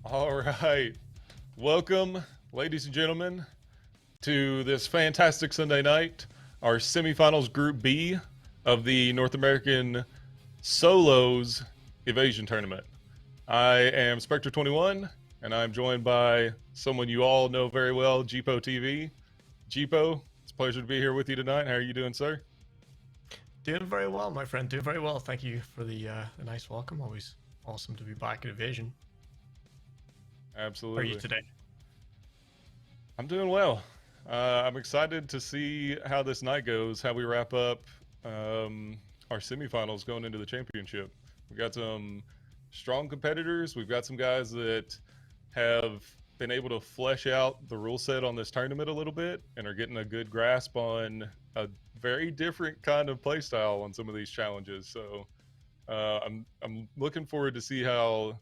All right. Welcome, ladies and gentlemen, to this fantastic Sunday night, our semifinals Group B of the North American Solos Evasion Tournament. I am Spectre21, and I'm joined by someone you all know very well, Jeepo TV. Jeepo, it's a pleasure to be here with you tonight. How are you doing, sir? Doing very well, my friend. Doing very well. Thank you for the nice welcome. Always awesome to be back at Evasion. How are you Absolutely. today? I'm doing well. I'm excited to see how this night goes, how we wrap up our semifinals going into the championship. We got some strong competitors. We've got some guys that have been able to flesh out the rule set on this tournament a little bit and are getting a good grasp on a very different kind of play style on some of these challenges. So I'm looking forward to see how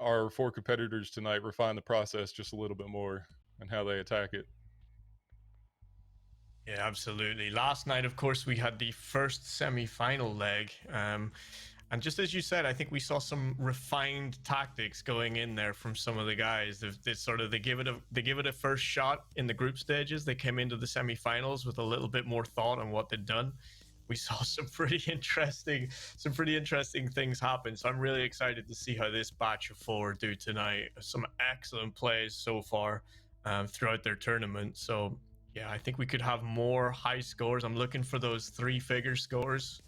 our four competitors tonight refine the process just a little bit more and how they attack it. Yeah, absolutely. Last night, of course, we had the first semi-final leg. And just as you said, I think we saw some refined tactics going in there from some of the guys. They give it a first shot in the group stages. They came into the semi-finals with a little bit more thought on what they'd done. We saw some pretty interesting things happen. So I'm really excited to see how this batch of four do tonight. Some excellent plays so far throughout their tournament. So yeah, I think we could have more high scores. I'm looking for those three-figure scores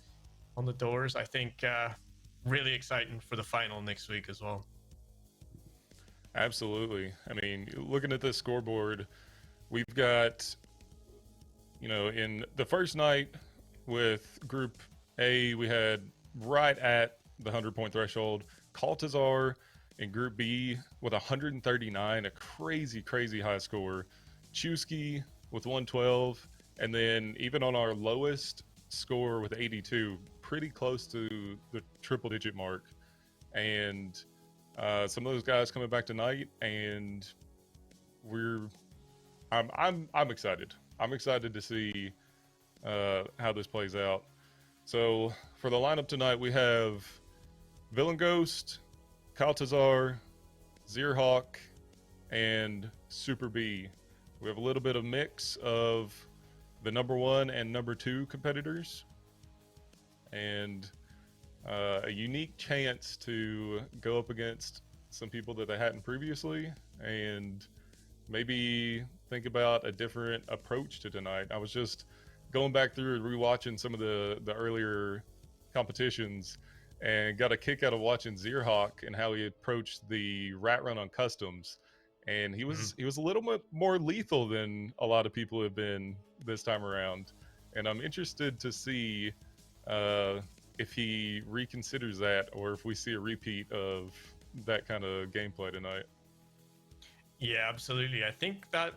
on the doors. I think really exciting for the final next week as well. Absolutely. I mean, looking at this scoreboard, we've got, in the first night with Group A, we had right at the 100-point threshold. Kaltazar in Group B with 139, a crazy, crazy high score. Chusky with 112, and then even on our lowest score with 82, pretty close to the triple digit mark. And some of those guys coming back tonight, and I'm excited. I'm excited to see how this plays out. So for the lineup tonight, we have Villain Ghost, Kaltazar, Zerhawk, and Super B. We have a little bit of mix of the number one and number two competitors, and a unique chance to go up against some people that they hadn't previously, and maybe think about a different approach to tonight. I was just going back through and rewatching some of the earlier competitions, and got a kick out of watching Zerhawk and how he approached the rat run on customs. And he was a little bit more lethal than a lot of people have been this time around. And I'm interested to see if he reconsiders that, or if we see a repeat of that kind of gameplay tonight. Yeah, absolutely. I think that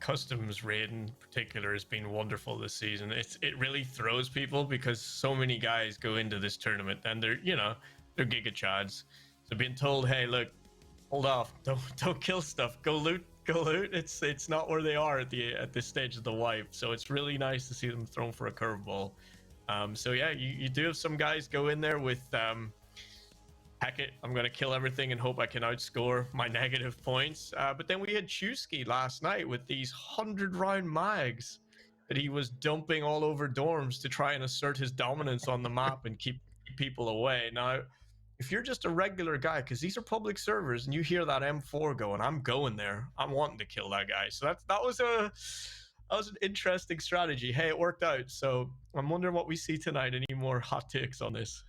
customs raid in particular has been wonderful this season. It really throws people because so many guys go into this tournament and they're giga chads. So being told, hey, look, hold off, don't kill stuff, go loot, go loot. It's not where they are at this stage of the wipe. So it's really nice to see them thrown for a curveball. So yeah, you do have some guys go in there with heck it, I'm going to kill everything and hope I can outscore my negative points. But then we had Chusky last night with these 100-round mags that he was dumping all over dorms to try and assert his dominance on the map and keep people away. Now, if you're just a regular guy, because these are public servers, and you hear that M4 going, I'm going there. I'm wanting to kill that guy. So that was an interesting strategy. Hey, it worked out. So I'm wondering what we see tonight. Any more hot takes on this?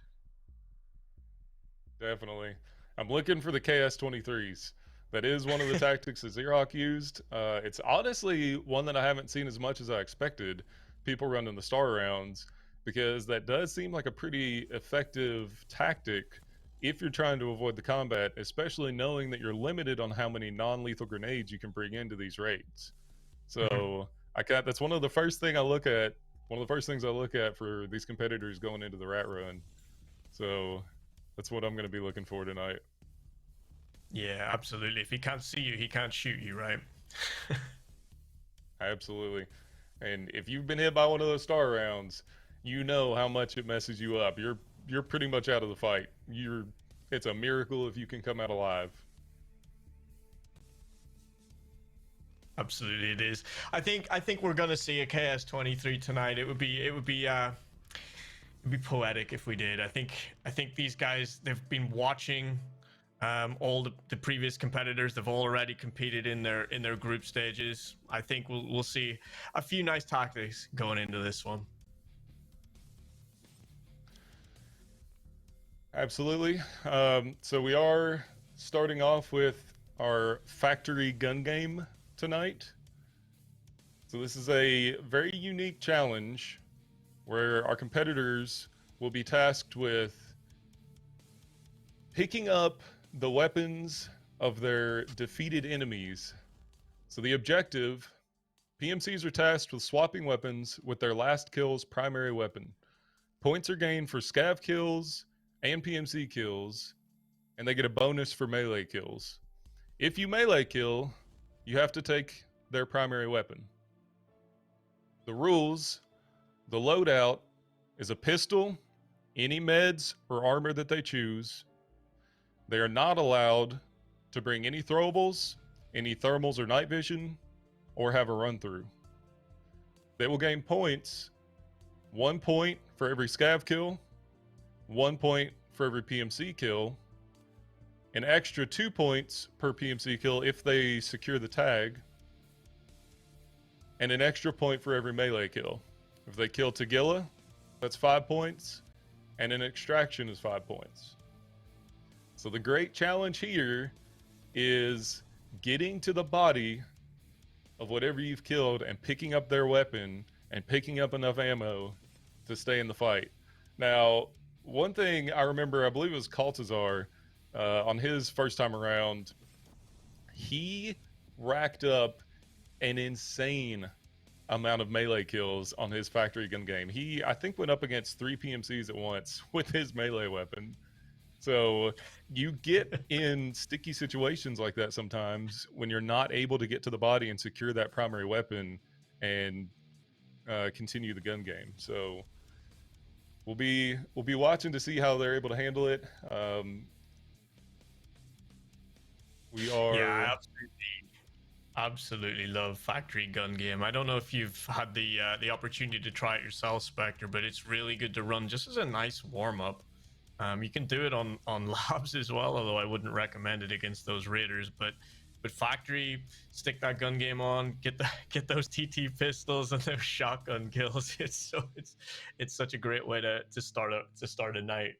Definitely. I'm looking for the KS-23s. That is one of the tactics that Xerox used. It's honestly one that I haven't seen as much as I expected. People running the star rounds, because that does seem like a pretty effective tactic if you're trying to avoid the combat, especially knowing that you're limited on how many non-lethal grenades you can bring into these raids. Mhm. So that's one of the first thing I look at. One of the first things I look at for these competitors going into the rat run. So that's what I'm going to be looking for tonight. Yeah, absolutely. If he can't see you, he can't shoot you, right? Absolutely. And if you've been hit by one of those star rounds, you know how much it messes you up. You're pretty much out of the fight. It's a miracle if you can come out alive. Absolutely, it is. I think we're gonna see a KS23 tonight. It'd be poetic if we did. I think these guys, they've been watching all the previous competitors. They've already competed in their group stages. I think we'll see a few nice tactics going into this one. Absolutely. So we are starting off with our factory gun game tonight. So this is a very unique challenge where our competitors will be tasked with picking up the weapons of their defeated enemies. So the objective, PMCs are tasked with swapping weapons with their last kill's primary weapon. Points are gained for scav kills and PMC kills, and they get a bonus for melee kills. If you melee kill, you have to take their primary weapon. The rules, the loadout is a pistol, any meds or armor that they choose. They are not allowed to bring any throwables, any thermals or night vision, or have a run through. They will gain points, 1 point for every scav kill, 1 point for every PMC kill, an extra 2 points per PMC kill if they secure the tag, and an extra point for every melee kill. If they kill Tagilla, that's 5 points, and an extraction is 5 points. So the great challenge here is getting to the body of whatever you've killed and picking up their weapon and picking up enough ammo to stay in the fight. Now, one thing I remember, I believe it was Kaltazar, on his first time around, he racked up an insane amount of melee kills on his factory gun game. He, I think, went up against 3 PMCs at once with his melee weapon. So you get in sticky situations like that sometimes when you're not able to get to the body and secure that primary weapon and continue the gun game. So we'll be watching to see how they're able to handle it. We are. Yeah, absolutely love factory gun game. I don't know if you've had the opportunity to try it yourself, Spectre, but it's really good to run just as a nice warm up. You can do it on labs as well, although I wouldn't recommend it against those raiders. But factory, stick that gun game on, get those TT pistols and those shotgun kills. It's such a great way to start a night.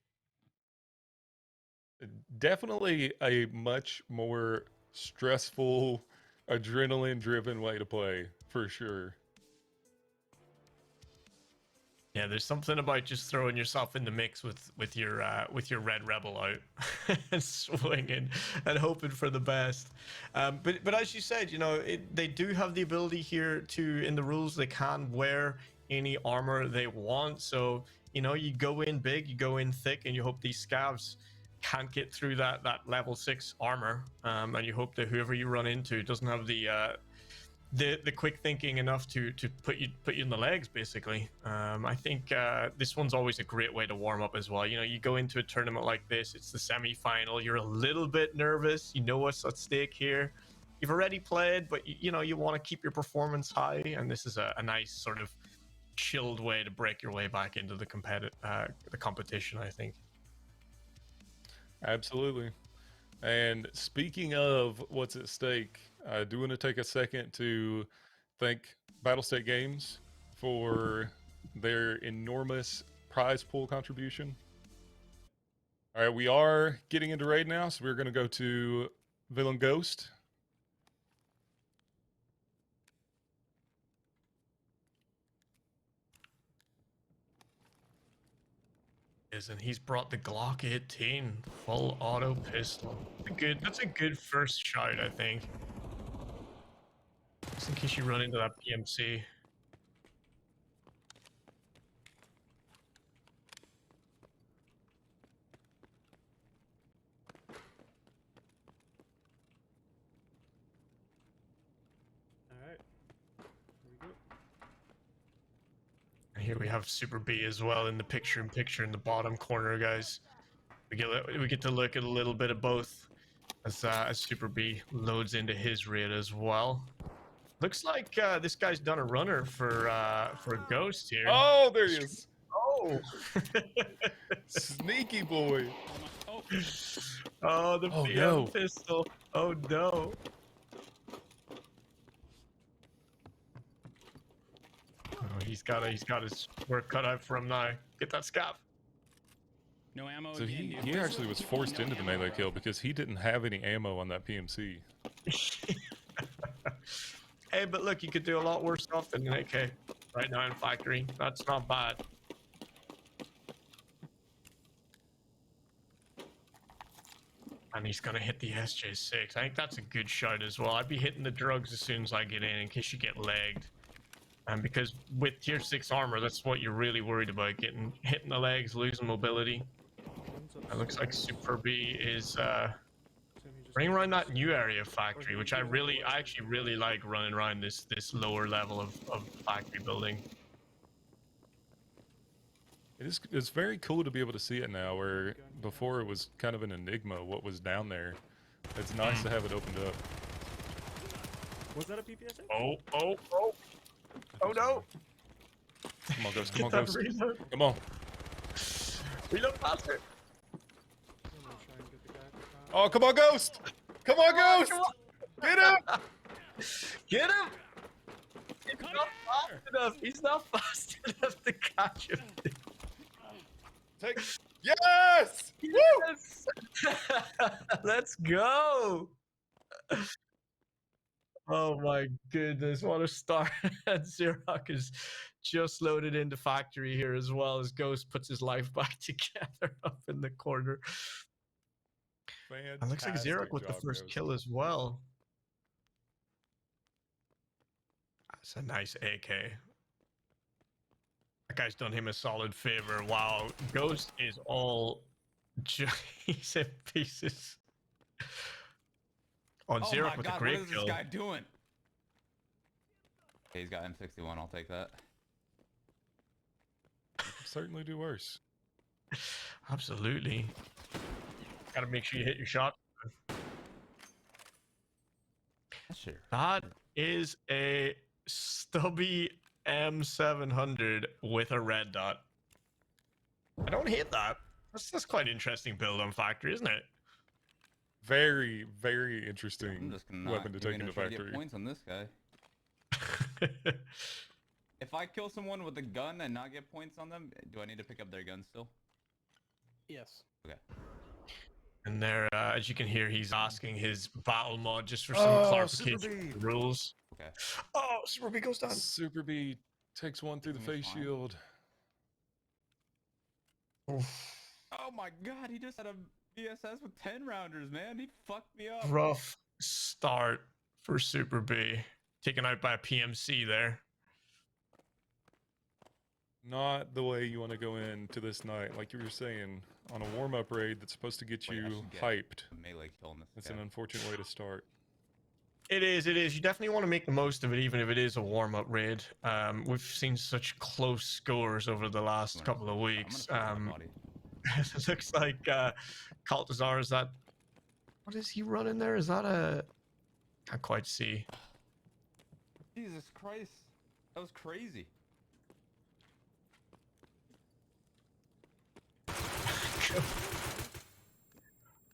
Definitely a much more stressful, adrenaline driven way to play, for sure. Yeah, there's something about just throwing yourself in the mix with your red rebel out and swinging and hoping for the best. But as you said, you know, they do have the ability here to, in the rules, they can wear any armor they want. So you know, you go in big, you go in thick, and you hope these scavs can't get through that level 6 armor, and you hope that whoever you run into doesn't have the quick thinking enough to put you in the legs, basically. I think this one's always a great way to warm up as well. You know, you go into a tournament like this, it's the semi-final, you're a little bit nervous, you know what's at stake here, you've already played, but you know, you want to keep your performance high, and this is a nice sort of chilled way to break your way back into the competition, I think. Absolutely. And speaking of what's at stake, I do want to take a second to thank Battlestate Games for their enormous prize pool contribution. All right, we are getting into raid now, so we're going to go to Villain Ghost. And he's brought the Glock 18 full auto pistol. That's a good first shot, I think. Just in case you run into that PMC. Alright. Here we go. And here we have Super B as well in the picture in the bottom corner, guys. We get to look at a little bit of both as Super B loads into his raid as well. Looks like this guy's done a runner for Ghost here. Oh, there he is. Oh. Sneaky boy. Oh, the Oh, PM no. pistol. Oh no. Oh, he's got his work cut out for him now. Get that scav. No ammo So again, he dude. actually was forced into the melee kill because he didn't have any ammo on that PMC. Hey, but look, you could do a lot worse stuff than an AK right now in factory. That's not bad. And he's gonna hit the SJ6. I think that's a good shot as well. I'd be hitting the drugs as soon as I get in case you get legged. And because with tier 6 armor, that's what you're really worried about, hitting the legs, losing mobility. It looks like Super B is running around that new area of factory, which I actually really like running around this lower level of factory building. It's very cool to be able to see it now, where before it was kind of an enigma what was down there. It's nice to have it opened up. Was that a PPSA? Oh no! Come on, Ghost. Come on, Get that Ghost. reload. Come on. Reload faster. I'm gonna try and get the guy at the top. Oh, come on, Ghost. Come on, Ghost. Get him. Get him! He's not fast enough. He's not fast enough to catch him. Take. Yes. Woo! Yes! Let's go! Oh my goodness, what a start. Xerox is just loaded into factory here as well as Ghost puts his life back together up in the corner. It looks like Xerox with the first kill as well. That's a nice AK. That guy's done him a solid favor. Wow, Ghost is all he's in pieces. On Oh Xerox my with God, a great what is kill. this guy doing? Okay, he's got M61. I'll take that. Certainly do worse. Absolutely. Gotta make sure you hit your shot. Sure. That is a stubby M700 with a red dot. I don't hate that. That's quite an interesting build on factory, isn't it? Very, very I'm interesting just gonna weapon to not take even into try to get factory. points on this guy. If I kill someone with a gun and not get points on them, do I need to pick up their gun still? Yes. Okay. And there, as you can hear, he's asking his battle mod just for some Oh, clarification Super of B. the rules. Okay. Oh, Super B goes down. Super B takes one through the face Fine. shield. Oof. Oh my God, he just had a VSS with 10 rounders, man. He fucked me up. Rough start for Super B. Taken out by a PMC there. Not the way you want to go into this night, like you were saying, on a warm-up raid that's supposed to get Wait, I you should get hyped. a melee kill on this It's guy. an unfortunate way to start. It is. You definitely want to make the most of it, even if it is a warm-up raid. We've seen such close scores over the last couple of weeks. I'm gonna It looks like Kaltazar is that. What is he running there? Is that a? Can't quite see. Jesus Christ, that was crazy.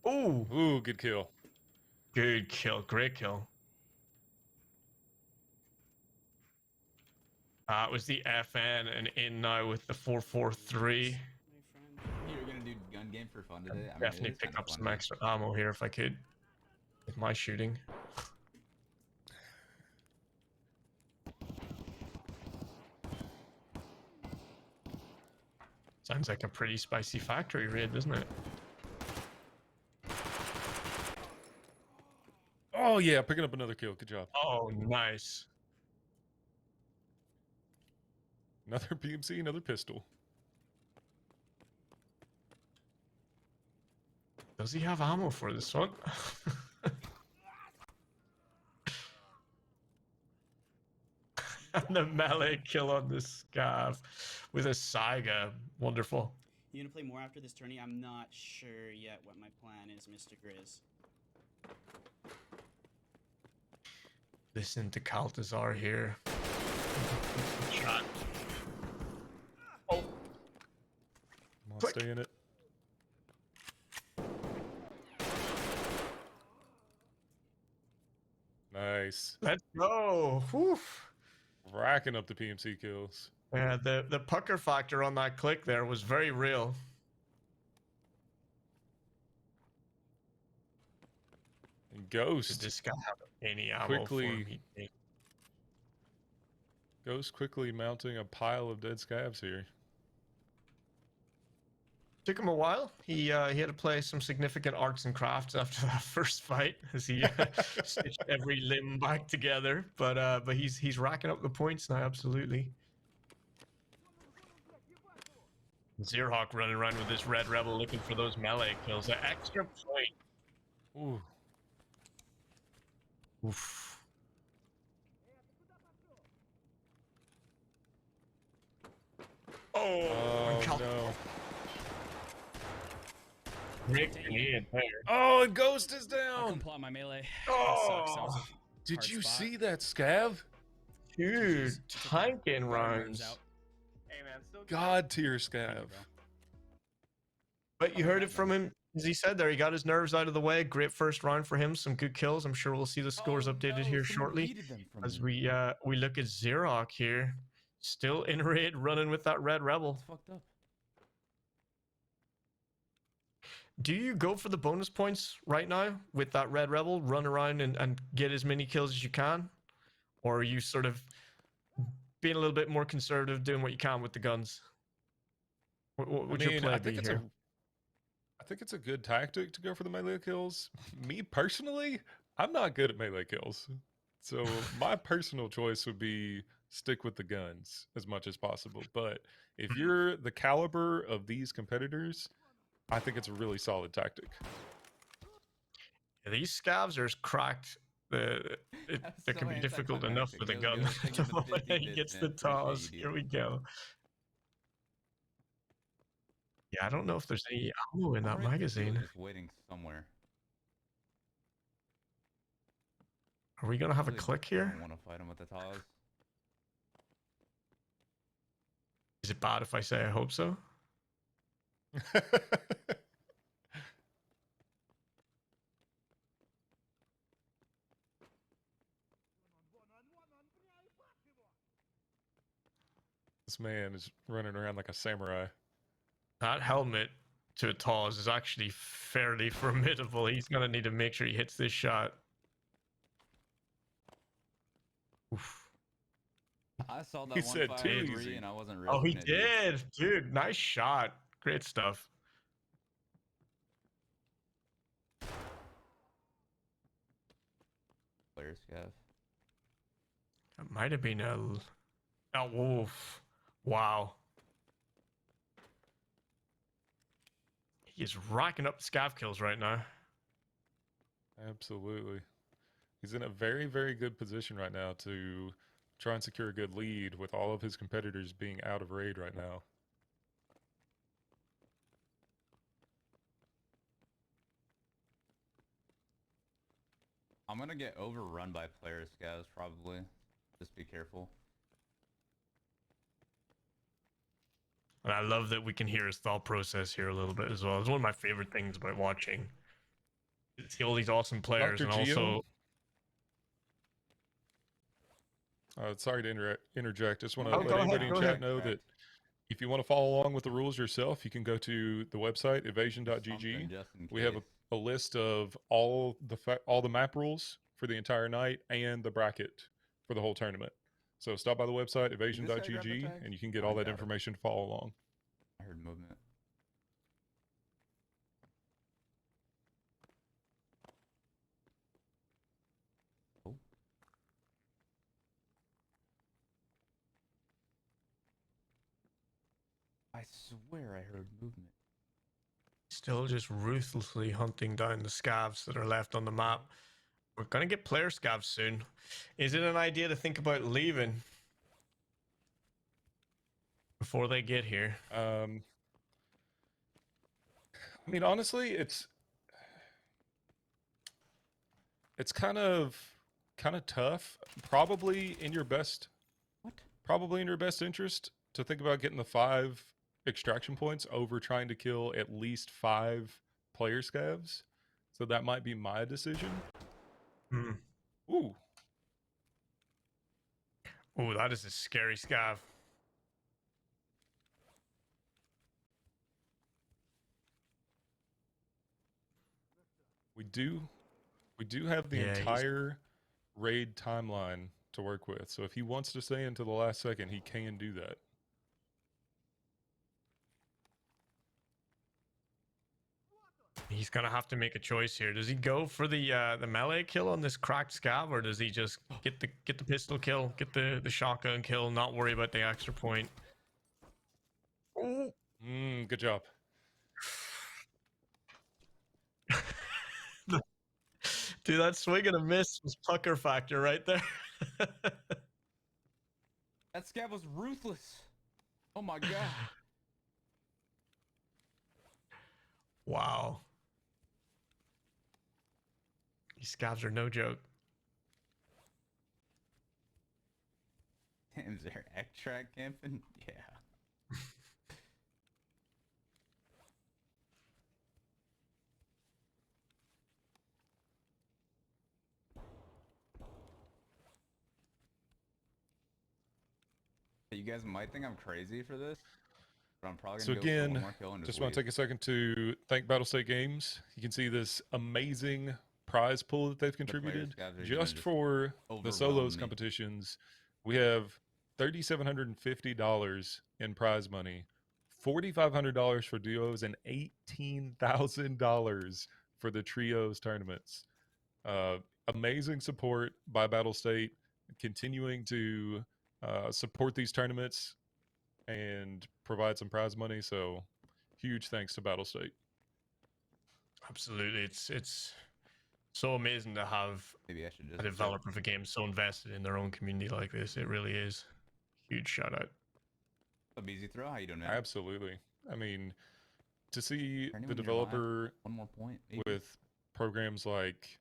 Oh, Ooh, good kill. good kill. Great kill. It was the FN and in now with the 443. My friend. You were gonna do gun game for fun today? I mean, Definitely it is pick kinda up fun, some dude. extra ammo here if I could. With my shooting. Sounds like a pretty spicy factory raid, doesn't it? Oh yeah, picking up another kill. Good job. Oh, nice. Another PMC, another pistol. Does he have ammo for this one? And the melee kill on this scav with a Saiga. Wonderful. You gonna play more after this tourney? I'm not sure yet what my plan is, Mr. Grizz. Listen to Caltazar here. Shot. Oh, Come on, Click. stay in it. Nice. let's go. Whew. Racking up the PMC kills. Yeah, the pucker factor on that click there was very real. And Did Ghost. this guy have any ammo Quickly- for me? Ghost quickly mounting a pile of dead scavs here. Took him a while. He had to play some significant arts and crafts after that first fight as he stitched every limb back together. But he's racking up the points now. Absolutely. Zerhawk running around with this Red Rebel looking for those melee kills. An extra point. Ooh. Oof. Oh, Oh, Cal- no. Rick in there. Oh, and Ghost is I down. couldn't pull out my melee. That sucks. That was a Did hard you spot. see that scav? Dude, Just took the tanking burn rounds. out. Hey man, still God tier Thank you, scav. bro. But you heard it from him, as he said there. He got his nerves out of the way. Great first round for him. Some good kills. I'm sure we'll see the scores updated here shortly. As we look at Xerox here, still in raid, running with that Red Rebel. It's fucked up. Do you go for the bonus points right now with that Red Rebel? Run around and get as many kills as you can, or are you sort of being a little bit more conservative, doing what you can with the guns? What would your play be here? I think it's a good tactic to go for the melee kills. Me personally, I'm not good at melee kills. So my personal choice would be stick with the guns as much as possible. But if you're the caliber of these competitors, I think it's a really solid tactic. Yeah, these scavs are as cracked. They That's can so be difficult enough with a anticlimactic. gun. Go taking the 50 He bits, gets man. the Appreciate toss. you, Here dude. we go. Yeah, I don't know if there's any ammo in I'm that right in the field, magazine. just waiting somewhere. Are we gonna have a Really click here? don't want to fight him with the Taz. Is it bad if I say I hope so? This man is running around like a samurai. That helmet to a Taz is actually fairly formidable. He's gonna need to make sure he hits this shot. Oof. I saw that He one said fire too three easy. and I wasn't Oh, he risking it, dude. did, dude. Nice shot. Great stuff. Player scav. That might have been a. Oh, wolf. Wow. He is racking up the scav kills right now. Absolutely. He's in a very, very good position right now to try and secure a good lead with all of his competitors being out of raid right now. I'm gonna get overrun by player scavs probably. Just be careful. And I love that we can hear his thought process here a little bit as well. It's one of my favorite things about watching. See all these awesome players, Dr. and Geo? also Sorry to interject. Just want Oh, to Oh, let go anybody ahead, in go chat ahead. know that if you want to follow along with the rules yourself, you can go to the website evasion.gg. Something just in We have case. a list of all the map rules for the entire night and the bracket for the whole tournament. So stop by the website guy grab the evasion.gg tags? and you can get Oh, all he that got it. information to follow along. I heard movement. Oh. I swear I heard movement. still just ruthlessly hunting down the scavs that are left on the map. We're gonna get player scavs soon. Is it an idea to think about leaving before they get here? I mean, honestly, it's kind of kind of tough. Probably in your best What? Probably in your best interest to think about getting the 5 extraction points over trying to kill at least 5 player scavs. So that might be my decision. Hmm. Ooh. Oh, that is a scary scav. We do have the Yeah, he's- entire raid timeline to work with. So if he wants to stay until the last second, he can do that. He's gonna have to make a choice here. Does he go for the melee kill on this cracked scav, or does he just get the pistol kill, get the shotgun kill, not worry about the extra point? Oh. Good job. Dude, that swing and a miss was pucker factor right there. That scav was ruthless. Oh my god. Wow. These scavs are no joke. Damn, is there extract camping? Yeah. You guys might think I'm crazy for this, but I'm probably So gonna go for one again, more kill and just want to leave. take a second to thank Battlestate Games. You can see this amazing prize pool that they've player contributed scavs are gonna just just for the overwhelm solos me. competitions. We have $3,750 in prize money, $4,500 for duos, and $18,000 for the trios tournaments. Amazing support by Battlestate, continuing to support these tournaments and provide some prize money. So huge thanks to Battlestate. Absolutely, it's so amazing to have Maybe I should just a developer of a game so invested in their own community like this. It really is. Huge shout out. A easy throw. How you doing, man? Absolutely. I mean, to see Anyone the nearby? developer One more point. Maybe. with programs like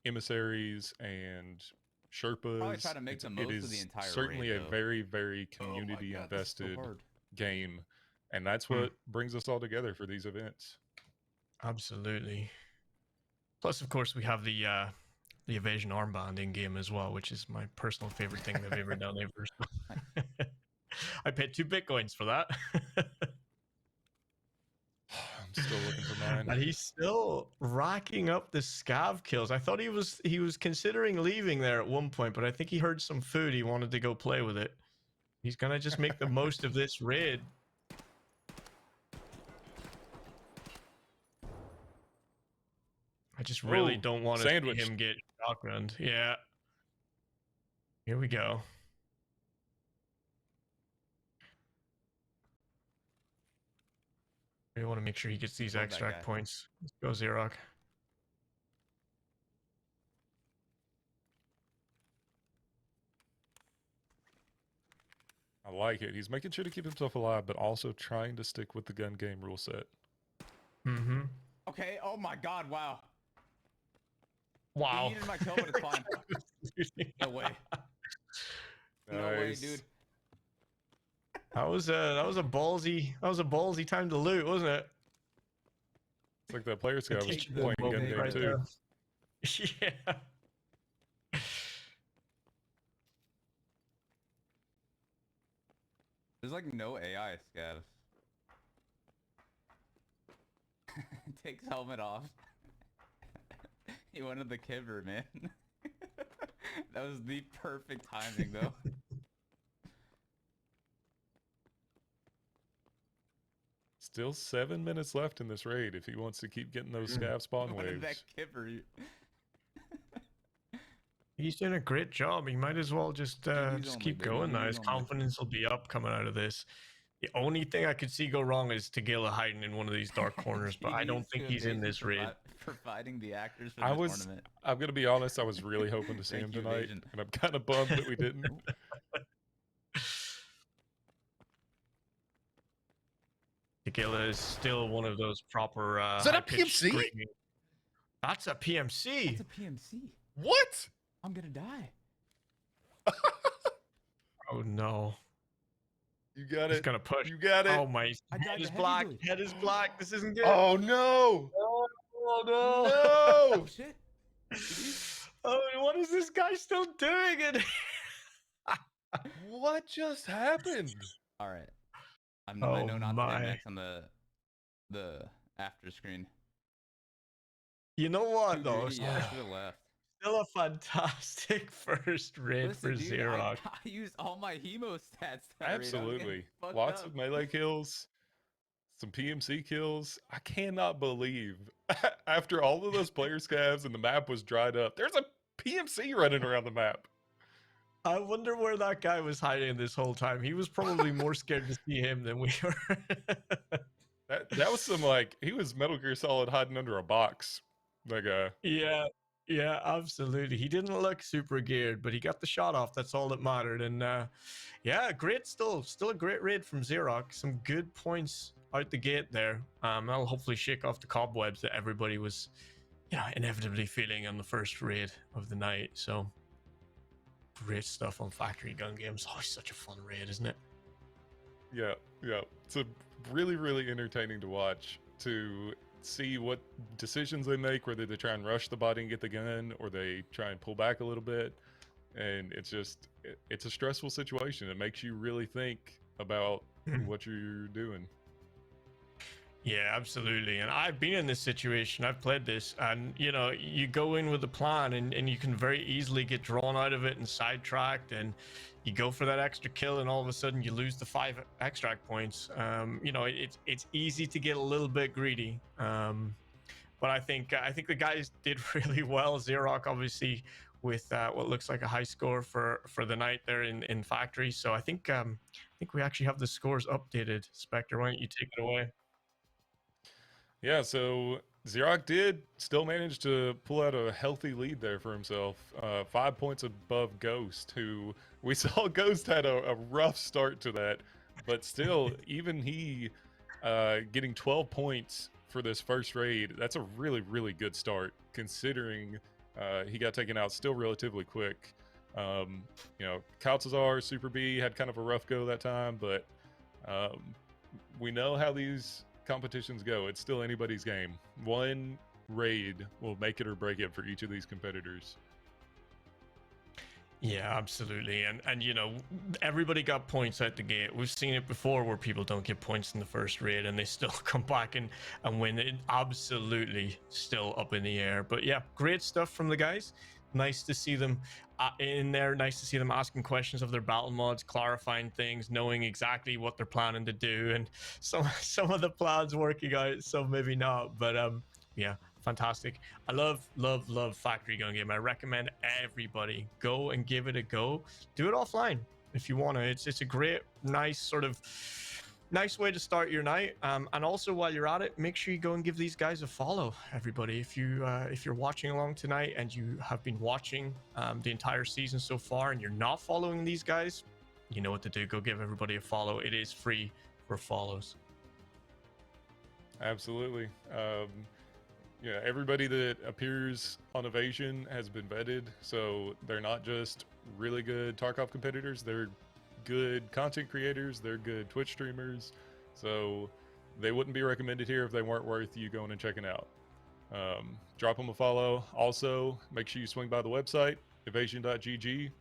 emissaries and Probably Sherpas, try to make the it most is of the entire certainly raid, a though. very, very Oh my community God, this is so invested hard. game, and that's what brings us all together for these events. Absolutely. Plus, of course, we have the evasion armband in game as well, which is my personal favorite thing they've ever done ever. I paid 2 bitcoins for that. I'm still looking for mine. And he's still racking up the scav kills. I thought he was considering leaving there at one point, but I think he heard some food. He wanted to go play with it. He's gonna just make the most of this raid. I just really Oh, don't want to see sandwiched. him get shotgunned. Yeah. Here we go. We want to make sure he gets these Love that extract guy. points. Let's go, Xerox. I like it. He's making sure to keep himself alive, but also trying to stick with the gun game rule set. Mm-hmm. Okay. Oh my god. Wow. Wow. He needed my kill, but it's fine. No way. No way, Nice. dude. That was a ballsy time to loot, wasn't it? It's like that player scout was teachable playing gun moment game right too. Yeah. There's like no AI scavs. Takes helmet off. He wanted the kibber, man. That was the perfect timing, though. Still 7 minutes left in this raid if he wants to keep getting those scav He spawn wanted that waves. kibber. He's doing a great job. He might as well just only, keep baby. going now. He's His only. confidence will be up coming out of this. The only thing I could see go wrong is Tagilla hiding in one of these dark corners, but I don't think he's in this raid. Providing the actors for I this was, tournament. I'm gonna be honest, I was really hoping to see him Thank you, tonight, Evasion. and I'm kind of bummed that we didn't. Tagilla is still one of those proper. Is that a high-pitched PMC? screaming- That's a PMC. That's a PMC. What? I'm gonna die. Oh no. You got He's it. gonna push. You got it. Oh my I head died is to black. heavy bleed. Head is black. This isn't good. Oh no! Oh, no. Oh No! shit. Oh, what is this guy still doing? It. What just happened? All right. I Oh know not to my. hit Max on the after screen. You know what Too though? greedy. Yeah, I should have left. Still a fantastic first raid Listen, for dude, Xerox. I used all my hemo stats. That raid. I was getting Absolutely. fucked Lots up. of melee kills, some PMC kills. I cannot believe after all of those player scavs and the map was dried up, there's a PMC running around the map. I wonder where that guy was hiding this whole time. He was probably more scared to see him than we were. That was some like he was Metal Gear Solid hiding under a box. Like Yeah, yeah, absolutely. He didn't look super geared, but he got the shot off. That's all that mattered. And yeah, great, still a great raid from Xerox. Some good points out the gate there. That'll hopefully shake off the cobwebs that everybody was, inevitably feeling on the first raid of the night. So great stuff on Factory Gun Games. Always such a fun raid, isn't it? yeah. It's a really entertaining to watch, to see what decisions they make, whether they try and rush the body and get the gun or they try and pull back a little bit. And it's a stressful situation. It makes you really think about what you're doing. Yeah, absolutely. And I've been in this situation. I've played this, and you go in with a plan, and you can very easily get drawn out of it and sidetracked, and you go for that extra kill, and all of a sudden you lose the 5 extract points. It's easy to get a little bit greedy. But I think the guys did really well. Xerox obviously with what looks like a high score for the night there in Factory. So I think we actually have the scores updated. Spectre, why don't you take it away? Yeah, so Xerox did still manage to pull out a healthy lead there for himself. 5 points above Ghost, who we saw Ghost had a rough start to that, but still, even he getting 12 points for this first raid, that's a really good start considering he got taken out still relatively quick. Kaltazar, Super B had kind of a rough go that time, but we know how these competitions go. It's still anybody's game. One raid will make it or break it for each of these competitors. Yeah, absolutely. And everybody got points out the gate. We've seen it before where people don't get points in the first raid and they still come back and win it. Absolutely still up in the air. But yeah, great stuff from the guys. Nice to see them in there. Nice to see them asking questions of their battle mods, clarifying things, knowing exactly what they're planning to do, and some of the plans working out, some maybe not. But yeah, fantastic. I love Factory Gun Game. I recommend everybody go and give it a go. Do it offline if you want to. It's a great, nice way to start your night. And also while you're at it, make sure you go and give these guys a follow, everybody. If you're watching along tonight and you have been watching the entire season so far and you're not following these guys, you know what to do. Go give everybody a follow. It is free for follows. Absolutely. Everybody that appears on Evasion has been vetted, so they're not just really good Tarkov competitors, they're good content creators, they're good Twitch streamers, so they wouldn't be recommended here if they weren't worth you going and checking out. Drop them a follow. Also, make sure you swing by the website, evasion.gg.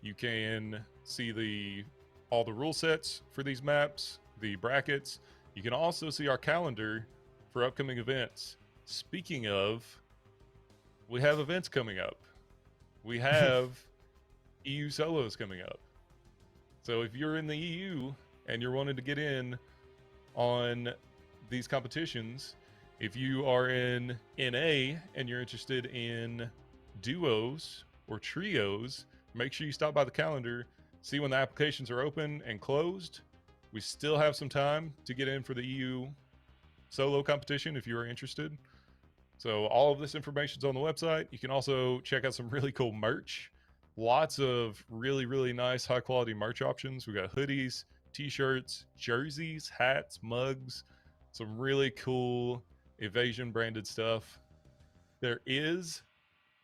You can see all the rule sets for these maps, the brackets. You can also see our calendar for upcoming events. Speaking of, we have events coming up. We have EU solos coming up. So if you're in the EU and you're wanting to get in on these competitions, if you are in NA and you're interested in duos or trios, make sure you stop by the calendar, see when the applications are open and closed. We still have some time to get in for the EU solo competition if you are interested. So all of this information is on the website. You can also check out some really cool merch. Lots of really nice high quality merch options. We got hoodies, t-shirts, jerseys, hats, mugs, some really cool Evasion branded stuff. There is,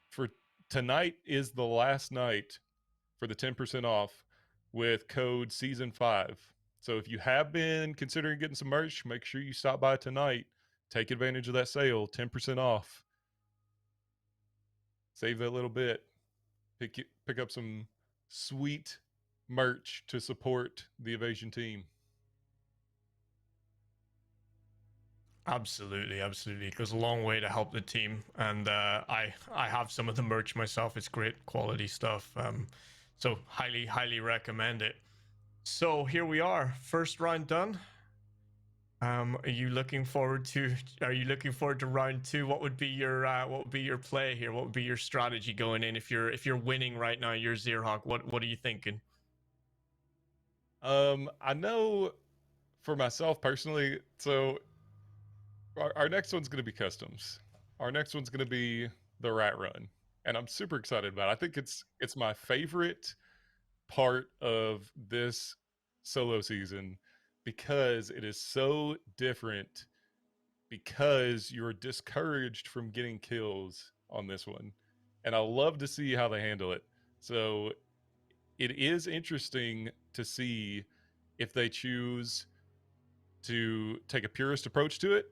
for tonight is the last night for the 10% off with code season 5. So if you have been considering getting some merch, make sure you stop by tonight. Take advantage of that sale, 10% off. Save that little bit. Pick up some sweet merch to support the Evasion team. Absolutely, absolutely. It goes a long way to help the team, and I have some of the merch myself. It's great quality stuff. So highly recommend it. So here we are, first round done. Are you looking forward to round 2? What would be your play here? What would be your strategy going in if you're winning right now? You're Zerhawk. What are you thinking? I know for myself personally, so our next one's going to be customs. Our next one's going to be the rat run, and I'm super excited about it. I think it's my favorite part of this solo season because it is so different, because you're discouraged from getting kills on this one, and I love to see how they handle it. So it is interesting to see if they choose to take a purist approach to it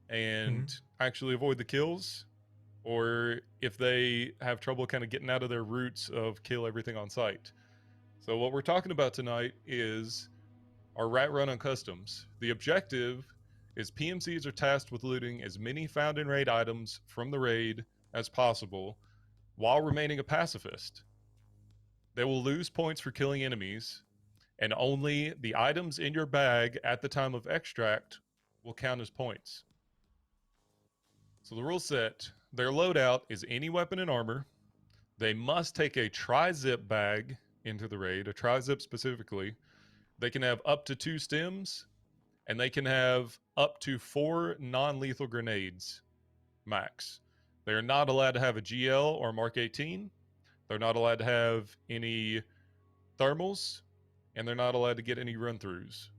and actually avoid the kills, or if they have trouble kind of getting out of their roots of kill everything on sight. So what we're talking about tonight is our rat run on customs. The objective is PMCs are tasked with looting as many found in raid items from the raid as possible while remaining a pacifist. They will lose points for killing enemies, and only the items in your bag at the time of extract will count as points. So the rule set, their loadout is any weapon and armor. They must take a tri-zip bag into the raid, a tri-zip specifically. They can have up to 2 stems, and they can have up to 4 non-lethal grenades max. They are not allowed to have a GL or Mark 18. They're not allowed to have any thermals, and they're not allowed to get any run-throughs.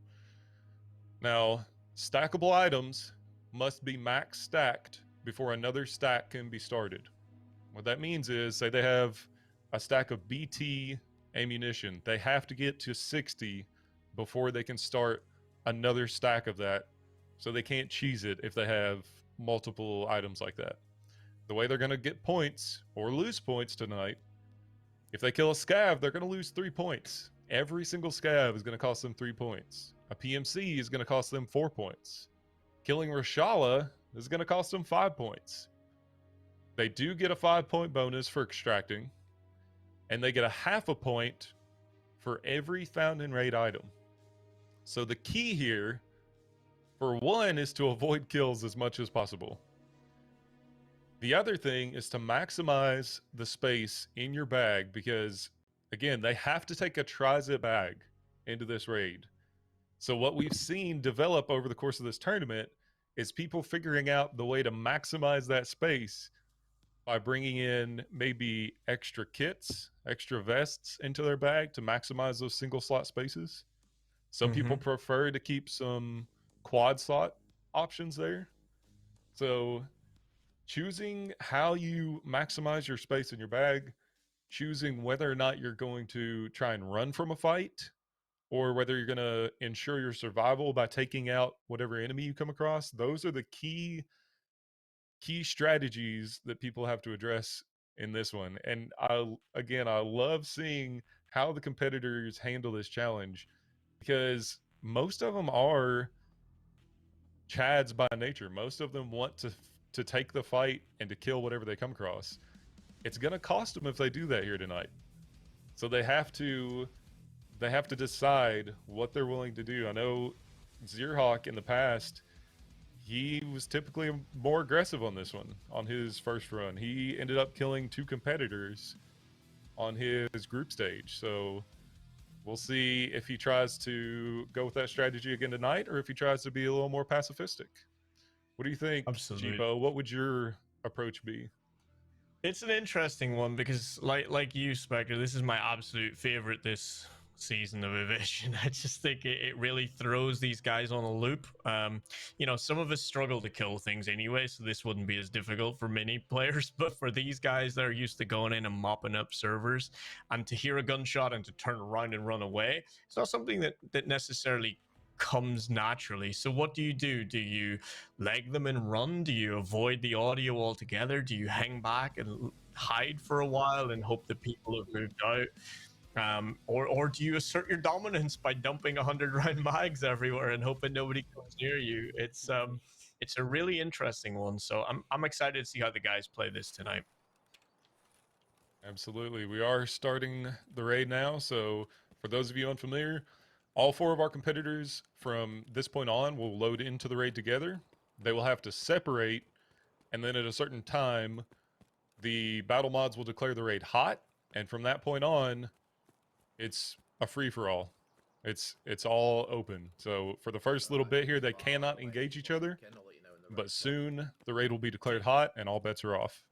Now, stackable items must be max stacked before another stack can be started. What that means is, say they have a stack of BT ammunition, they have to get to 60 before they can start another stack of that, so they can't cheese it if they have multiple items like that. The way they're going to get points or lose points tonight, if they kill a scav, they're going to lose 3 points. Every single scav is going to cost them 3 points. A PMC is going to cost them 4 points. Killing Rashala is going to cost them 5 points. They do get a 5-point bonus for extracting, and they get a half a point for every found in raid item. So the key here, for one, is to avoid kills as much as possible. The other thing is to maximize the space in your bag, because, again, they have to take a tri-zip bag into this raid. So what we've seen develop over the course of this tournament is people figuring out the way to maximize that space by bringing in maybe extra kits, extra vests into their bag to maximize those single slot spaces. Some people prefer to keep some quad slot options there. So choosing how you maximize your space in your bag, choosing whether or not you're going to try and run from a fight, or whether you're going to ensure your survival by taking out whatever enemy you come across, those are the key strategies that people have to address in this one. And I love seeing how the competitors handle this challenge, because most of them are Chads by nature. Most of them want to take the fight and to kill whatever they come across. It's going to cost them if they do that here tonight. So they have to decide what they're willing to do. I know Zerhawk in the past, he was typically more aggressive on this one, on his first run. He ended up killing 2 competitors on his group stage. So we'll see if he tries to go with that strategy again tonight, or if he tries to be a little more pacifistic. What do you think, Absolutely. Cheapo? What would your approach be? It's an interesting one because, like you, Spectre, this is my absolute favorite this season of Evasion. I just think it really throws these guys on a loop. You know, some of us struggle to kill things anyway, so this wouldn't be as difficult for many players. But for these guys that are used to going in and mopping up servers, and to hear a gunshot and to turn around and run away, it's not something that necessarily comes naturally. So what do? Do you leg them and run? Do you avoid the audio altogether? Do you hang back and hide for a while and hope that people have moved out? Or do you assert your dominance by dumping 100 round mags everywhere and hoping nobody comes near you? It's a really interesting one. So I'm excited to see how the guys play this tonight. Absolutely. We are starting the raid now, so for those of you unfamiliar, all 4 of our competitors from this point on will load into the raid together. They will have to separate, and then at a certain time, the battle mods will declare the raid hot, and from that point on, it's a free-for-all. It's all open. So for the first little bit here, they cannot engage each other, but soon the raid will be declared hot, and all bets are off.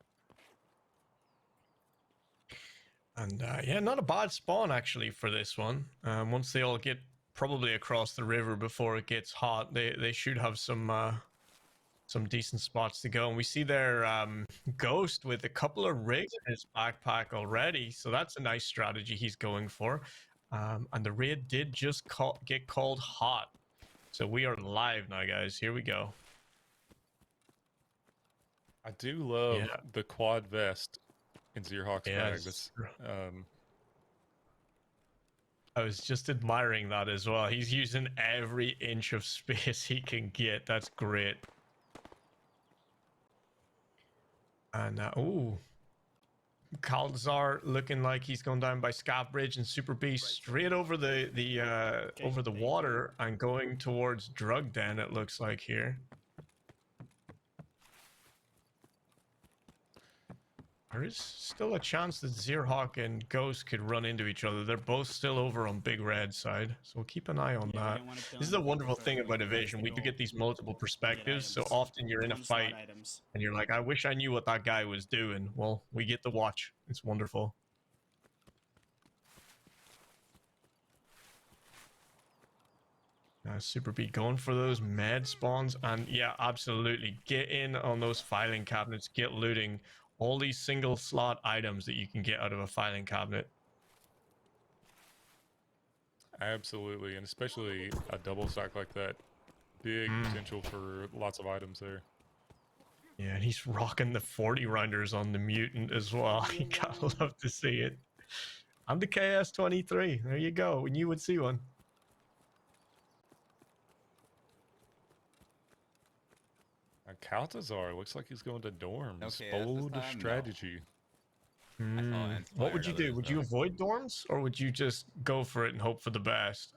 And yeah, not a bad spawn actually for this one. Once they all get probably across the river before it gets hot, they should have some decent spots to go. And we see their Ghost with a couple of rigs in his backpack already, so that's a nice strategy he's going for. And the raid did just get called hot, so we are live now, guys. Here we go. I do love the quad vest in Zerhawk's bag. That's, I was just admiring that as well. He's using every inch of space he can get. That's great. And ooh, Kaldazar looking like he's going down by Scav Bridge, and Super B straight over the water and going towards Drug Den. It looks like here. There is still a chance that Zerhawk and Ghost could run into each other. They're both still over on Big Red side, so we'll keep an eye on that. This is a wonderful thing about Evasion. We do get these multiple perspectives, so often you're in a fight and you're like, I wish I knew what that guy was doing. Well, we get to watch. It's wonderful. Super B going for those med spawns, and yeah, absolutely. Get in on those filing cabinets, get looting. All these single slot items that you can get out of a filing cabinet. Absolutely, and especially a double stack like that. Big potential for lots of items there. Yeah, and he's rocking the 40 rounders on the mutant as well. You gotta love to see it. I'm the KS-23. There you go. And you would see one. Kaltazar looks like he's going to dorms. Okay, Bold strategy. What would you do? Would you avoid dorms, or would you just go for it and hope for the best?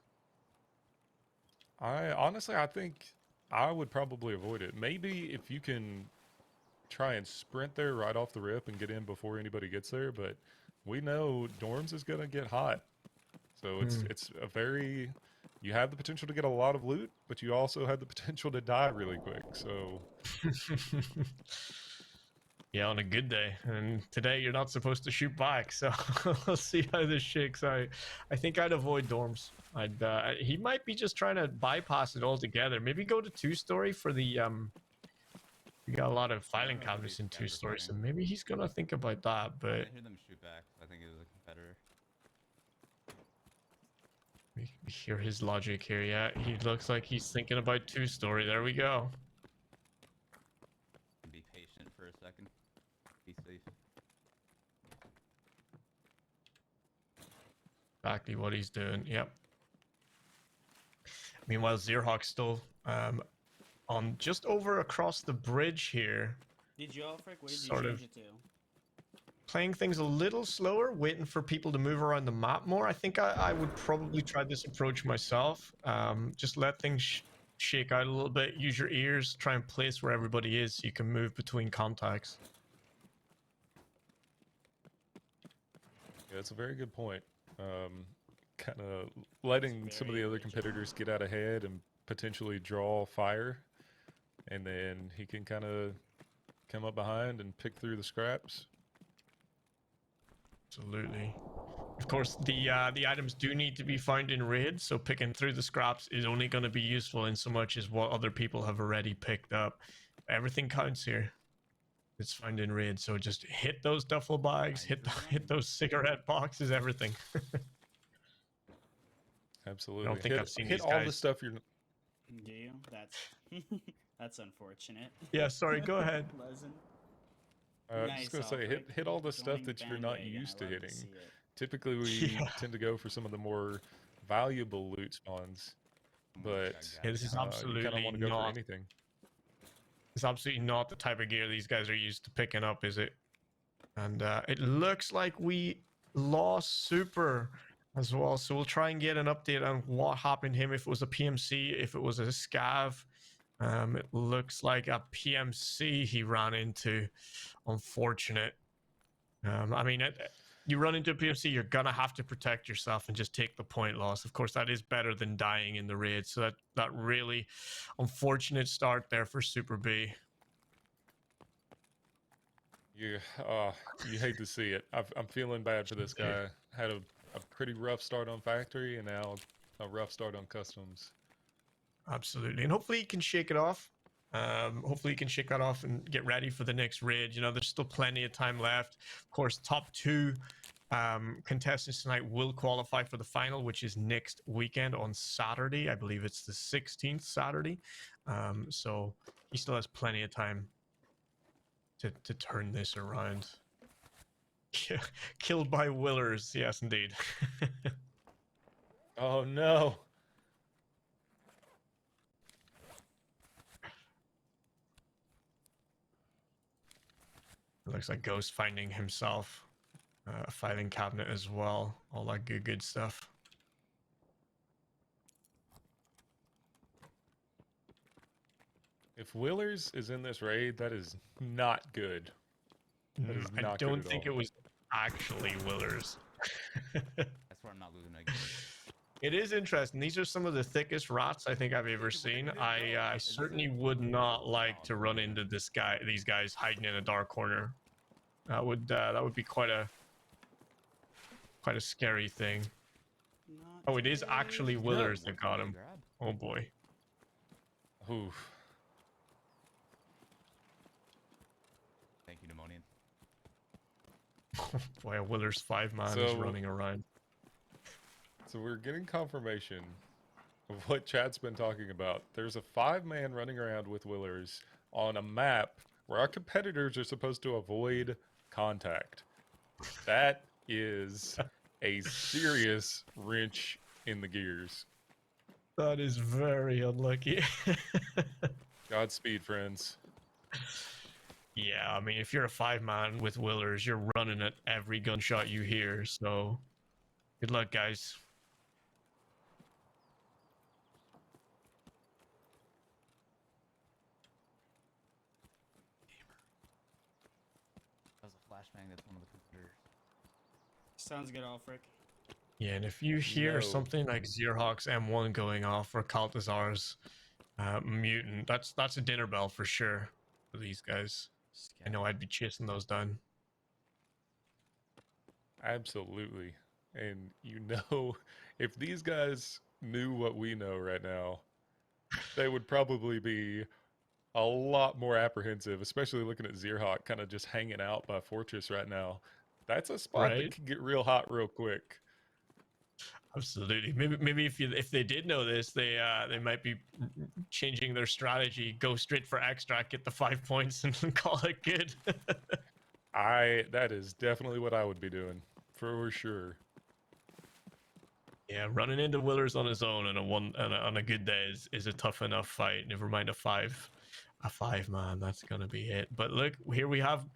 I think I would probably avoid it. Maybe if you can try and sprint there right off the rip and get in before anybody gets there, but we know dorms is gonna get hot. So it's a very, you have the potential to get a lot of loot, but you also have the potential to die really quick. So yeah, on a good day. And today you're not supposed to shoot back, so we'll see how this shakes out. I think I'd avoid dorms. He might be just trying to bypass it altogether. Maybe go to 2-story for the we got a lot of filing cabinets in 2-story, so maybe he's gonna think about that. But I hear them shoot back. I think it was a competitor. we hear his logic here. Yeah, he looks like he's thinking about 2-story. There we go. Be patient for a second. Be safe. Exactly what he's doing. Yep. Meanwhile, Zerhawk's still on just over across the bridge here. Did you offer? What did you Sort of. change it to? Playing things a little slower, waiting for people to move around the map more. I think I would probably try this approach myself. Just let things shake out a little bit. Use your ears. Try and place where everybody is so you can move between contacts. yeah, that's a very good point. Kind of letting some of the other competitors get out ahead and potentially draw fire, and then he can kind of come up behind and pick through the scraps. Absolutely. Of course, the items do need to be found in raids, so picking through the scraps is only going to be useful in so much as what other people have already picked up. Everything counts here. It's found in raid, so just hit those duffel bags, hit those cigarette boxes, everything. Absolutely. I don't think I've seen hit these all the guys. stuff you're. Do you? That's that's unfortunate. Yeah, sorry, go ahead. Pleasant. Just gonna say, hit all the stuff that you're not used to hitting. Typically, we tend to go for some of the more valuable loot spawns, but Yeah, this is you kind of absolutely want to go for not. anything. It's absolutely not the type of gear these guys are used to picking up, is it? And it looks like we lost Super as well, so we'll try and get an update on what happened to him. If it was a PMC, if it was a scav. It looks like a PMC he ran into. Unfortunate. I mean, you run into a PMC, you're gonna have to protect yourself and just take the point loss. Of course, that is better than dying in the raid. So that really unfortunate start there for Super B. You hate to see it. I'm feeling bad for this guy. Had a pretty rough start on factory, and now a rough start on customs. Absolutely, and hopefully he can shake it off. Hopefully he can shake that off and get ready for the next raid. You know, there's still plenty of time left. Of course, top two contestants tonight will qualify for the final, which is next weekend on Saturday. I believe it's the 16th Saturday. So he still has plenty of time to turn this around. Killed by Willers, yes, indeed. Oh no! Looks like Ghost finding himself a filing cabinet as well. All that good stuff. If Willers is in this raid, that is not good. That is I not good don't at think all. it was actually Willers. That's where I'm not losing again. It is interesting. These are some of the thickest rats I think I've ever seen. I certainly would not like to run into these guys hiding in a dark corner. That would be quite a scary thing. Oh, it is actually Willers that got him. Oh boy. Oof. Thank you, Pneumonian. Boy, a Willers 5-man is running around. So we're getting confirmation of what chat's been talking about. There's a 5-man running around with Willers on a map where our competitors are supposed to avoid contact. That is a serious wrench in the gears. That is very unlucky. Godspeed, friends. Yeah, I mean, if you're a 5-man with Willers, you're running at every gunshot you hear, so good luck, guys. That was a flashbang. That's one of the competitors. Sounds good, Alfric. Yeah, and if you hear No. something like Zerhawk's M1 going off or Kaltazar's mutant, that's a dinner bell for sure for these guys. I know I'd be chasing those down. Absolutely. And you know, if these guys knew what we know right now, they would probably be a lot more apprehensive, especially looking at Zerhawk kind of just hanging out by Fortress right now. That's a spot Right? that can get real hot real quick. Absolutely. Maybe if they did know this, they might be changing their strategy, go straight for extract, get the 5 points, and call it good. That is definitely what I would be doing, for sure. Yeah, running into Willers on his own on a good day is a tough enough fight. Never mind a 5-man. That's gonna be it. But look, here we have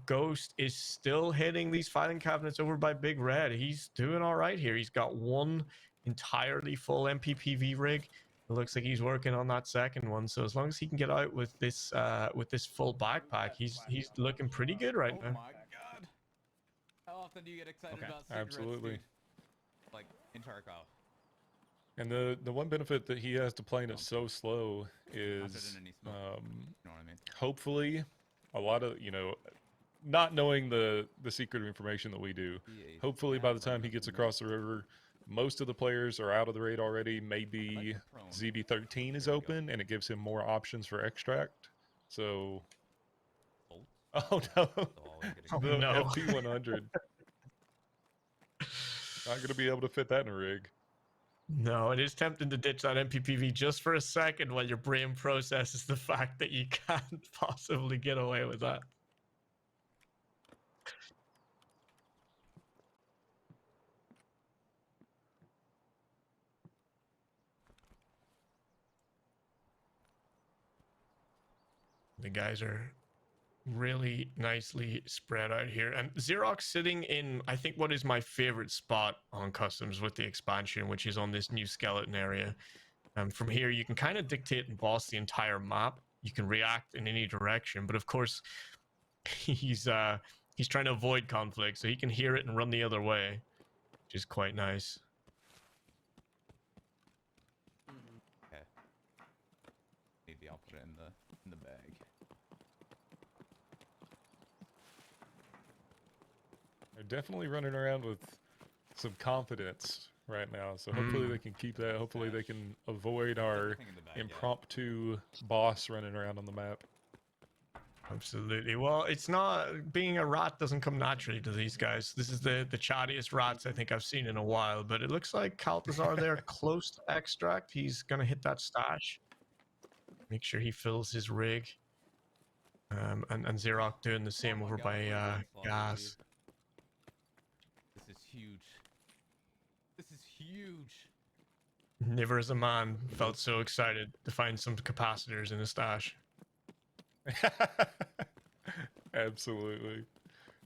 Ghost is still hitting these filing cabinets over by Big Red. He's doing all right here. He's got one entirely full MPPV rig. It looks like he's working on that second one. So as long as he can get out with this full backpack, he's looking pretty good right Oh now. my god! How often do you get excited about cigarettes, Absolutely. dude? Like in Tarkov. And the one benefit that he has to playing it so slow is You know what I mean? hopefully a lot of, you know, not knowing the secret information that we do, hopefully by the time he gets across the river, most of the players are out of the raid already. Maybe ZB13 is open and it gives him more options for extract. So, oh no, Oh, the no. FP100. Not going to be able to fit that in a rig. No, it is tempting to ditch that MPPV just for a second while your brain processes the fact that you can't possibly get away with that. The guys are really nicely spread out here. And Xerox sitting in, I think, what is my favorite spot on customs with the expansion, which is on this new skeleton area. From here, you can kind of dictate and boss the entire map. You can react in any direction, but of course, he's trying to avoid conflict, so he can hear it and run the other way, which is quite nice. Okay. Maybe I'll put it in the bag. They're definitely running around with some confidence right now, so hopefully they can keep that. Hopefully they can avoid our Everything in the bag, yeah. impromptu boss running around on the map. Absolutely. Well, it's not, being a rat doesn't come naturally to these guys. This is the chattiest rats I think I've seen in a while, but it looks like Caltazar there close to extract. He's going to hit that stash. Make sure he fills his rig. And Xerox doing the same over by gas. This is huge. This is huge. Never as a man felt so excited to find some capacitors in a stash. Absolutely.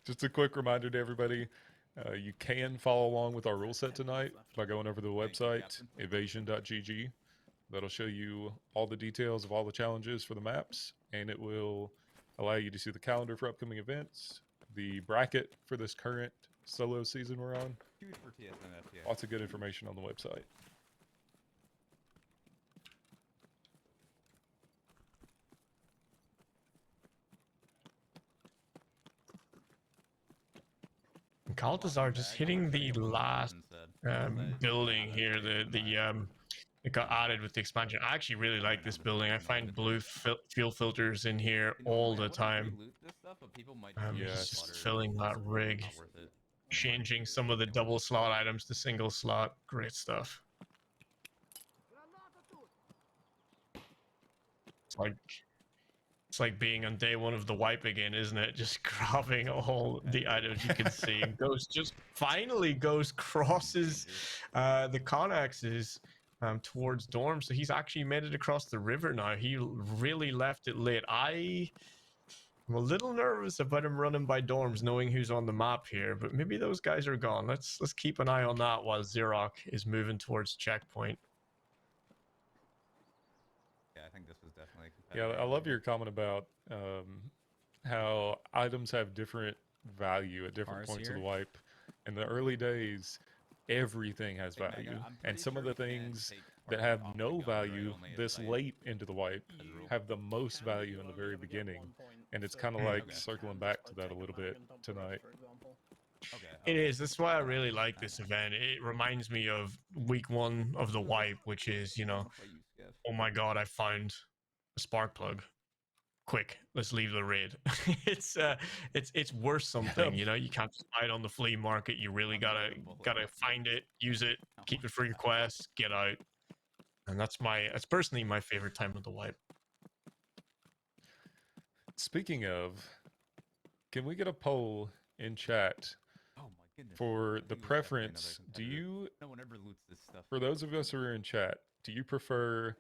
Just a quick reminder to everybody, you can follow along with our rule set tonight by going over to the website, evasion.gg. That'll show you all the details of all the challenges for the maps, and it will allow you to see the calendar for upcoming events, the bracket for this current solo season we're on. Huge for TS and FPS. Lots of good information on the website. And Caltazar just hitting the last building here. It got added with the expansion. I actually really like this building. I find blue fuel filters in here all the time. Just filling that rig, changing some of the double slot items to single slot. Great stuff. It's like being on day one of the wipe again, isn't it? Just grabbing all the items you can see. And crosses the Connaxes towards Dorm. So he's actually made it across the river now. He really left it late. I'm a little nervous about him running by Dorms, knowing who's on the map here. But maybe those guys are gone. Let's keep an eye on that while Xerox is moving towards checkpoint. Yeah, I think this was definitely Yeah, I love your comment about how items have different value at different points of the wipe. In the early days, everything has value, and some of the things that have no value this late into the wipe have the most value in the very beginning, and it's kind of like circling back to that a little bit tonight. It is. That's why I really like this event. It reminds me of week one of the wipe, which is, you know, oh my god, I found a spark plug. Quick, let's leave the raid. It's worth something, you know. You can't just buy it on the flea market. You really gotta find it, use it, keep it for your quest, get out. And that's personally my favorite time of the wipe. Speaking of, can we get a poll in chat for the preference? Do you, no one ever loots this stuff. for those of us who are in chat, do you prefer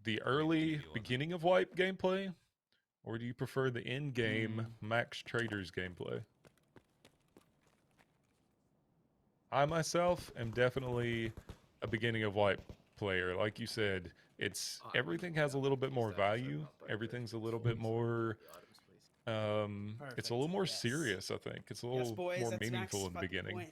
the early beginning of wipe gameplay, or do you prefer the in-game Max Traders gameplay? I myself am definitely a beginning of wipe player. Like you said, everything has a little bit more value. Everything's a little bit more it's a little more serious, I think. It's a little more meaningful in the beginning.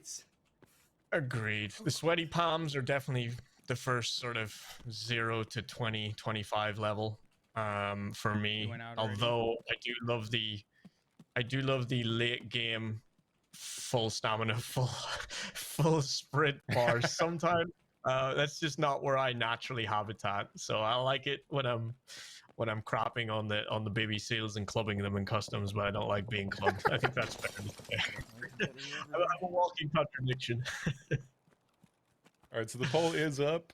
Agreed. The sweaty palms are definitely the first sort of 0 to 20, 25 level for me. Although I do love the I do love the late game, full stamina, full sprint bars. Sometimes that's just not where I naturally habitat. So I like it when I'm crapping on the baby seals and clubbing them in customs, but I don't like being clubbed. I think that's fair to say. I'm a walking contradiction. All right, so the poll is up.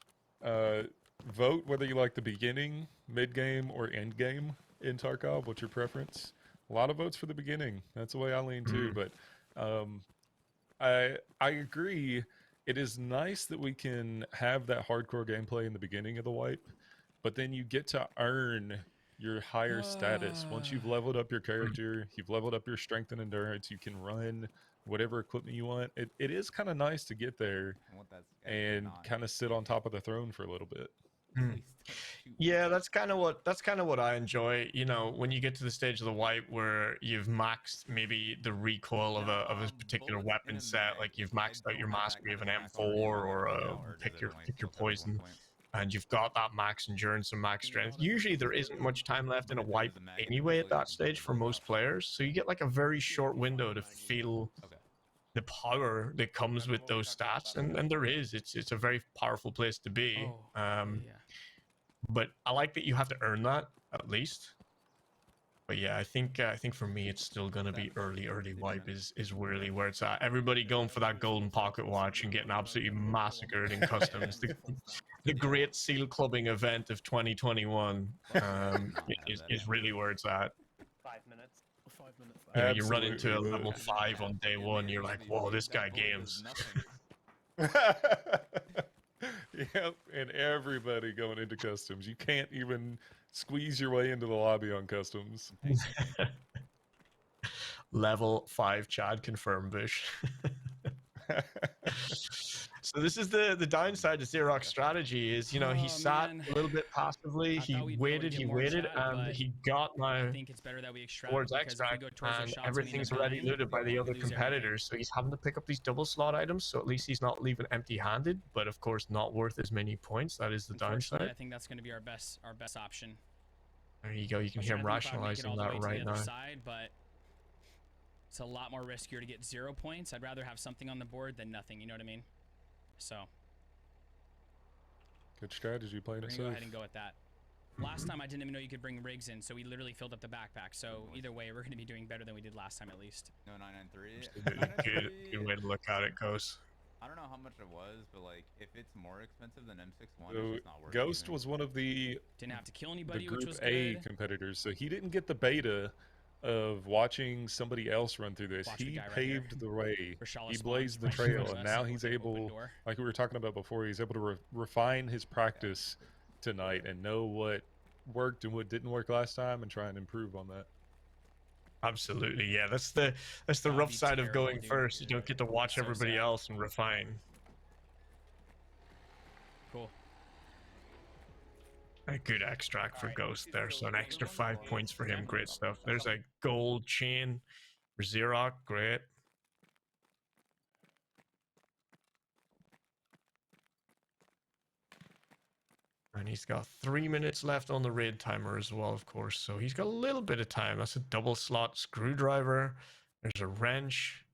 Vote whether you like the beginning, mid game, or end game in Tarkov. What's your preference? A lot of votes for the beginning. That's the way I lean too. But I agree. It is nice that we can have that hardcore gameplay in the beginning of the wipe, but then you get to earn your higher status. Once you've leveled up your character, you've leveled up your strength and endurance, you can run whatever equipment you want. It is kind of nice to get there and kind of sit on top of the throne for a little bit. Yeah, that's kind of what I enjoy. You know, when you get to the stage of the wipe where you've maxed maybe the recoil of a particular weapon set, like you've maxed out your mastery of an M4 or pick your poison, and you've got that max endurance and max strength. Usually there isn't much time left in a wipe anyway at that stage for most players, so you get like a very short window to feel the power that comes with those stats, and there is. It's a very powerful place to be. But I like that you have to earn that at least. But yeah, I think for me it's still gonna be early wipe is really where it's at. Everybody going for that golden pocket watch and getting absolutely massacred in customs. The great seal clubbing event of 2021 is really where it's at. 5 minutes. 5 minutes. You know, you run into a Absolutely. level 5 on day 1, you're like, whoa, this guy games. Yep, and everybody going into customs. You can't even squeeze your way into the lobby on customs. Level 5 Chad confirmed, Bush. So this is the downside to Xerox strategy is, you know, he sat a little bit passively, he waited, and he got now I think it's better that we extract towards because if we extract, go towards our and shots, everything's already looted by the other competitors, so he's having to pick up these double slot items, so at least he's not leaving empty-handed, but of course not worth as many points. That is the downside. I think that's going to be our best option. There you go, you can hear him rationalizing that right now. Side, but it's a lot more riskier to get 0 points. I'd rather have something on the board than nothing, you know what I mean? So good strategy, playing it safe. Go ahead and go with that. Last time I didn't even know you could bring rigs in, so we literally filled up the backpack. So either way, we're going to be doing better than we did last time at least. No, 993. Good way to look at it, Ghost. I don't know how much it was, but like if it's more expensive than M61, So it's just not worth it. Ghost was one of the didn't have to kill anybody, Group which was A good. competitors, so he didn't get the beta of watching somebody else run through this. He paved the way. He blazed the trail, and now he's able, like we were talking about before, he's able to refine his practice tonight and know what worked and what didn't work last time and try and improve on that. Absolutely, yeah. That's the rough side of going first. You don't get to watch everybody else and refine. Cool. A good extract for Ghost there, so an extra 5 points for him. Great stuff. There's a gold chain for Xerox. Great. And he's got 3 minutes left on the raid timer as well, of course. So he's got a little bit of time. That's a double slot screwdriver. There's a wrench.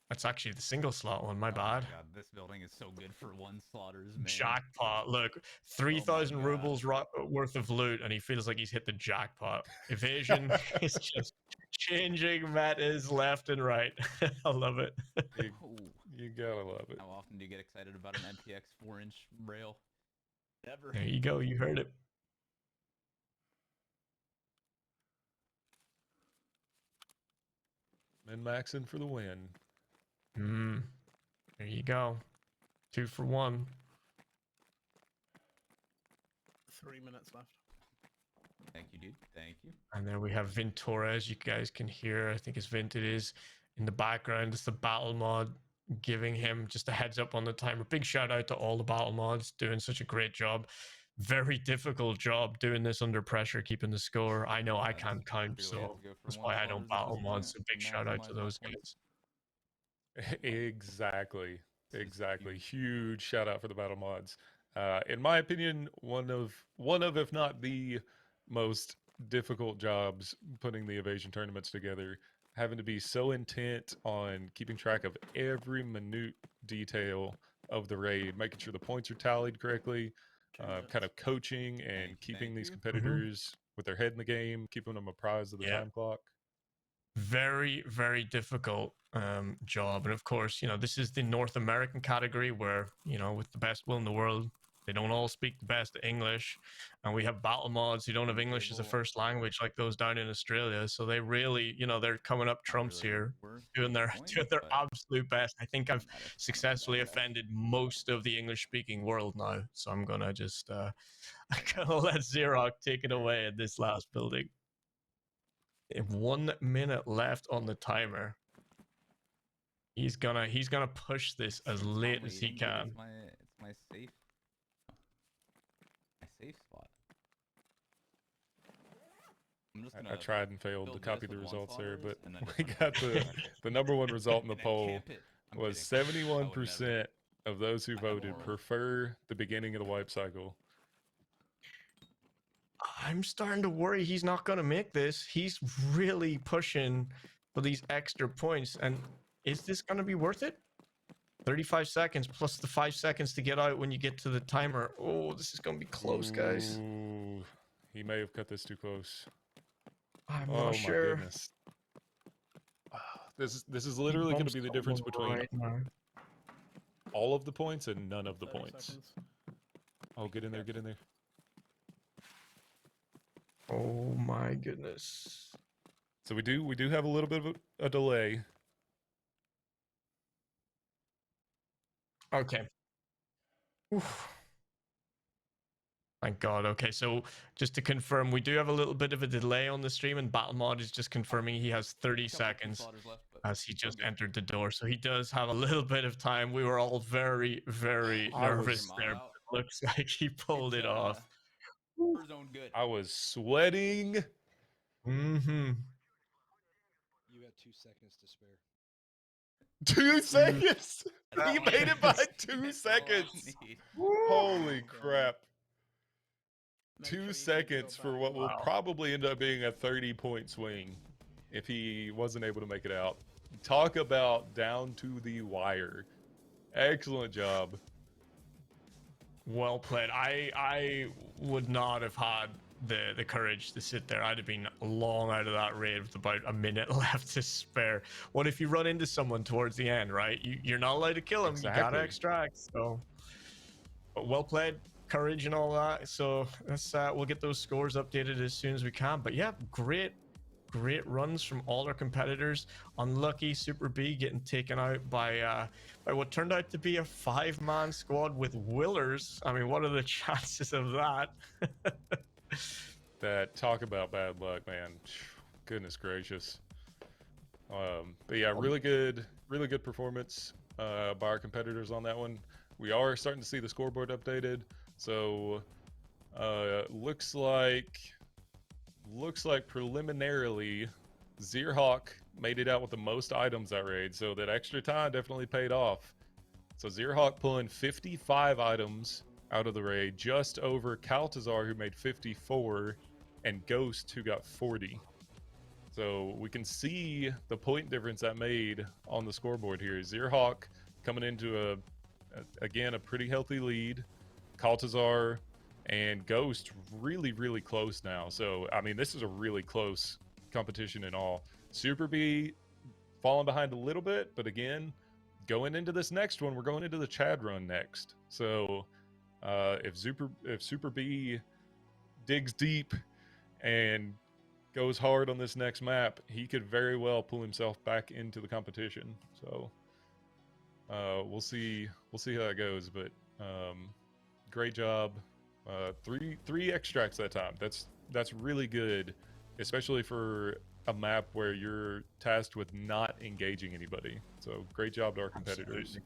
That's actually the single slot one. My bad. God, this building is so good for one slotters, man. Jackpot. Look, 3,000 rubles worth of loot, and he feels like he's hit the jackpot. Evasion is just changing metas left and right. I love it. You gotta love it. How often do you get excited about an MPX 4-inch rail? Never. There you go. You heard it. Min-maxing for the win. There you go. 2 for 1. 3 minutes left. Thank you, dude. Thank you. And then we have Ventura, as you guys can hear. I think it's Vint it is in the background. It's the battle mod giving him just a heads up on the timer. Big shout out to all the battle mods doing such a great job. Very difficult job doing this under pressure, keeping the score. I know I can't count, so that's why I don't battle mods. So big shout out to those guys. Exactly. Huge shout out for the battle mods. In my opinion, one of if not the most difficult jobs putting the evasion tournaments together. having to be so intent on keeping track of every minute detail of the raid, making sure the points are tallied correctly, 2 kind minutes. of coaching and keeping thank these you. competitors with their head in the game, keeping them apprised of the Yeah. time clock. Very, very difficult job. And of course, this is the North American category where, with the best will in the world, they don't all speak the best English. And we have battle mods who don't have English as a first language like those down in Australia. So they really, they're coming up trumps really here, worth doing their points, doing their but absolute best. I think I've not a ton of successfully data. offended most of the English speaking world now. So I'm gonna just I'm gonna let Xerox take it away in this last building. 1 minute left on the timer. He's gonna push this as I'm late as he waiting, but can. It's my safe. My safe spot. I'm just I gonna tried and failed to build copy this the with results there, wildflowers but and then just we got the number one result in the and then poll camp it. I'm was kidding. I would 71% never. of those who I have voted horrible- prefer the beginning of the wipe cycle. I'm starting to worry he's not gonna make this. He's really pushing for these extra points, and is this gonna be worth it? 35 seconds plus the 5 seconds to get out when you get to the timer. Oh, this is gonna be close, guys. Ooh, he may have cut this too close. I'm Oh not my sure. goodness. This is literally going to be the difference between right now. all of the points and none of the 30 points. seconds. Oh, get in there, get in there. Oh my goodness. So we do have a little bit of a delay. Okay. Oof. Thank God. Okay, so just to confirm, we do have a little bit of a delay on the stream, and BattleMod is just confirming he has 30 seconds Left, but as he still just good. entered the door. So he does have a little bit of time. We were all very, very I nervous was- there. Out. But it looks like he pulled It's, it off. First zone good. I was sweating. Mm-hmm. You had 2 seconds to spare. 2 seconds. That's He all I made it by need. 2 That's all I seconds. need. Holy God. crap. Make sure 2 you keep seconds your for back what will Wow. probably end up being a 30-point swing if he wasn't able to make it out. Talk about down to the wire. Excellent job. Well played. I would not have had the courage to sit there. I'd have been long out of that raid with about a minute left to spare. What if you run into someone towards the end, right? You're not allowed to kill him. You gotta Exactly. extract. So, but well played, courage and all that. So let's we'll get those scores updated as soon as we can. But yeah, great runs from all our competitors. Unlucky Super B getting taken out by what turned out to be a 5-man squad with Willers. I mean, what are the chances of that? That talk about bad luck, man. Goodness gracious. But yeah, really good performance by our competitors on that one. We are starting to see the scoreboard updated. So looks like preliminarily Xerox made it out with the most items that raid. So that extra time definitely paid off. So Xerox pulling 55 items out of the raid, just over Kaltazar, who made 54, and Ghost, who got 40. So we can see the point difference that made on the scoreboard here. Xerox coming into again a pretty healthy lead. Kaltazar and Ghost really close now. So I mean, this is a really close competition in all. Super B falling behind a little bit, but again, going into this next one, we're going into the Chad run next. So if Super B digs deep and goes hard on this next map, he could very well pull himself back into the competition. So we'll see how that goes. But great job. Three extracts that time. That's really good, especially for a map where you're tasked with not engaging anybody. So great job to our competitors. Absolutely.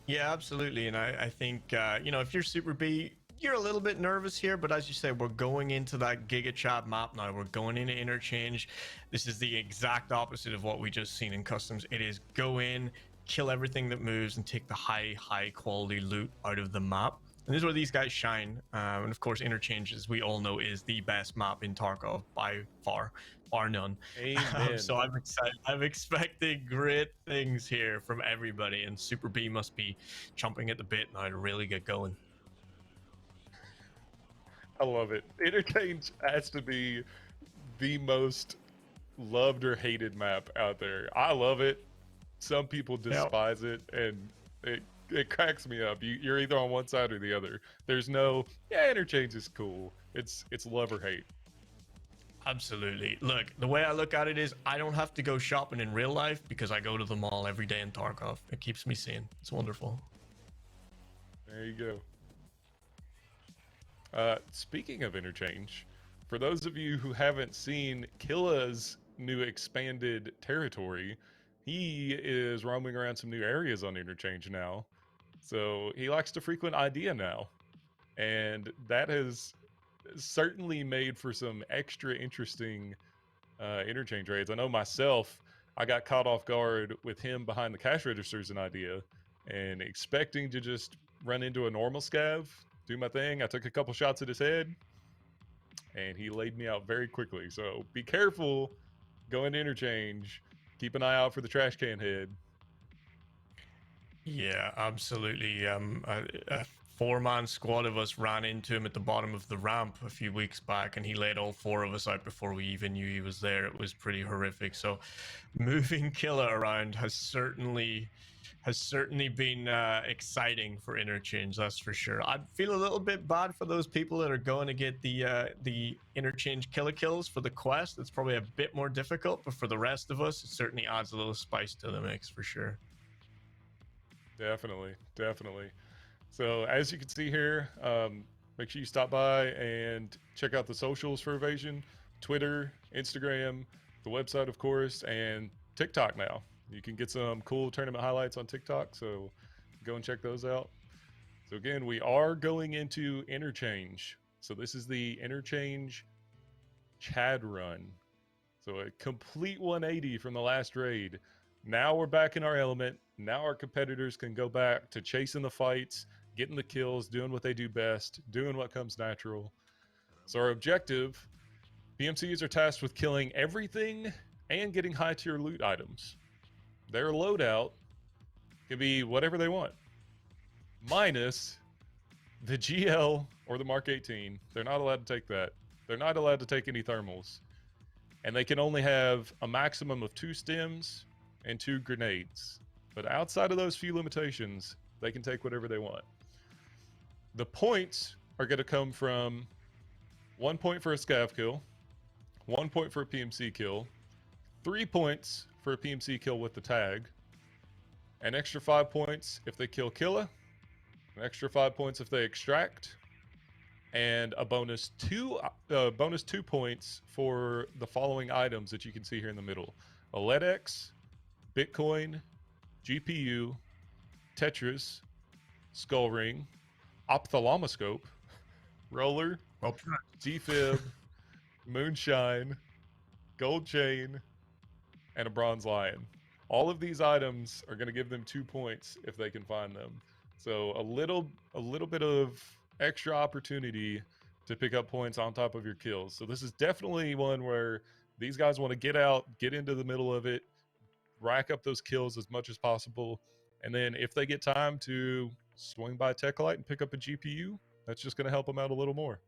Yeah, absolutely. And I think, if you're Super B, you're a little bit nervous here, but as you say, we're going into that Giga Chat map now. We're going into Interchange. This is the exact opposite of what we just seen in Customs. It is go in, kill everything that moves, and take the high quality loot out of the map. And this is where these guys shine. And of course, Interchange, as we all know, is the best map in Tarkov by far, bar none. Amen. So I'm excited. I'm expecting great things here from everybody, and Super B must be chomping at the bit now to really get going. I love it. Interchange has to be the most loved or hated map out there. I love it. Some people despise it, and it cracks me up. You're either on one side or the other. There's no, yeah, Interchange is cool. It's love or hate. Absolutely. Look, the way I look at it is I don't have to go shopping in real life because I go to the mall every day in Tarkov. It keeps me sane. It's wonderful. There you go. Speaking of Interchange, for those of you who haven't seen Killa's new expanded territory, he is roaming around some new areas on Interchange now. So he likes to frequent Idea now. And that has certainly made for some extra interesting Interchange raids. I know myself, I got caught off guard with him behind the cash registers in Idea and expecting to just run into a normal scav, do my thing. I took a couple shots at his head and he laid me out very quickly. So be careful going to Interchange. Keep an eye out for the trash can head. Yeah, absolutely. A four-man squad of us ran into him at the bottom of the ramp a few weeks back, and he laid all four of us out before we even knew he was there. It was pretty horrific. So, moving Killa around has certainly been exciting for Interchange. That's for sure. I feel a little bit bad for those people that are going to get the Interchange Killa kills for the quest. It's probably a bit more difficult, but for the rest of us, it certainly adds a little spice to the mix for sure. Definitely, definitely. So as you can see here, make sure you stop by and check out the socials for Evasion, Twitter, Instagram, the website, of course, and TikTok now. You can get some cool tournament highlights on TikTok, so go and check those out. So again, we are going into Interchange. So this is the Interchange Chad run. So a complete 180 from the last raid. Now we're back in our element. Now our competitors can go back to chasing the fights, getting the kills, doing what they do best, doing what comes natural. So our objective, PMCs are tasked with killing everything and getting high tier loot items. Their loadout can be whatever they want, minus the GL or the Mark 18. They're not allowed to take that. They're not allowed to take any thermals. And they can only have a maximum of 2 stems and 2 grenades. But outside of those few limitations, they can take whatever they want. The points are going to come from 1 point for a scav kill, 1 point for a PMC kill, 3 points for a PMC kill with the tag, an extra 5 points if they kill Killa, an extra 5 points if they extract, and a bonus 2 points for the following items that you can see here in the middle: a LEDX, Bitcoin, GPU, Tetris, Skull Ring, Ophthalmoscope, Roller, Defib, Moonshine, Gold Chain, and a Bronze Lion. All of these items are going to give them 2 points if they can find them. So a little bit of extra opportunity to pick up points on top of your kills. So this is definitely one where these guys want to get out, get into the middle of it, rack up those kills as much as possible. And then if they get time to swing by Techlight and pick up a GPU, that's just going to help them out a little more.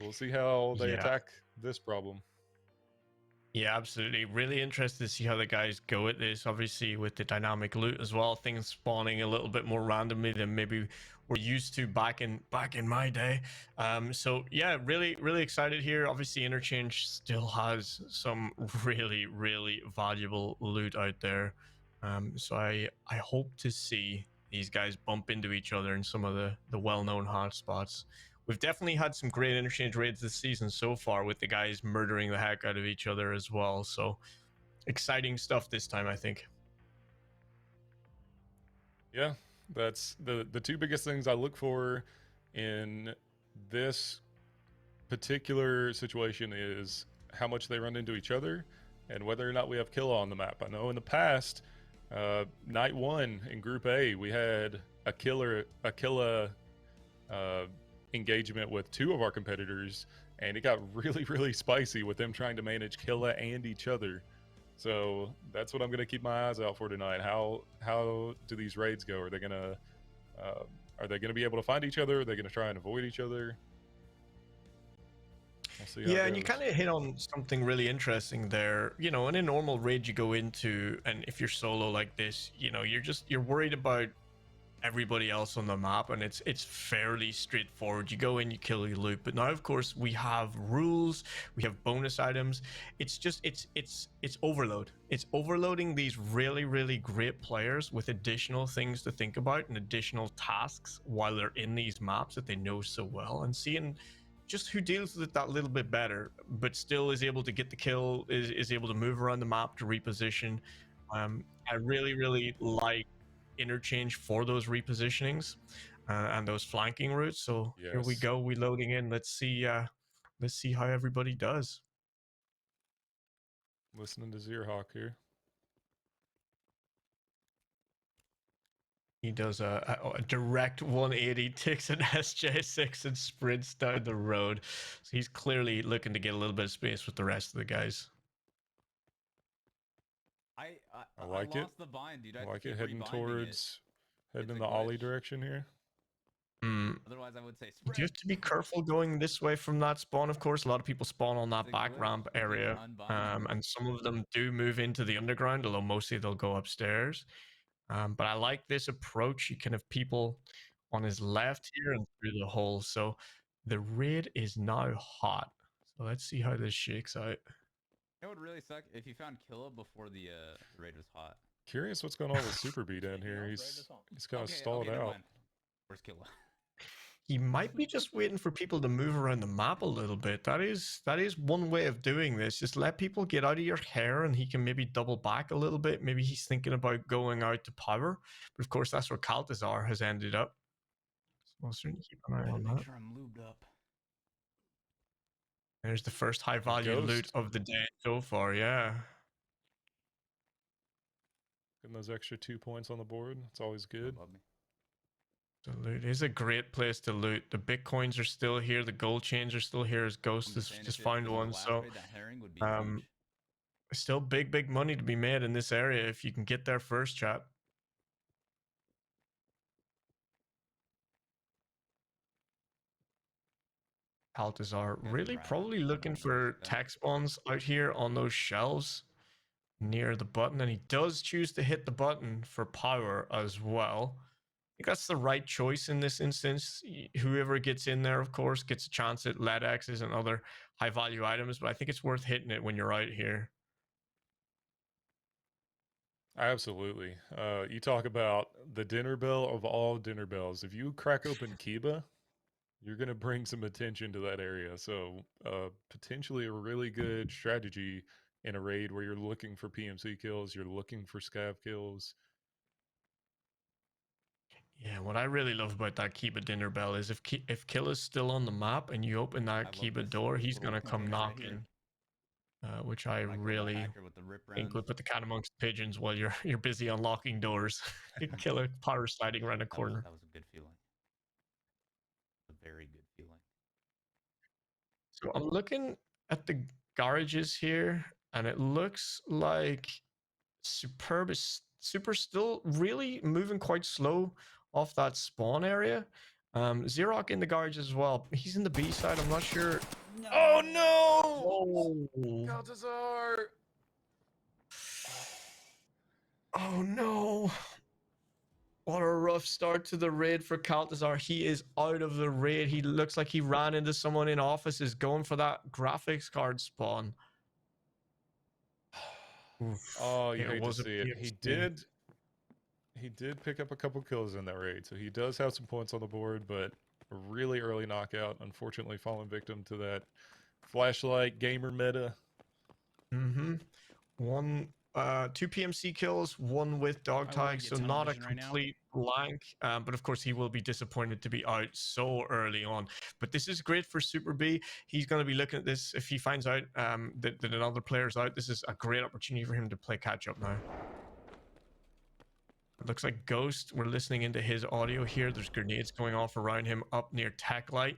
So we'll see how they attack this problem. Yeah, absolutely. Really interested to see how the guys go at this. Obviously, with the dynamic loot as well, things spawning a little bit more randomly than maybe we're used to back in my day. So yeah, really excited here. Obviously, Interchange still has some really valuable loot out there. So I hope to see these guys bump into each other in some of the well-known hotspots. We've definitely had some great Interchange raids this season so far, with the guys murdering the heck out of each other as well. So exciting stuff this time, I think. Yeah, that's the 2 biggest things I look for in this particular situation is how much they run into each other and whether or not we have Killa on the map. I know in the past, night 1 in Group A, we had a Killa engagement with 2 of our competitors, and it got really, really spicy with them trying to manage Killa and each other. So that's what I'm gonna keep my eyes out for tonight. How do these raids go? Are they gonna be able to find each other? Are they gonna try and avoid each other? We'll see how it Yeah, and you goes. kind of hit on something really interesting there. You know, in a normal raid you go into, and if you're solo like this, you know, you're worried about everybody else on the map, and it's fairly straightforward. You go in, you kill, you loot. But now, of course, we have rules, we have bonus items. It's just it's overload. It's overloading these really, really great players with additional things to think about and additional tasks while they're in these maps that they know so well, and seeing just who deals with it that little bit better, but still is able to get the kill, is able to move around the map to reposition. I really, really like interchange for those repositionings and those flanking routes. So here we Yes. go, we loading in. Let's see how everybody does. Listening to Zerhawk here. He does a direct 180, takes an SJ6 and sprints down the road. So he's clearly looking to get a little bit of space with the rest of the guys. I like it. lost the bind, dude. I had like to it keep heading rebinding towards heading It's in a the ollie glitch. direction here. Otherwise, I would say You sprint. do have to be careful going this way from that spawn, of course. A lot of people spawn on that It's a back glitch. ramp It keeps area, unbinding. and some of them do move into the underground, although mostly they'll go upstairs. But I like this approach. You can have people on his left here and through the hole. So the raid is now hot. So let's see how this shakes out. It would really suck if you found Killa before the raid was hot. Curious what's going on with Super B down here. He's kind of stalled never out. mind. Where's Killa? He might be just waiting for people to move around the map a little bit. That is one way of doing this. Just let people get out of your hair, and he can maybe double back a little bit. Maybe he's thinking about going out to power. But of course, that's where Kaltazar has ended up. So we'll certainly keep an eye on that. Make sure I'm lubed up. There's the first high value loot Ghost. of the day so far. Yeah. Getting those extra 2 points on the board. It's always good. Above me. The loot is a great place to loot. The bitcoins are still here. The gold chains are still here. As Ghost I'm has saying, just if found it was the one. last So raid, that herring would be um, huge. still big money to be made in this area if you can get there first, chat. Altazar really Brad. probably looking for tech spawns out here on those shelves near the button, and he does choose to hit the button for power as well. I think that's the right choice in this instance. Whoever gets in there, of course, gets a chance at lead X's and other high value items, but I think it's worth hitting it when you're out here. Absolutely. You talk about the dinner bell of all dinner bells. If you crack open Kiba, you're going to bring some attention to that area. So potentially a really good strategy in a raid where you're looking for PMC kills, you're looking for scav kills. Yeah, what I really love about that Kiba dinner bell is if Killa's still on the map and you open that Kiba door, he's going to come knocking. Which I really think would put the cat amongst pigeons while you're busy unlocking doors. Killer power sliding around a corner. That was a good feeling. A very good feeling. So I'm looking at the garages here, and it looks like Super still really moving quite slow off that spawn area. Xerox in the garage as well. He's in the B side. I'm not sure. No. Oh no! Oh. Baltazar! Oh no. What a rough start to the raid for Kaltazar. He is out of the raid. He looks like he ran into someone in offices going for that graphics card spawn. Oof. Oh, you It hate to was a see it. PMC. He did pick up a couple kills in that raid, so he does have some points on the board, but a really early knockout, unfortunately falling victim to that flashlight gamer meta. Mm-hmm. Two PMC kills, one with dog I wanna tag, get so tunnel not a vision right now. complete blank. But of course, he will be disappointed to be out so early on. But this is great for Super B. He's going to be looking at this. If he finds out that another player's out, this is a great opportunity for him to play catch up now. It looks like Ghost. We're listening into his audio here. There's grenades going off around him up near Tech Light.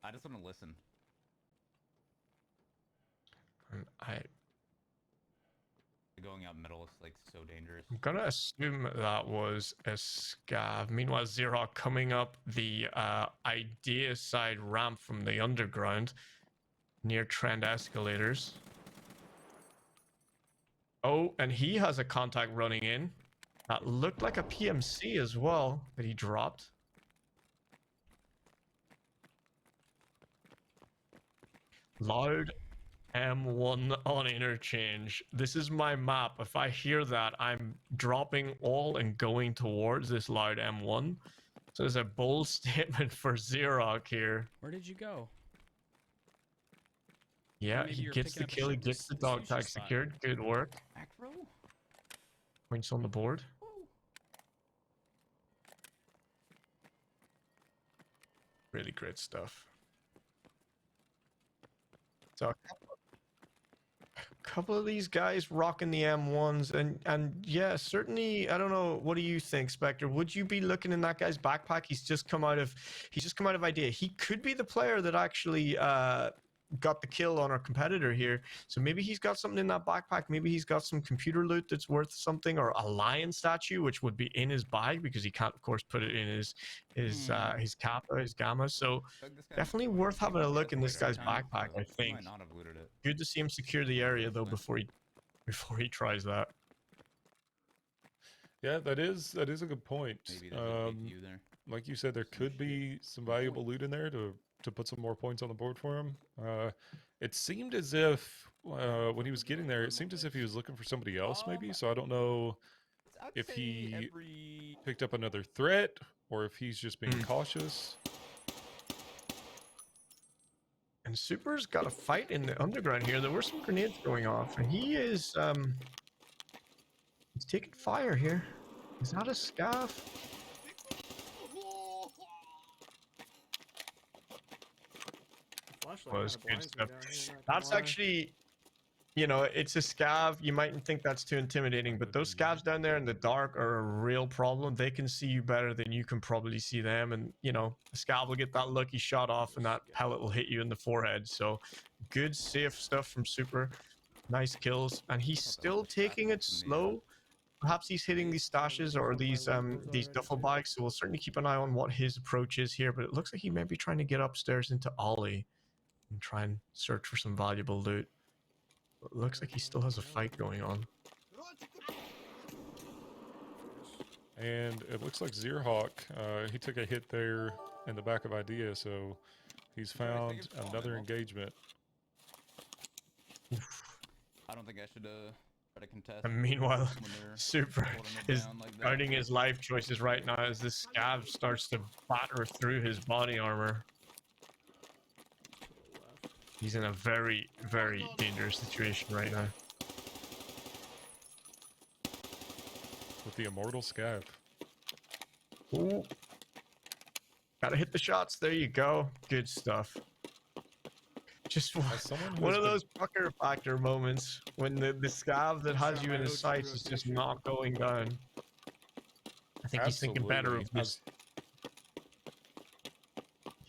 I just want to listen. And Going out middle is like so dangerous. I'm gonna assume that was a scav. Meanwhile, Xerox coming up the Idea side ramp from the underground near Trend escalators. Oh, and he has a contact running in. That looked like a PMC as well that he dropped. Loud M1 on interchange. This is my map. If I hear that, I'm dropping all and going towards this loud M1. So there's a bold statement for Xerox here. Where did you go? Yeah, maybe he you're gets picking the up a kill, he ship gets the this dog sushi tag spot. secured. Good work. Macro? Points on the board. Really great stuff. So a couple of these guys rocking the M1s, and yeah, certainly. I don't know. What do you think, Spectre? Would you be looking in that guy's backpack? He's just come out of Idea. He could be the player that actually got the kill on our competitor here. So maybe he's got something in that backpack. Maybe he's got some computer loot that's worth something, or a lion statue, which would be in his bag because he can't, of course, put it in his kappa, his gamma. So definitely worth having a look in this guy's backpack, I think. Might not have looted it. Good to see him secure the area though before he tries that. Yeah, that is a good point. Maybe there's a big view there. Like you said, there could be some valuable loot in there to put some more points on the board for him. It seemed as if when he was getting there, it seemed as if he was looking for somebody else, maybe. So I don't know if he picked up another threat or if he's just being cautious. And Super's got a fight in the underground here. There were some grenades going off, and he is he's taking fire here. Is that a scav? Was good stuff. That's actually, you know, it's a scav. You mightn't think that's too intimidating, but those scavs down there in the dark are a real problem. They can see you better than you can probably see them, and you know, the scav will get that lucky shot off, and that pellet will hit you in the forehead. So, good safe stuff from Super. Nice kills, and he's still taking it slow. Perhaps he's hitting these stashes or these duffel bags, so we'll certainly keep an eye on what his approach is here. But it looks like he may be trying to get upstairs into Ollie and try and search for some valuable loot. It looks like he still has a fight going on. And it looks like Xerox, he took a hit there in the back of Idea, so he's found another engagement. I don't think I should try to contest. And meanwhile, when they're Super holding him is down like that. guarding his life choices right now as this scav starts to batter through his body armor. He's in a very, very dangerous situation right now. With the immortal scav. Ooh. Gotta hit the shots. There you go. Good stuff. Just one of those pucker factor moments when the scav that has you in his sights is just not going down. I think he's thinking better of this.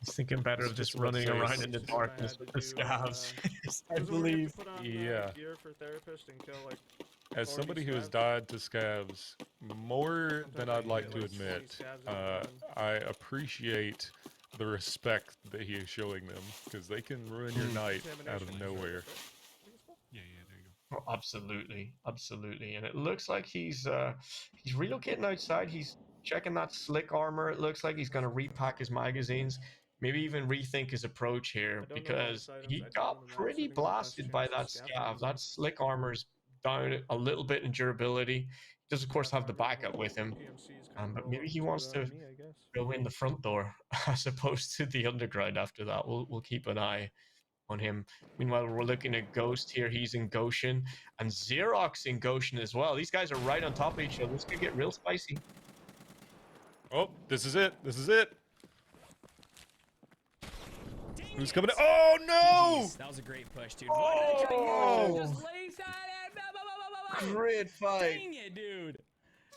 He's thinking better of just running around in the darkness with the scavs. I believe. Yeah. As somebody who has died to scavs more than I'd like to admit, I appreciate the respect that he is showing them, because they can ruin your night out of nowhere. Yeah, there you go. Oh, absolutely, absolutely. And it looks like he's relocating outside. He's checking that slick armor. It looks like he's going to repack his magazines. Maybe even rethink his approach here, because he got pretty blasted by that scav. That slick armor's down a little bit in durability. He does, of course, have the backup with him. But maybe he wants to go in the front door as opposed to the underground after that. We'll keep an eye on him. Meanwhile, we're looking at Ghost here. He's in Goshen. And Xerox in Goshen as well. These guys are right on top of each other. This could get real spicy. Oh, this is it. This is it. Dang Who's it. coming in? Oh, no! GG's. That was a great push, dude. Oh! Just lays at it. Blah, blah, blah, blah, blah. Great fight. Dang it, dude.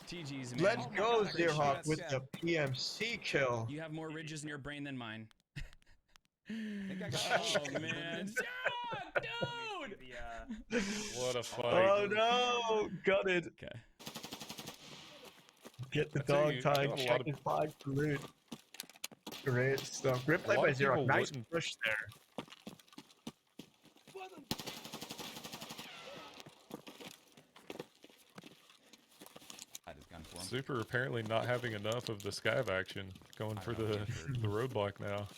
GG's, man. Let's Oh my go, God, great Zerhawk, shot. with the PMC kill. You have more ridges in your brain than mine. think I got Oh, man. Zerhawk, dude! What a fight. Oh no! Got it. Okay. Get the I tell dog you, I tag. know a lot Check of- his flag for loot. Great stuff. Great play lot by of people Zerhawk. Nice wouldn't- push there. Had his gun for him. Super apparently not having enough of the scav action. Going for the roadblock now.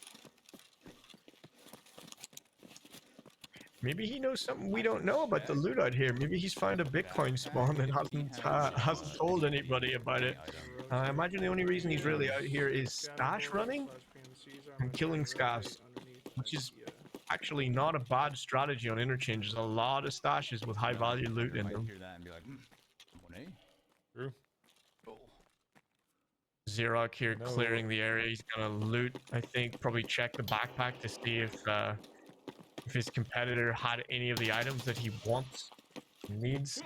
Maybe he knows something we don't know about the loot out here. Maybe he's found a Bitcoin spawn and hasn't told anybody about it. I imagine the only reason he's really out here is stash running and killing scavs, which is actually not a bad strategy on interchange. There's a lot of stashes with high value loot in Might them. hear that and be like, Monet? True. Xerox here No. clearing the area. He's gonna loot, I think, probably check the backpack to see if his competitor had any of the items that he wants, needs.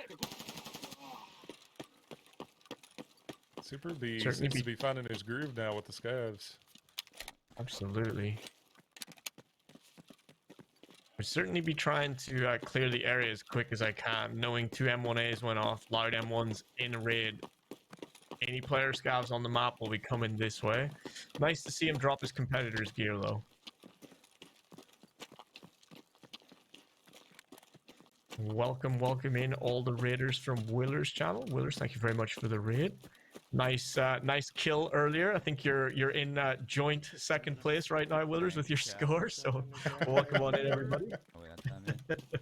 Super B Certainly seems to be finding his groove now with the scavs. Absolutely. I'd certainly be trying to clear the area as quick as I can, knowing 2 M1As went off, loud M1s in a raid. Any player scavs on the map will be coming this way. Nice to see him drop his competitor's gear though. Welcome in all the raiders from Willer's channel. Willers, thank you very much for the raid. Nice kill earlier. I think you're in joint second place right now, Willers, with your score. So welcome on in, everybody. Oh, wait, that's not me.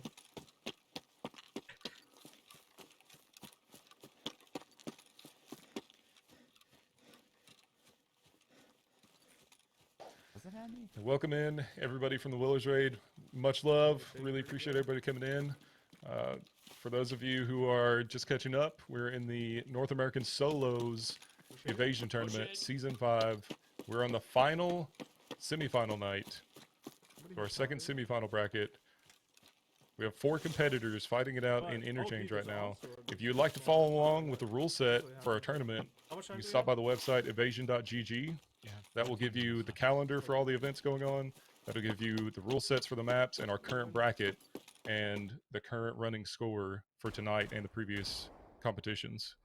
Was it at me? Welcome in everybody from the Willers Raid. Much love. Really appreciate everybody coming in. For those of you who are just catching up, we're in the North American Solos Evasion Tournament, Season 5. We're on the final semifinal night, our second semifinal bracket. We have 4 competitors fighting it out in interchange right now. If you'd like to follow along with the rule set for our tournament, you can stop by the website evasion.gg. That will give you the calendar for all the events going on. That'll give you the rule sets for the maps and our current bracket and the current running score for tonight and the previous competitions.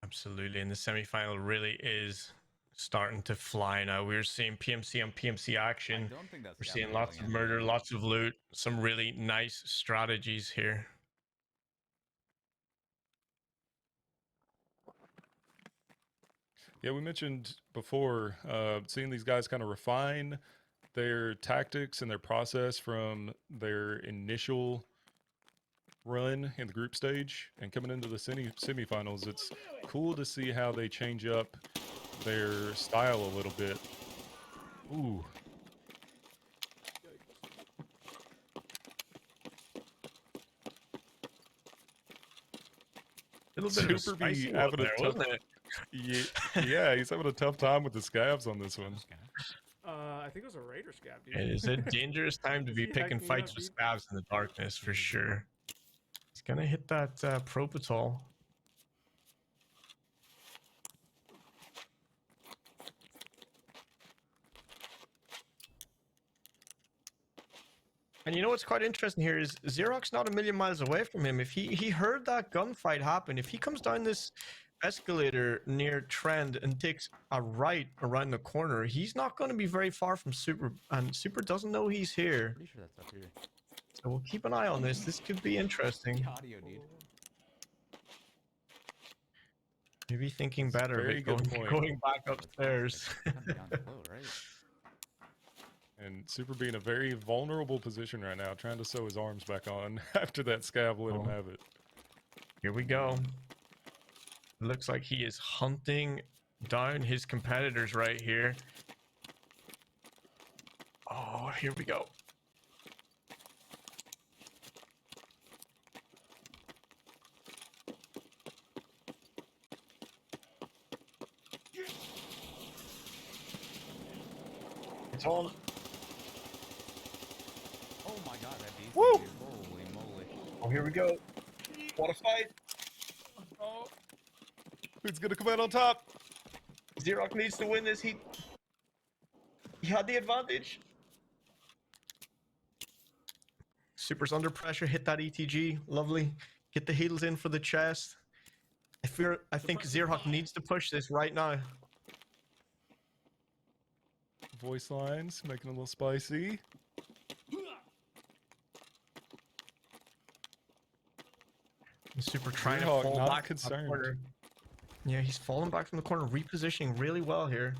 Absolutely, and the semifinal really is starting to fly now. We're seeing PMC on PMC action. don't think that's We're Gavin seeing lots of rolling in. murder, lots of loot, some really nice strategies here. Yeah, we mentioned before seeing these guys kind of refine their tactics and their process from their initial run in the group stage and coming into the semifinals. It's cool to see how they change up their style a little bit. Ooh. A little bit of a Super B spicy one having a there, tough- wasn't it? Yeah, he's having a tough time with the scavs on this one. I think it was a Raider scab, dude. It is a dangerous time to be He picking hacked me fights up, with dude. scabs in the darkness for sure. He's gonna hit that Propital. And you know what's quite interesting here is Xerox not a million miles away from him. If he heard that gunfight happen, if he comes down this escalator near Trend and takes a right around the corner, he's not going to be very far from Super, and Super doesn't know he's here. Pretty sure that's up here. So we'll keep an eye on this. This could be interesting. The audio, dude. Maybe thinking better of very it, good going, point. going back upstairs. It's kinda down low, right? And Super B in a very vulnerable position right now, trying to sew his arms back on after that scab let him Oh. have it. Here we go. Looks like he is hunting down his competitors right here. Oh, here we go. It's on. Oh my god, that beast. Woo! Dude. Holy moly. Oh, here we go. What a fight. Oh, who's gonna come out on top? Xerox needs to win this. He had the advantage. Super's under pressure. Hit that ETG. Lovely. Get the heals in for the chest. I think Xerox needs to push this right now. Voice lines making it a little spicy. Super trying Xerox to fall not back concerned. from the corner. Yeah, he's falling back from the corner, repositioning really well here.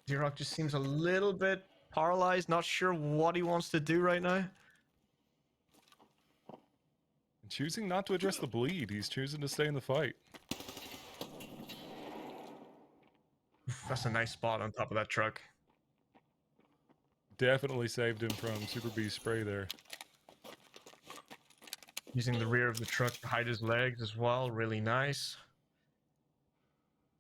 Xerox just seems a little bit paralyzed, not sure what he wants to do right now. And choosing not to address the bleed. He's choosing to stay in the fight. That's a nice spot on top of that truck. Definitely saved him from Super B's spray there. Using the rear of the truck to hide his legs as well. Really nice.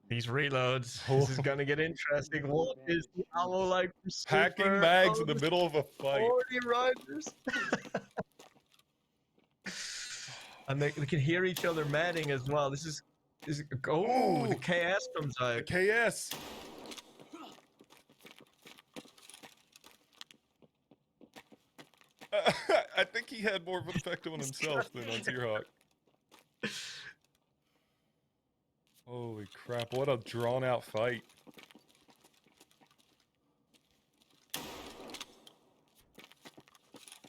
These reloads. This is going to get interesting. What is the ammo like for Packing Super? mags Oh, in the this middle of a fight. 40 riders. And they can hear each other matting as well. This is oh, the KS comes out. KS. I think he had more of an effect on himself than on Seahawk. Holy crap, what a drawn out fight.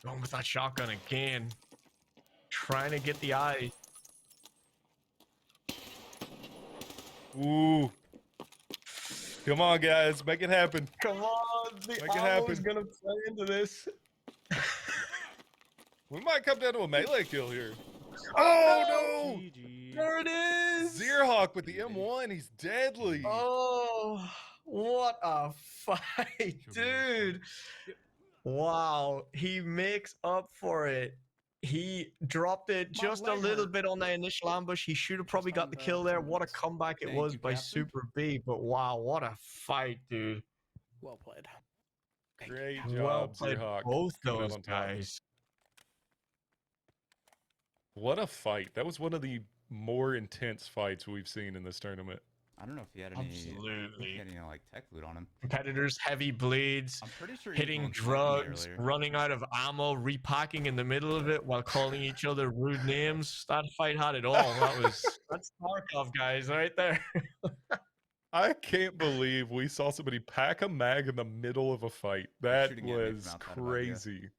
Going with that shotgun again. Trying to get the eye. Ooh. Come on, guys, make it happen. Come on, the Make it ammo is happen. gonna play into this. We might come down to a melee kill here. Oh, GG. There it is! no! Zearhawk with the M1, he's deadly. Oh, what a fight, dude! Wow, he makes up for it. He dropped it just a little bit on the initial ambush. He should have probably got the kill there. What a comeback it Thank was you, by Captain. Super B. But wow, what a fight, dude. Well played. Great Well job, played, Zearhawk. both coming out those on top. guys. What a fight. That was one of the more intense fights we've seen in this tournament. I don't know if he had any. Absolutely. He had any like tech loot on him. Competitors, heavy bleeds, I'm pretty sure he hitting was drugs, earlier. running out of ammo, repacking in the middle of it while calling each other rude names. That fight had it all. That's TARKOV, guys, right there. I can't believe we saw somebody pack a mag in the middle of a fight. That shooting at me from was outside of idea. crazy.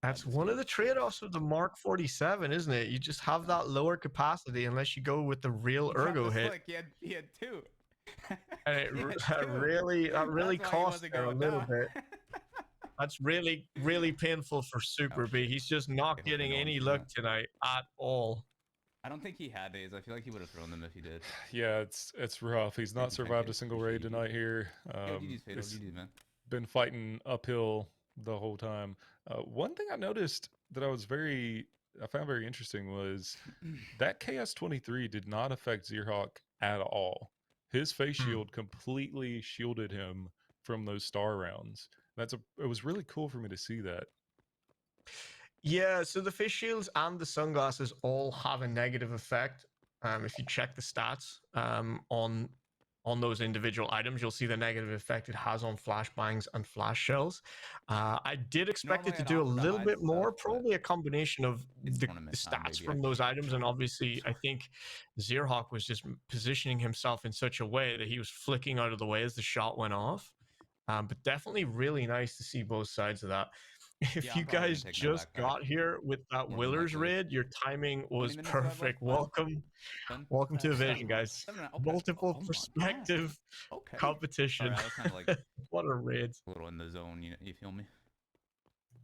That's one of the trade-offs of the Mark 47, isn't it? You just have that lower capacity unless you go with the real ergo hit. Like he had two. And it He had that two. really That's why he cost wasn't there a going little down. bit. That's really painful for Super B. shit. He's just not Okay, hopefully getting no one any sees luck that. tonight at all. I don't think he had days. I feel like he would have thrown them if he did. Yeah, it's rough. He's not Thank you, survived a Pancake. single raid Appreciate you. tonight here. Yo, GG's Fatal. It's GG's, man. been fighting uphill the whole time. One thing I noticed that I found very interesting was that KS-23 did not affect Zearhawk at all. His face shield completely shielded him from those star rounds. It was really cool for me to see that. Yeah, so the face shields and the sunglasses all have a negative effect. If you check the stats on those individual items, you'll see the negative effect it has on flashbangs and flash shells. I did expect it Normally to I'd do a offer to little hide bit more, stuff, but probably a combination of it's the tournament time, stats baby. from I those can't items, and obviously I think Zearhawk was just positioning himself in such a way that he was flicking out of the way as the shot went off. But definitely really nice to see both sides of that. If Yeah, you I'm probably gonna guys take my just backpack. got here with that More than Willers likely. raid, your timing was 20 minutes left, perfect. fine. Welcome to Evasion, guys. 7 okay. Multiple Oh my God. perspective Okay. competition. Sorry, I was kind of like What a raid. a little in the zone. You feel me?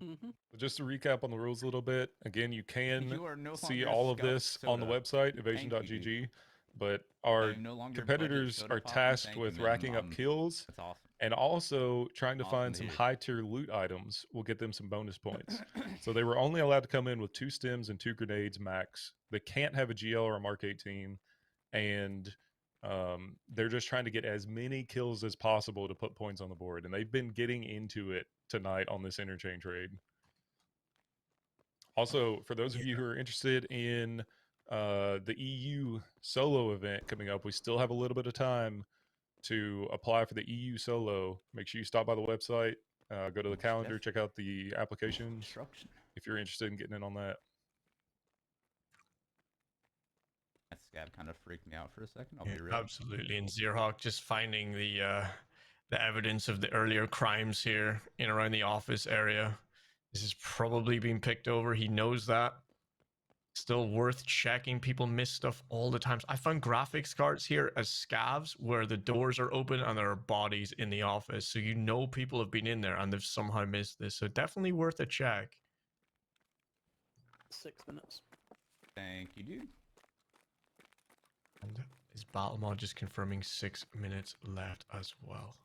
But just to recap on the rules a little bit, again, you can You are no see longer all of Scout this on the Soda. website, Thank you. evasion.gg, but I our am no longer Budget competitors Soda are Pop, and tasked thank you, with man. racking up kills That's awesome. and also trying to Awesome find to some hear. high tier loot items will get them some bonus points. So they were only allowed to come in with 2 stems and 2 grenades max. They can't have a GL or a Mark 18, and They're just trying to get as many kills as possible to put points on the board, and they've been getting into it tonight on this interchain trade. Also, for those of you who are interested in the EU solo event coming up, we still have a little bit of time to apply for the EU solo. Make sure you stop by the website, go to the calendar, check out the applications if you're interested in getting in on that. That scab kind of freaked me out for a second. I'll Yeah, be real. absolutely. And Zerhawk just finding the evidence of the earlier crimes here in around the office area. This is probably being picked over. He knows that. Still worth checking. People miss stuff all the time. I found graphics cards here as scavs where the doors are open and there are bodies in the office. So you know people have been in there and they've somehow missed this. So definitely worth a check. 6 minutes. Thank you, dude. And is battle mod just confirming 6 minutes left as well.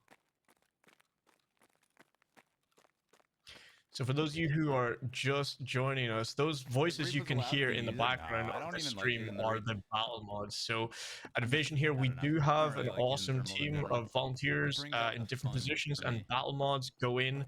So for those of you who are just joining us, those voices you can hear in the background of the stream are the battle mods. So at Vision here, we do have an awesome team of volunteers in different positions, and battle mods go in.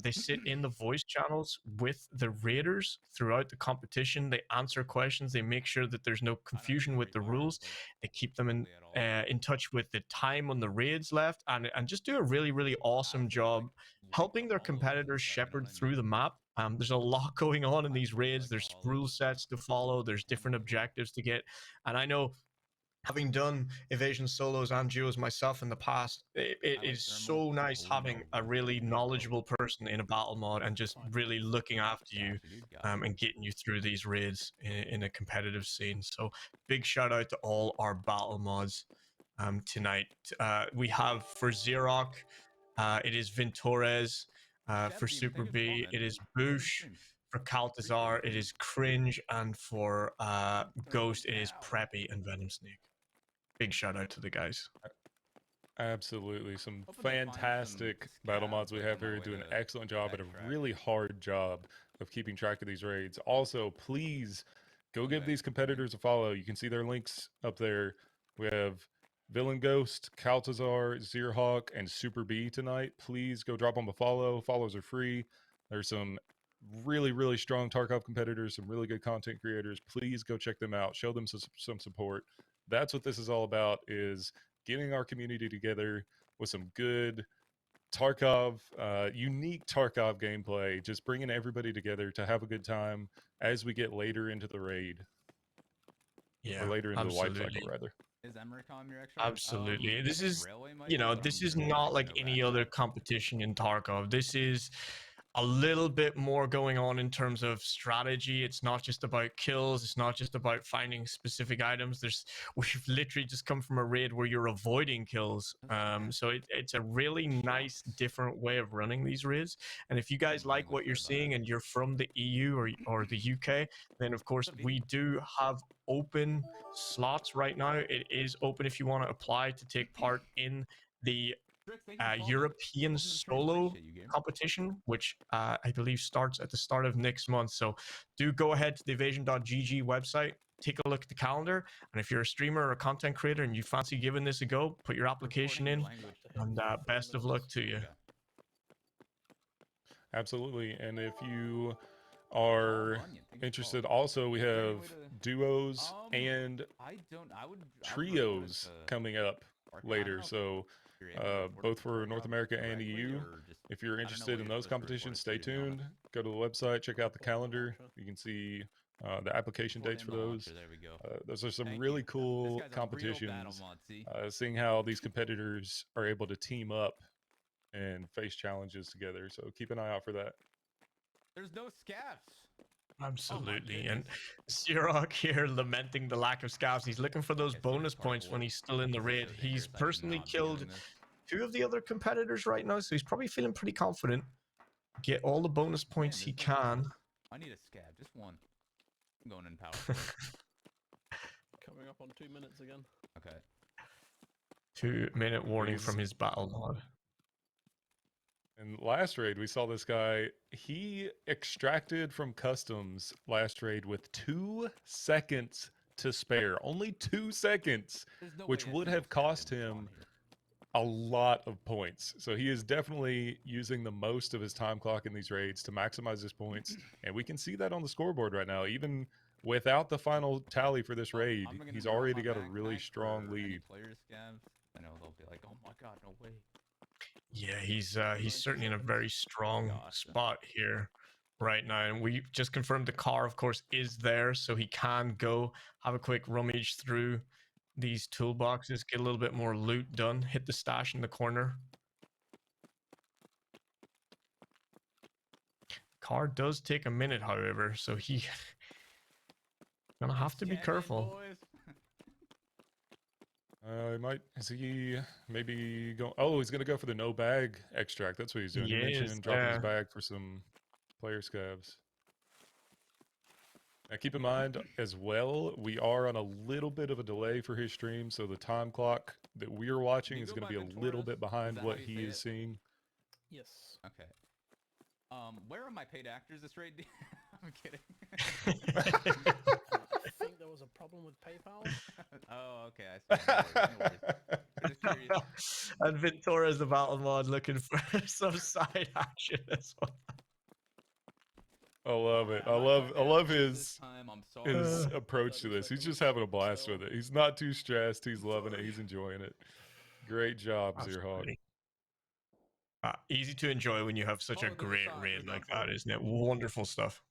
They sit in the voice channels with the raiders throughout the competition. They answer questions. They make sure that there's no confusion with the rules. They keep them in touch with the time on the raids left, and just do a really, really awesome job helping their competitors shepherd through the map. There's a lot going on in these raids. There's rule sets to follow. There's different objectives to get. And I know, having done evasion solos and duos myself in the past, it is so nice having a really knowledgeable person in a battle mod and just really looking after you and getting you through these raids in a competitive scene. So big shout out to all our battle mods tonight. We have for Xerox, it is Ventores. For Super B, it is Boosh. For Caltazar, it is Cringe. And for Ghost, it is Preppy and Venom Snake. Big shout out to the guys. Absolutely. Some fantastic battle mods we have here. Do an excellent job and a really hard job of keeping track of these raids. Also, please go give these competitors a follow. You can see their links up there. We have Villain Ghost, Caltazar, Zerhawk, and Super B tonight. Please go drop them a follow. Follows are free. There's some really, really strong TARKOV competitors, some really good content creators. Please go check them out. Show them some support. That's what this is all about, is getting our community together with some good TARKOV, unique TARKOV gameplay, just bringing everybody together to have a good time as we get later into the raid. Yeah, or later into absolutely. the life cycle, rather. Is Emericom your extra? Absolutely. This is, this is not like any other competition in Tarkov. This is a little bit more going on in terms of strategy. It's not just about kills. It's not just about finding specific items. We've literally just come from a raid where you're avoiding kills. So it's a really nice, different way of running these raids. And if you guys like what you're seeing and you're from the EU or the UK, then of course we do have open slots right now. It is open if you want to apply to take part in the European solo competition, which I believe starts at the start of next month. So do go ahead to the evasion.gg website, take a look at the calendar, and if you're a streamer or a content creator and you fancy giving this a go, put your application in, and best of luck to you. Absolutely. And if you are interested, also we have duos and trios coming up later. So both for North America and EU. If you're interested in those competitions, stay tuned. Go to the website, check out the calendar. You can see the application dates for those. Those are some really cool competitions. Seeing how these competitors are able to team up and face challenges together. So keep an eye out for that. There's no scabs. Absolutely. And Xerox here lamenting the lack of scavs. He's looking for those bonus points when he's still in the raid. He's personally killed 2 of the other competitors right now, so he's probably feeling pretty confident. Get all the bonus points he can. I need a scab, just one. I'm going in power. Coming up on 2 minutes again. Okay. 2-minute warning from his battle mod. And last raid, we saw this guy. He extracted from customs last raid with 2 seconds to spare. Only 2 seconds, There's no which way would a have single cost second spawn him here. a lot of points. So he is definitely using the most of his time clock in these raids to maximize his points. And we can see that on the scoreboard right now. Even without the final tally for this Well, raid, I'm gonna he's drop already my got a really backpack strong for any lead. player scavs. I know they'll be like, "Oh my god, no way." Yeah, he's certainly in a very strong Gotcha. spot here right now, and we just confirmed the car, of course, is there, so he can go have a quick rummage through these toolboxes, get a little bit more loot done, hit the stash in the corner. Car does take a minute, however, so he gonna have to be Champion, careful. boys. He might. Is he maybe go? Oh, he's gonna go for the no bag extract. That's what he's doing. He Yes, mentioned dropping his yeah. bag for some player scavs. Now, keep in mind as well, we are on a little bit of a delay for his stream, so the time clock that we're watching you is go going to by be a little Venturas? bit Is behind that what how you he say is it? seeing. Yes. Okay. Where are my paid actors this raid? I'm kidding. I think there was a problem with PayPal. Oh, okay. I see. No worries. No worries. I'm just curious. And Ventora's the battle mod looking for some side action as well. I love it. Yeah, I my love partner this his time, I'm sorry. his Uh, approach to 30 this. He's just seconds having a blast till- with it. He's not too stressed. He's loving it. Sorry. He's enjoying it. Great job, Zerhawk. Absolutely. Easy to enjoy when you have such a Oh, there's a great shot. raid We're like done for. that, isn't it? Wonderful stuff.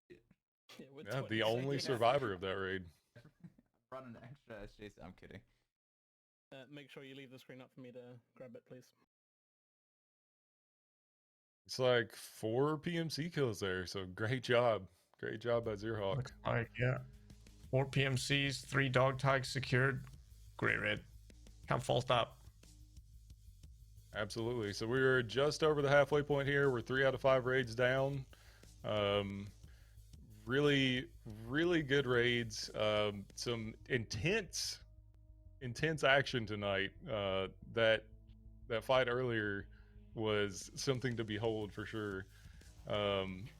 Yeah, we're Yeah, 20 the only seconds. survivor of that raid. Running extra as Jason. I'm kidding. Make sure you leave the screen up for me to grab it, please. It's like 4 PMC kills there. So great job. Great job by Zerhawk. Looks like, yeah. 4 PMCs, 3 dog tags secured. Great raid. Can't fault that. Absolutely. So we're just over the halfway point here. We're 3 out of 5 raids down. Really, really good raids. Some intense action tonight. That fight earlier was something to behold for sure.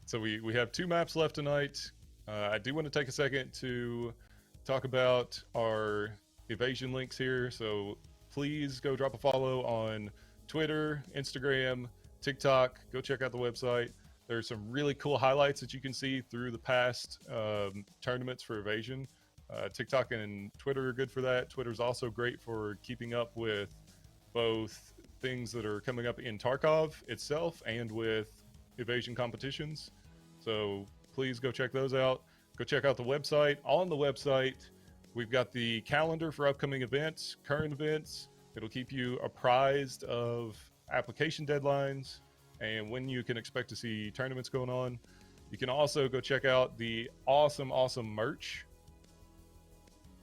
So we have 2 maps left tonight. I do want to take a second to talk about our evasion links here. So please go drop a follow on Twitter, Instagram, TikTok. Go check out the website. There's some really cool highlights that you can see through the past tournaments for evasion. TikTok and Twitter are good for that. Twitter's also great for keeping up with both things that are coming up in Tarkov itself and with evasion competitions. So please go check those out. Go check out the website. On the website, we've got the calendar for upcoming events, current events. It'll keep you apprised of application deadlines and when you can expect to see tournaments going on. You can also go check out the awesome merch.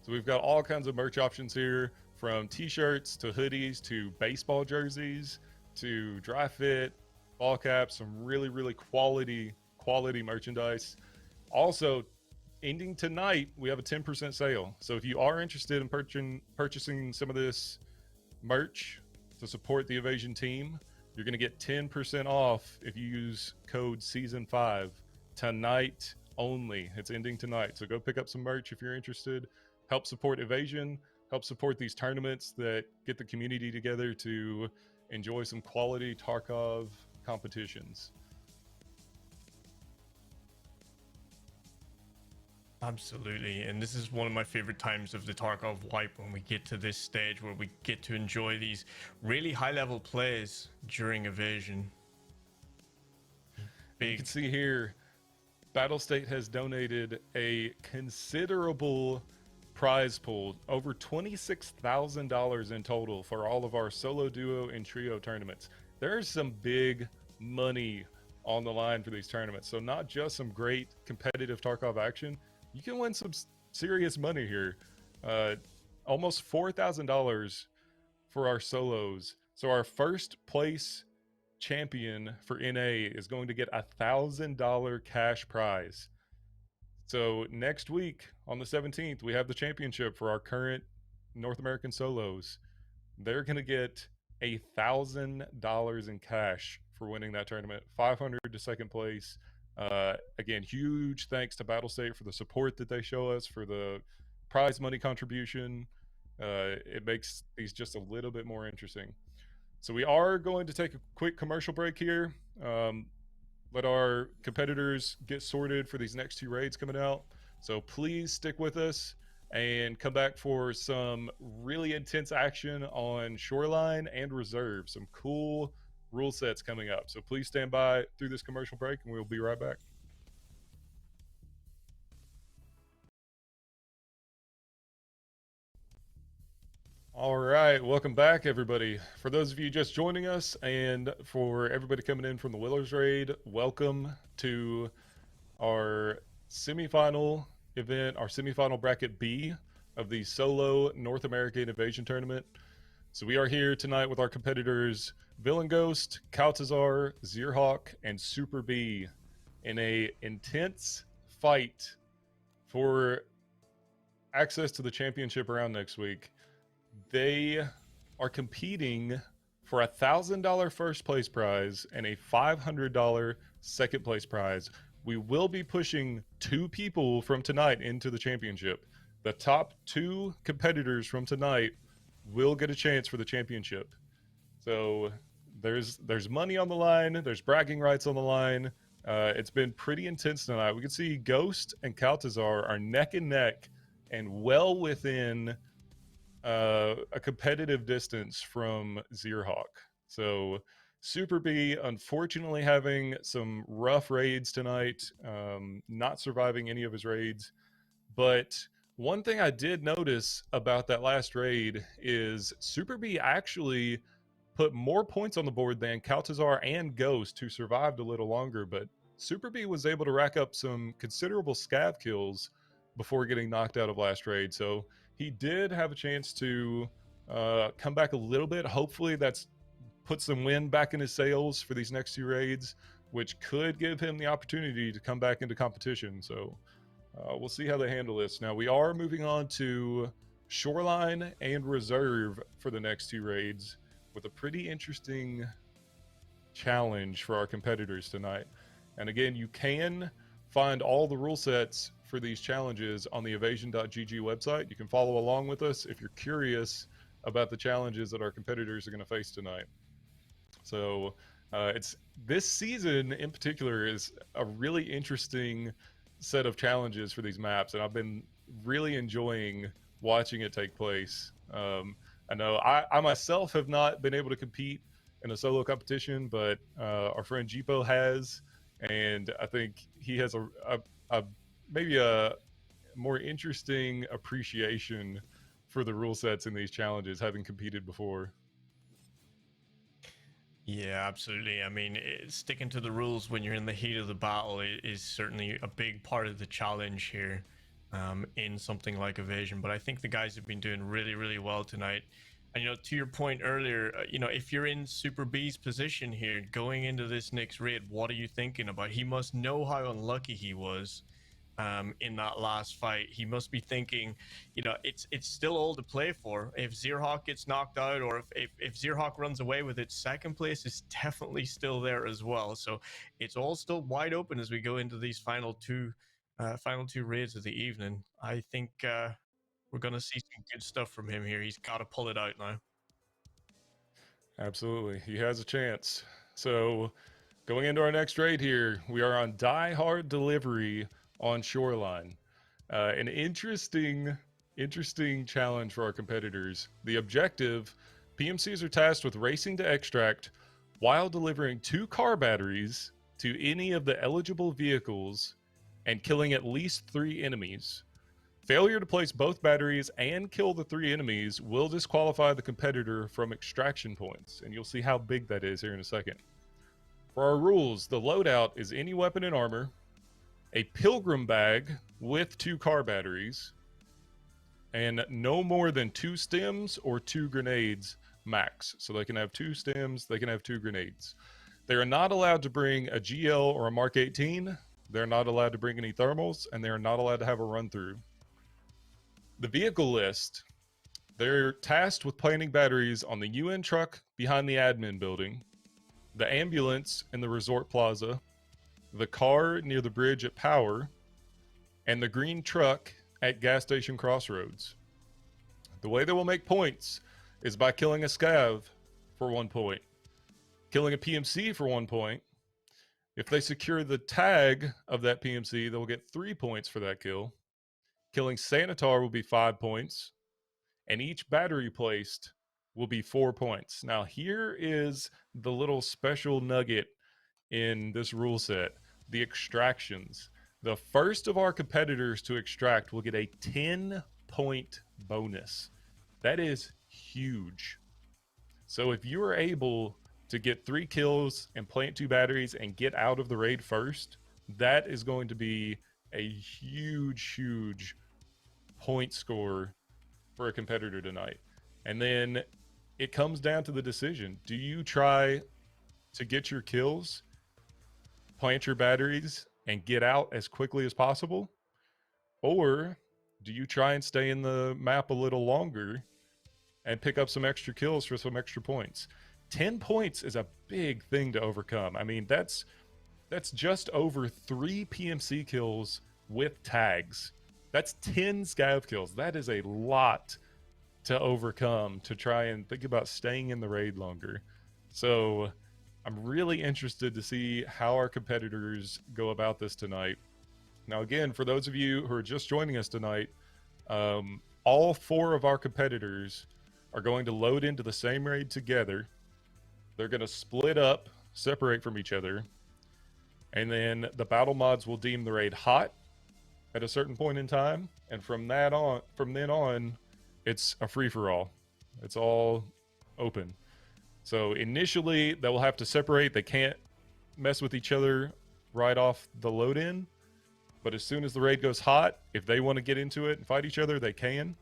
So we've got all kinds of merch options here, from t-shirts to hoodies to baseball jerseys to dry fit, ball caps, some really quality merchandise. Also, ending tonight, we have a 10% sale. So if you are interested in purchasing some of this merch to support the evasion team, you're going to get 10% off if you use code season5 tonight only. It's ending tonight. So go pick up some merch if you're interested. Help support evasion, help support these tournaments that get the community together to enjoy some quality Tarkov competitions. Absolutely, and this is one of my favorite times of the Tarkov wipe, when we get to this stage where we get to enjoy these really high-level plays during evasion. You can see here, Battlestate has donated a considerable prize pool, over $26,000 in total for all of our solo, duo, and trio tournaments. There's some big money on the line for these tournaments. So not just some great competitive Tarkov action, you can win some serious money here. Almost $4,000 for our solos. So our first place champion for NA is going to get $1,000 cash prize. So next week on the 17th, we have the championship for our current North American solos. They're going to get $1,000 in cash for winning that tournament. 500 to second place. Again, huge thanks to Battlestate for the support that they show us, for the prize money contribution. It makes these just a little bit more interesting. So we are going to take a quick commercial break here. Let our competitors get sorted for these next 2 raids coming out. So please stick with us and come back for some really intense action on Shoreline and Reserve. Some cool rule sets coming up. So please stand by through this commercial break and we'll be right back. All right, welcome back, everybody. For those of you just joining us, and for everybody coming in from the Willers raid, welcome to our semifinal event, our semifinal bracket B of the solo North American Invasion Tournament. So we are here tonight with our competitors Villain Ghost, Kaltazar, Zierhawk, and Super B in a intense fight for access to the championship round next week. They are competing for $1,000 first place prize and a $500 second place prize. We will be pushing 2 people from tonight into the championship. The top 2 competitors from tonight will get a chance for the championship. So there's money on the line. There's bragging rights on the line. It's been pretty intense tonight. We can see Ghost and Kaltazar are neck and neck and well within a competitive distance from Zierhawk. So Super B unfortunately having some rough raids tonight, not surviving any of his raids. But one thing I did notice about that last raid is Super B actually put more points on the board than Kaltazar and Ghost, who survived a little longer. But Super B was able to rack up some considerable scav kills before getting knocked out of last raid. So he did have a chance to come back a little bit. Hopefully that's put some wind back in his sails for these next 2 raids, which could give him the opportunity to come back into competition. So we'll see how they handle this. Now we are moving on to Shoreline and Reserve for the next 2 raids with a pretty interesting challenge for our competitors tonight. And again, you can find all the rule sets for these challenges on the evasion.gg website. You can follow along with us if you're curious about the challenges that our competitors are going to face tonight. So it's this season in particular is a really interesting set of challenges for these maps, and I've been really enjoying watching it take place. I know I myself have not been able to compete in a solo competition, but our friend Jeepo has, and I think he has a maybe a more interesting appreciation for the rule sets in these challenges, having competed before. Yeah, absolutely. I mean, sticking to the rules when you're in the heat of the battle is certainly a big part of the challenge here in something like Evasion. But I think the guys have been doing really, really well tonight. And, to your point earlier, if you're in Super B's position here going into this next raid, what are you thinking about? He must know how unlucky he was in that last fight. He must be thinking, it's still all to play for. If Zierhawk gets knocked out, or if Zierhawk runs away with it, second place is definitely still there as well. So it's all still wide open as we go into these final two raids of the evening. I think we're going to see some good stuff from him here. He's got to pull it out now. Absolutely, he has a chance. So going into our next raid here, we are on Die Hard Delivery on Shoreline. An interesting challenge for our competitors. The objective, PMCs are tasked with racing to extract while delivering 2 car batteries to any of the eligible vehicles and killing at least 3 enemies. Failure to place both batteries and kill the 3 enemies will disqualify the competitor from extraction points, and you'll see how big that is here in a second. For our rules, the loadout is any weapon and armor, a pilgrim bag with 2 car batteries, and no more than 2 stems or 2 grenades max. So they can have 2 stems, they can have 2 grenades. They are not allowed to bring a GL or a Mark 18. They're not allowed to bring any thermals, and they're not allowed to have a run through. The vehicle list, they're tasked with planting batteries on the UN truck behind the admin building, the ambulance in the resort plaza, the car near the bridge at Power, and the green truck at gas station crossroads. The way they will make points is by killing a scav for 1 point, killing a PMC for 1 point. If they secure the tag of that PMC, they'll get 3 points for that kill. Killing Sanitar will be 5 points, and each battery placed will be 4 points. Now, here is the little special nugget in this rule set: the extractions. The first of our competitors to extract will get a 10-point bonus. That is huge. So if you are able to get 3 kills and plant 2 batteries and get out of the raid first, that is going to be a huge point score for a competitor tonight. And then it comes down to the decision. Do you try to get your kills, plant your batteries, and get out as quickly as possible? Or do you try and stay in the map a little longer and pick up some extra kills for some extra points? 10 points is a big thing to overcome. I mean, that's just over 3 PMC kills with tags. That's 10 scav kills. That is a lot to overcome to try and think about staying in the raid longer. So I'm really interested to see how our competitors go about this tonight. Now, again, for those of you who are just joining us tonight, all 4 of our competitors are going to load into the same raid together. They're going to split up, separate from each other, and then the battle mods will deem the raid hot at a certain point in time, and from then on, it's a free-for-all. It's all open. So initially, they will have to separate. They can't mess with each other right off the load-in, but as soon as the raid goes hot, if they want to get into it and fight each other, they can.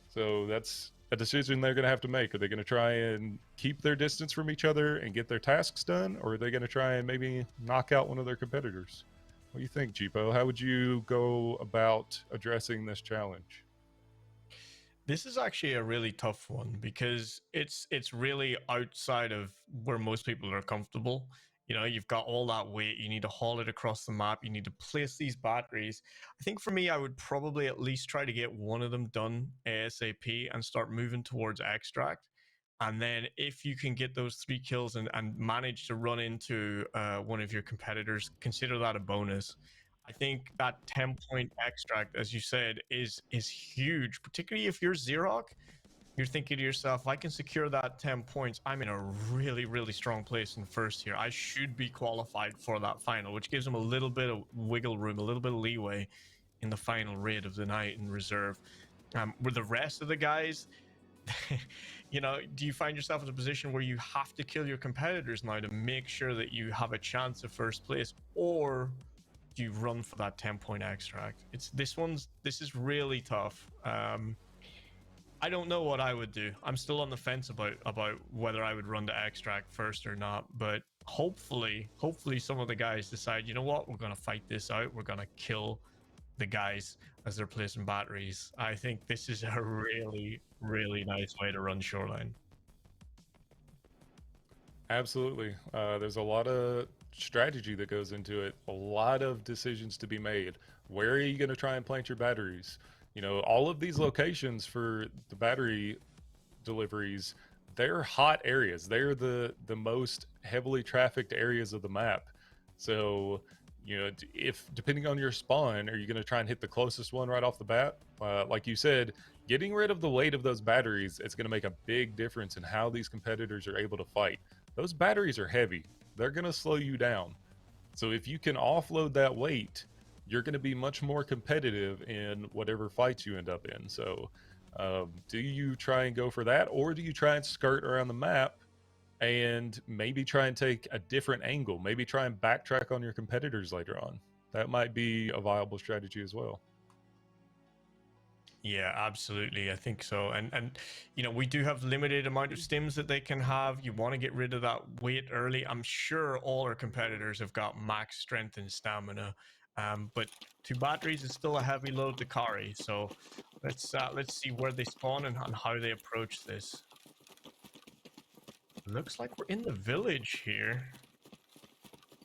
So that's a decision they're going to have to make. Are they going to try and keep their distance from each other and get their tasks done, or are they going to try and maybe knock out one of their competitors? What do you think, Jeepo? How would you go about addressing this challenge? This is actually a really tough one because it's really outside of where most people are comfortable. You know, you've got all that weight, you need to haul it across the map, you need to place these batteries. I think for me, I would probably at least try to get one of them done ASAP and start moving towards extract. And then if you can get those 3 kills and manage to run into one of your competitors, consider that a bonus. I think that 10-point extract, as you said, is huge, particularly if you're Xerox. You're thinking to yourself, if I can secure that 10 points, I'm in a really strong place in first here. I should be qualified for that final, which gives them a little bit of wiggle room, a little bit of leeway in the final raid of the night in reserve. With the rest of the guys, you know, do you find yourself in a position where you have to kill your competitors now to make sure that you have a chance of first place, or do you run for that 10-point extract? This is really tough. I don't know what I would do. I'm still on the fence about whether I would run the extract first or not, but hopefully some of the guys decide, you know what, we're going to fight this out. We're going to kill the guys as they're placing batteries. I think this is a really nice way to run Shoreline. Absolutely. There's a lot of strategy that goes into it, a lot of decisions to be made. Where are you going to try and plant your batteries? You know, all of these locations for the battery deliveries, they're hot areas. They're the most heavily trafficked areas of the map. So, you know, if depending on your spawn, are you going to try and hit the closest one right off the bat? Like you said, getting rid of the weight of those batteries, it's going to make a big difference in how these competitors are able to fight. Those batteries are heavy. They're going to slow you down. So if you can offload that weight, you're going to be much more competitive in whatever fights you end up in. So do you try and go for that, or do you try and skirt around the map and maybe try and take a different angle, maybe try and backtrack on your competitors later on? That might be a viable strategy as well. Yeah, absolutely. I think so. And you know, we do have limited amount of stims that they can have. You want to get rid of that weight early. I'm sure all our competitors have got max strength and stamina. But 2 batteries is still a heavy load to carry. So let's see where they spawn and how they approach this. Looks like we're in the village here.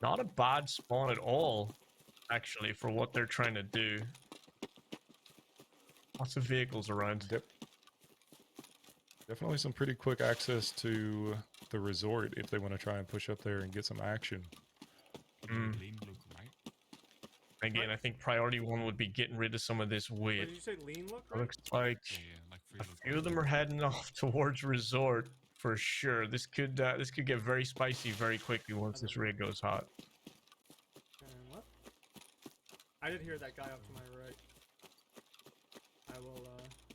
Not a bad spawn at all, actually, for what they're trying to do. Lots of vehicles around. Definitely some pretty quick access to the resort if they want to try and push up there and get some action. Again, I think priority one would be getting rid of some of this weight. Did you say lean look? Right? Looks like a few of them are heading off towards resort for sure. This could get very spicy very quickly once this rig goes hot. And left. I did hear that guy up to my right. I will.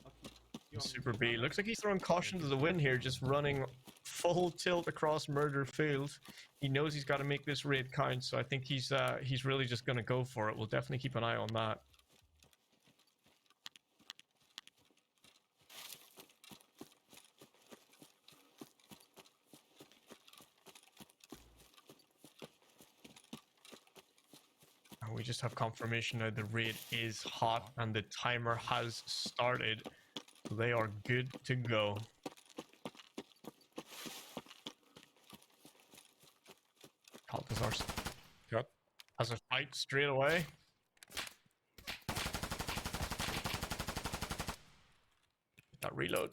I'll keep. You want me to Super keep B on? looks like he's throwing caution to the wind here, just running full tilt across Murder Field. He knows he's got to make this raid count, so I think he's really just going to go for it. We'll definitely keep an eye on that. And we just have confirmation now the raid is hot and the timer has started. So they are good to go. Balthazar Cut. has a fight straight away. That reload.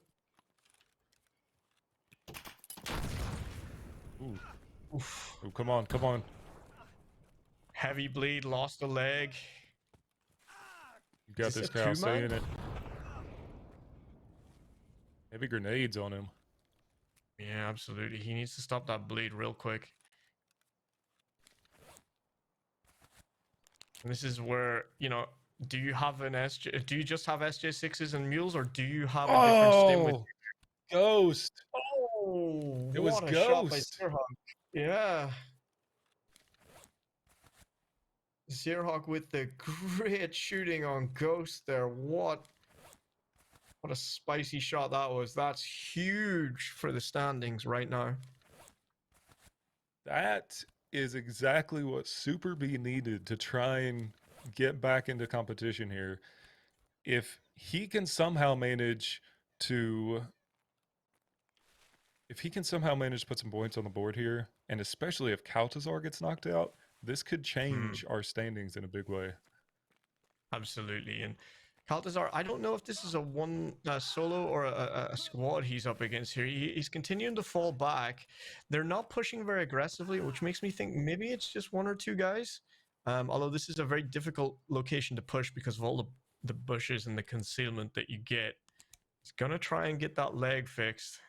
Ooh. Oof. Ooh, come on, come on. Heavy bleed, lost a leg. You got Is this, this a Cal, two-man? saying it. Heavy grenades on him. Yeah, absolutely. He needs to stop that bleed real quick. And this is where, you know, do you have an SJ? Do you just have SJ6s and mules, or do you have a different stim with? Ghost! Oh, It was what a shot by Ghost. Zerhawk. Yeah. Zerhawk with the great shooting on Ghost there. What a spicy shot that was. That's huge for the standings right now. That is exactly what Super B needed to try and get back into competition here. If he can somehow manage to put some points on the board here, and especially if Kaltazar gets knocked out, this could change our standings in a big way. Absolutely. And Kaltazar, I don't know if this is a one solo or a squad he's up against here. He's continuing to fall back. They're not pushing very aggressively, which makes me think maybe it's just one or two guys. Although this is a very difficult location to push because of all the bushes and the concealment that you get. He's going to try and get that leg fixed.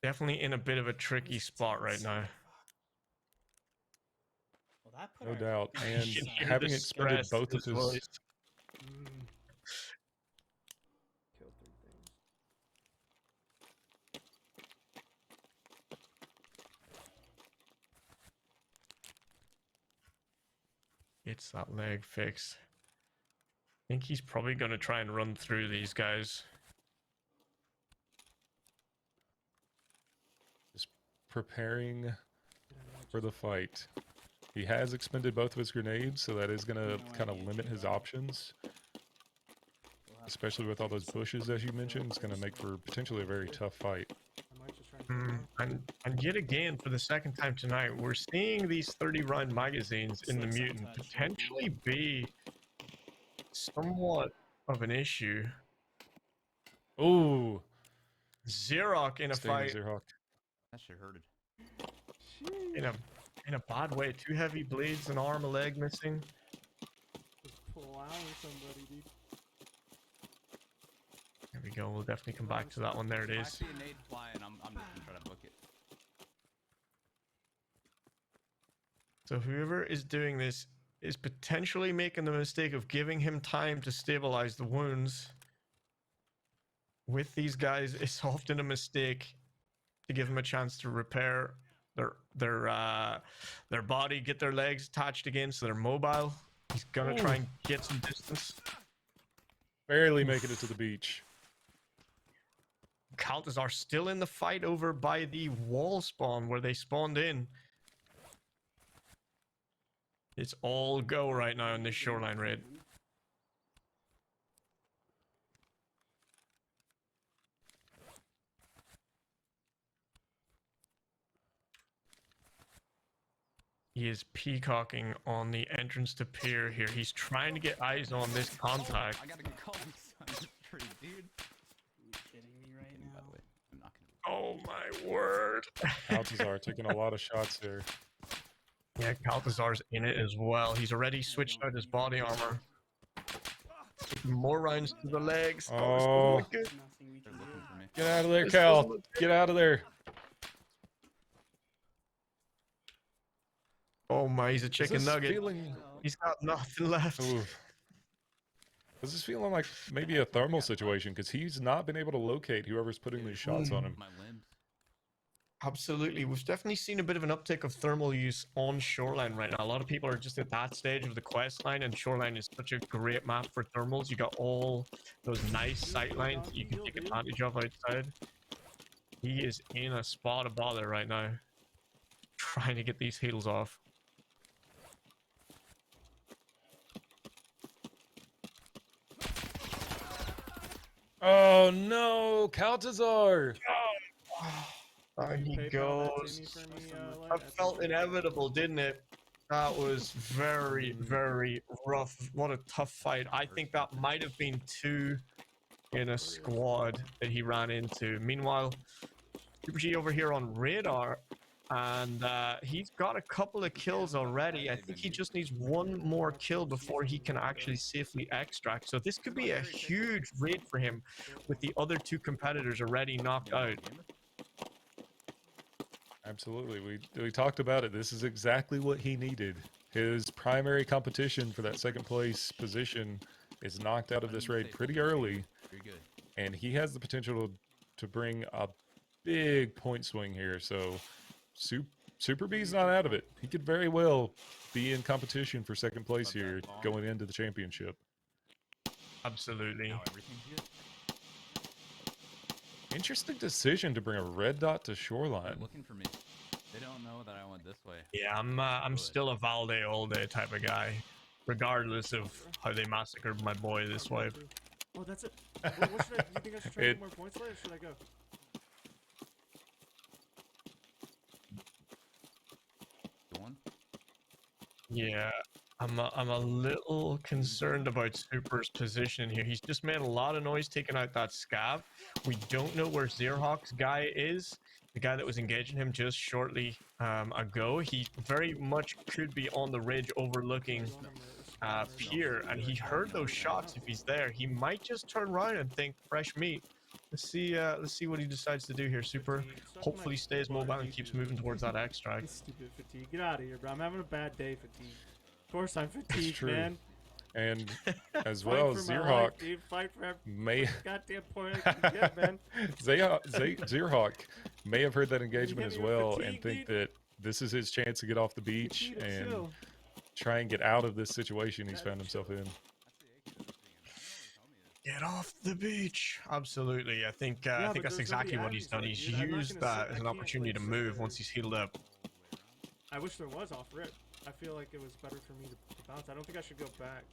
Definitely in a bit of a tricky spot right now. Well, that put No our doubt. big And side. hear having the expended stress both in of his his voice. Kill 3 things. Gets that leg fixed. I think he's probably going to try and run through these guys. just preparing for the fight. He has expended both of his grenades, so that is going to kind of limit his options. Especially with all those bushes, as you mentioned, it's going to make for potentially a very tough fight. I might just try and kill more. And yet again, for the second time tonight, we're seeing these 30-round magazines in the Slick Mutant self-touch. potentially be somewhat of an issue. Ooh! Xerox in a Staying fight Zerhawk. That shit hurted. in a bad way. 2 heavy bleeds, an arm, a leg missing. Just plowing somebody, dude. There we go. We'll definitely come back to that one. There it If I is. see a nade flying, I'm just gonna try to book it. So whoever is doing this is potentially making the mistake of giving him time to stabilize the wounds. With these guys, it's often a mistake to give them a chance to repair their body, get their legs attached again so they're mobile. He's gonna try and get some distance. Barely making it to the beach. Kaltazar still in the fight over by the wall spawn where they spawned in. It's all go right now in this Shoreline raid. He is peacocking on the entrance to pier here. He's trying to get eyes on this contact. I gotta get calling, son. free, dude. Are you kidding me right By now? the way, I'm not gonna. Oh my word. Baltazar taking a lot of shots there. Yeah, Caltazar's in it as well. He's already switched out his body armor. Taking more rounds to the legs. Oh, this doesn't Oh, look good. There's nothing we They're can looking do. for me. get out of there, This doesn't Cal. look good. Get out of there. Oh my, he's a Is chicken this nugget. feeling? He's got nothing left. Oof. Is this feeling like maybe a thermal situation? Because he's not been able to locate whoever's putting these shots on him. My limbs. Absolutely. We've definitely seen a bit of an uptick of thermal use on Shoreline right now. A lot of people are just at that stage of the quest line, and Shoreline is such a great map for thermals. You got all those nice sight lines that you can take advantage of outside. He is in a spot of bother right now, trying to get these heals off. Oh no, Caltazar! There he PayPal that goes. Timmy for me, like, That that's felt okay. inevitable, didn't it? That was very, very rough. What a tough fight. I think that might have been two in a squad that he ran into. Meanwhile, Super G over here on radar, and he's got a couple of kills already. I think he just needs one more kill before he can actually safely extract. So this could be a huge raid for him with the other two competitors already knocked out. Absolutely. We talked about it. This is exactly what he needed. His primary competition for that second place position is knocked out of this raid pretty early, Very good. and he has the potential to bring a big point swing here. So Super B's not out of it. He could very well be in competition for second place here going into the championship. Absolutely. Now everything's good. Interesting decision to bring a red dot to Shoreline. They're looking for me. They don't know that I went this way. Yeah, I'm still a Valde all day type of guy, regardless of how they massacred my boy this way. Oh, that's it. What should I? You think I should try to get more points later? Or should I go? The one. Yeah, I'm a little concerned about Super's position here. He's just made a lot of noise taking out that scav. We don't know where Zerhawk's guy is. The guy that was engaging him just shortly ago. He very much could be on the ridge overlooking Pier, and he heard those shots. If he's there, he might just turn around and think fresh meat. Let's see what he decides to do here. Super hopefully stays mobile and keeps moving towards that extract. Stupid fatigue. Get out of here, bro. I'm having a bad day, fatigue. Of course I'm fatigued, true. man. And as Fight well, for my life, Zerhawk dude. Fight for every may goddamn point I can get, man. Zerhawk may have heard that engagement hit as me with well fatigue, and think dude. that this is his chance to get off the beach need to and chill. try and get out of this situation he's found himself in. Get off the beach. Absolutely. I think Yeah, I but think that's there's gonna exactly be what he's done. enemies, He's dude. I'm not used gonna that sit- as I an can't, opportunity like, to sit move there once he's healed up. I wish there was off rip. I feel like it was better for me to bounce. I don't think I should go back.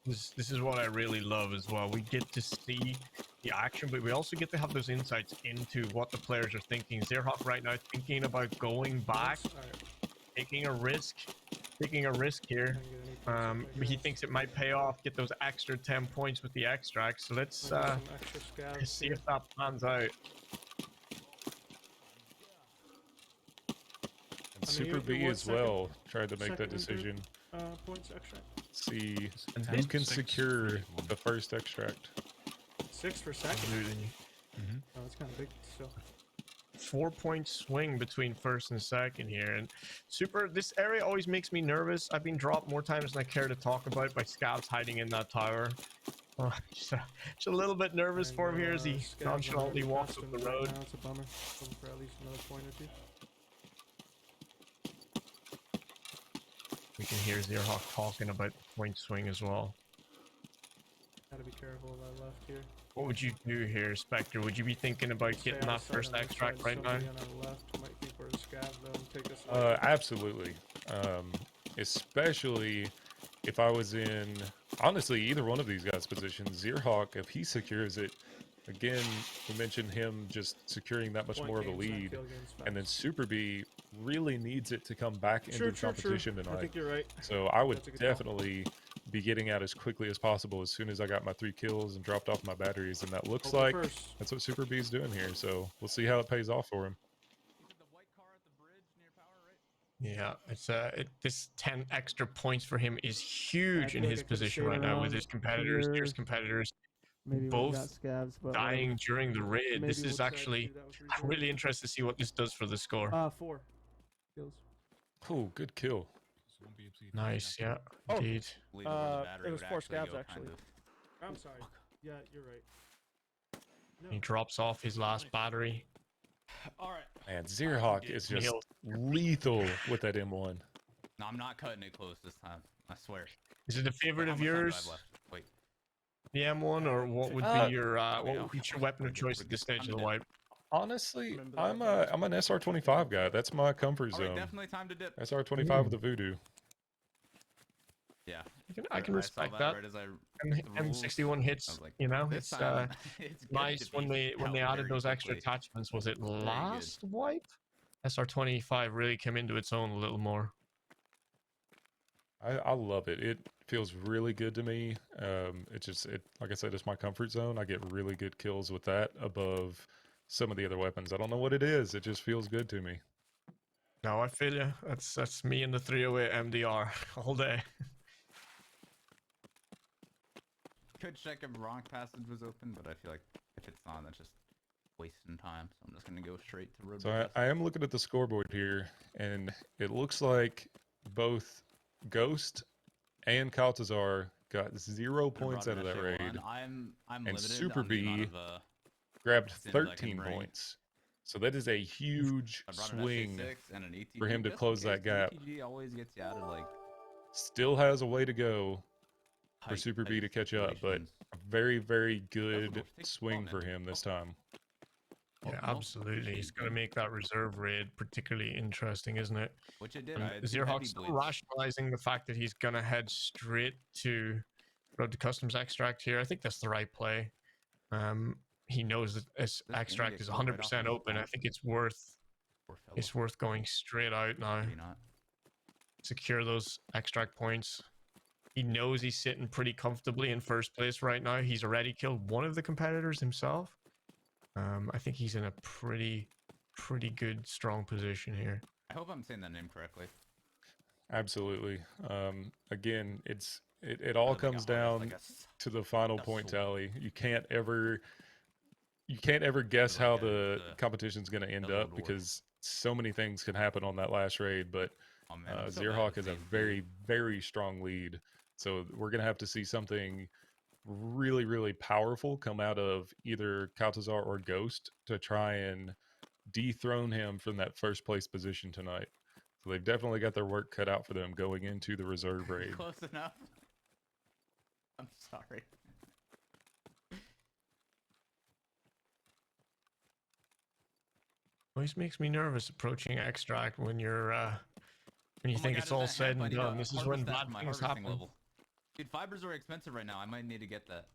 This is what I really love as well. We get to see the action, but we also get to have those insights into what the players are thinking. Zerhawk right now thinking about going back, Alright. taking a risk here. He thinks it might pay off, get those extra 10 points with the extract. So let's Some extra scavs see here. if that pans out. And I mean, Super even B one as second- well tried to make that second and third. decision. Points extra. See And who this can 6 secure for one. the first extract. 6 for second. Absolutely. Oh, that's kind of big still. 4-point swing between first and second here, and Super, this area always makes me nervous. I've been dropped more times than I care to talk about by scouts hiding in that tower. Oh, just a little bit nervous And, for him here as he scavs are nonchalantly already walks past up the him right road. now. It's a bummer. Looking for at least another point or two. We can hear Zerhawk talking about the point swing as well. Gotta be careful of that left here. What would you do here, Spectre? Would you be thinking about Stay getting that outside first on this extract side, right now? somebody on our left might think we're a scav though and take us away. Absolutely. Especially if I was in, honestly, either one of these guys' positions. Zerhawk, if he secures it, again, we mentioned him just securing that much Point more of a games, not lead, kill games, and then facts. Super B really needs it to come back into the competition I tonight. think you're right. So I would That's a good call. definitely be getting out as quickly as possible as soon as I got my 3 kills and dropped off my batteries, and that looks Hopefully like first. that's what Super B is doing here. So we'll see how it pays off for him. Yeah, it's this 10 extra points for him is huge in feel like his I could've position stayed right now with his around competitors. here. There's competitors Maybe would've both got scabs, but dying whatever. during the raid. This Maybe is we'll decide to actually do that with I'm really interested to see what this does for the score. 4 kills. Oh, good kill. Nice, yeah, Oh. indeed. It was 4 scabs actually. I'm sorry. Yeah, you're right. He drops off his last battery. All right. Man, Zerhawk is just Nailed. lethal with that M1. No, I'm not cutting it close this time. I swear. Is it a favorite How of much time do I have yours, left? Wait. the M1, or what would be your weapon of choice at this stage of the wipe? Honestly, Remember that I'm reference? an SR25 guy. That's my comfort All right, zone. definitely time to dip. SR25 with the voodoo. Yeah. I can I respect saw that. Right as I M61 I hits. was like, You know, this it's time, it's good nice to when be they out added very those extra quickly. attachments. Was it good. last wipe? SR25 really came into its own a little more. I love it. It feels really good to me. It like I said, it's my comfort zone. I get really good kills with that above some of the other weapons. I don't know what it is. It just feels good to me. No, I feel you. That's me and the 308 MDR all day. Could check if wrong passage was open, but I feel like if it's not, that's just wasting time. So I'm just gonna go straight to road. So I am looking at the scoreboard here, and it looks like both Ghost and Kaltazar got 0 points out of that raid, I'm and limited Super on the amount B of grabbed sins I can 13 bring. points. So that is a huge I brought an swing. SA6 and an ATG for him to just in close that case. The gap. ATG always gets you out of like Still has a way to go for tight- Super B tight to catch up, but situations. a very, very good take the swing ball, for man. him this time. Yeah, absolutely. He's going to make that reserve raid particularly interesting, isn't it? Which it did. And I had two Zerhawk's heavy still bleeds. rationalizing the fact that he's going to head straight to Road to Customs Extract here. I think that's the right play. He knows that this This extract gets is killed right off 100% the open. I top. think it's worth Poor fella. going straight out now. Maybe not. Secure those extract points. He knows he's sitting pretty comfortably in first place right now. He's already killed one of the competitors himself. I think he's in a pretty good, strong position here. I hope I'm saying that name correctly. Absolutely. Again, it all Like a comes heart, down like a s- to the final a point soul. tally. You can't ever guess like how a- the the- competition's going to end the up Lord. because so many things can happen on that last raid. But Oh man, I'm so bad Zerhawk with has a names, dude. very, very strong lead. So we're going to have to see something really, really powerful come out of either Kaltazar or Ghost to try and dethrone him from that first place position tonight. So they've definitely got their work cut out for them going into the reserve raid. Close enough. I'm sorry. Always makes me nervous approaching extract when you're when you Oh my think God, it's is all that said hemp? I and need a done. This is when harvest that bad for my things harvesting happen. level. Dude, fibers are expensive right now. I might need to get that.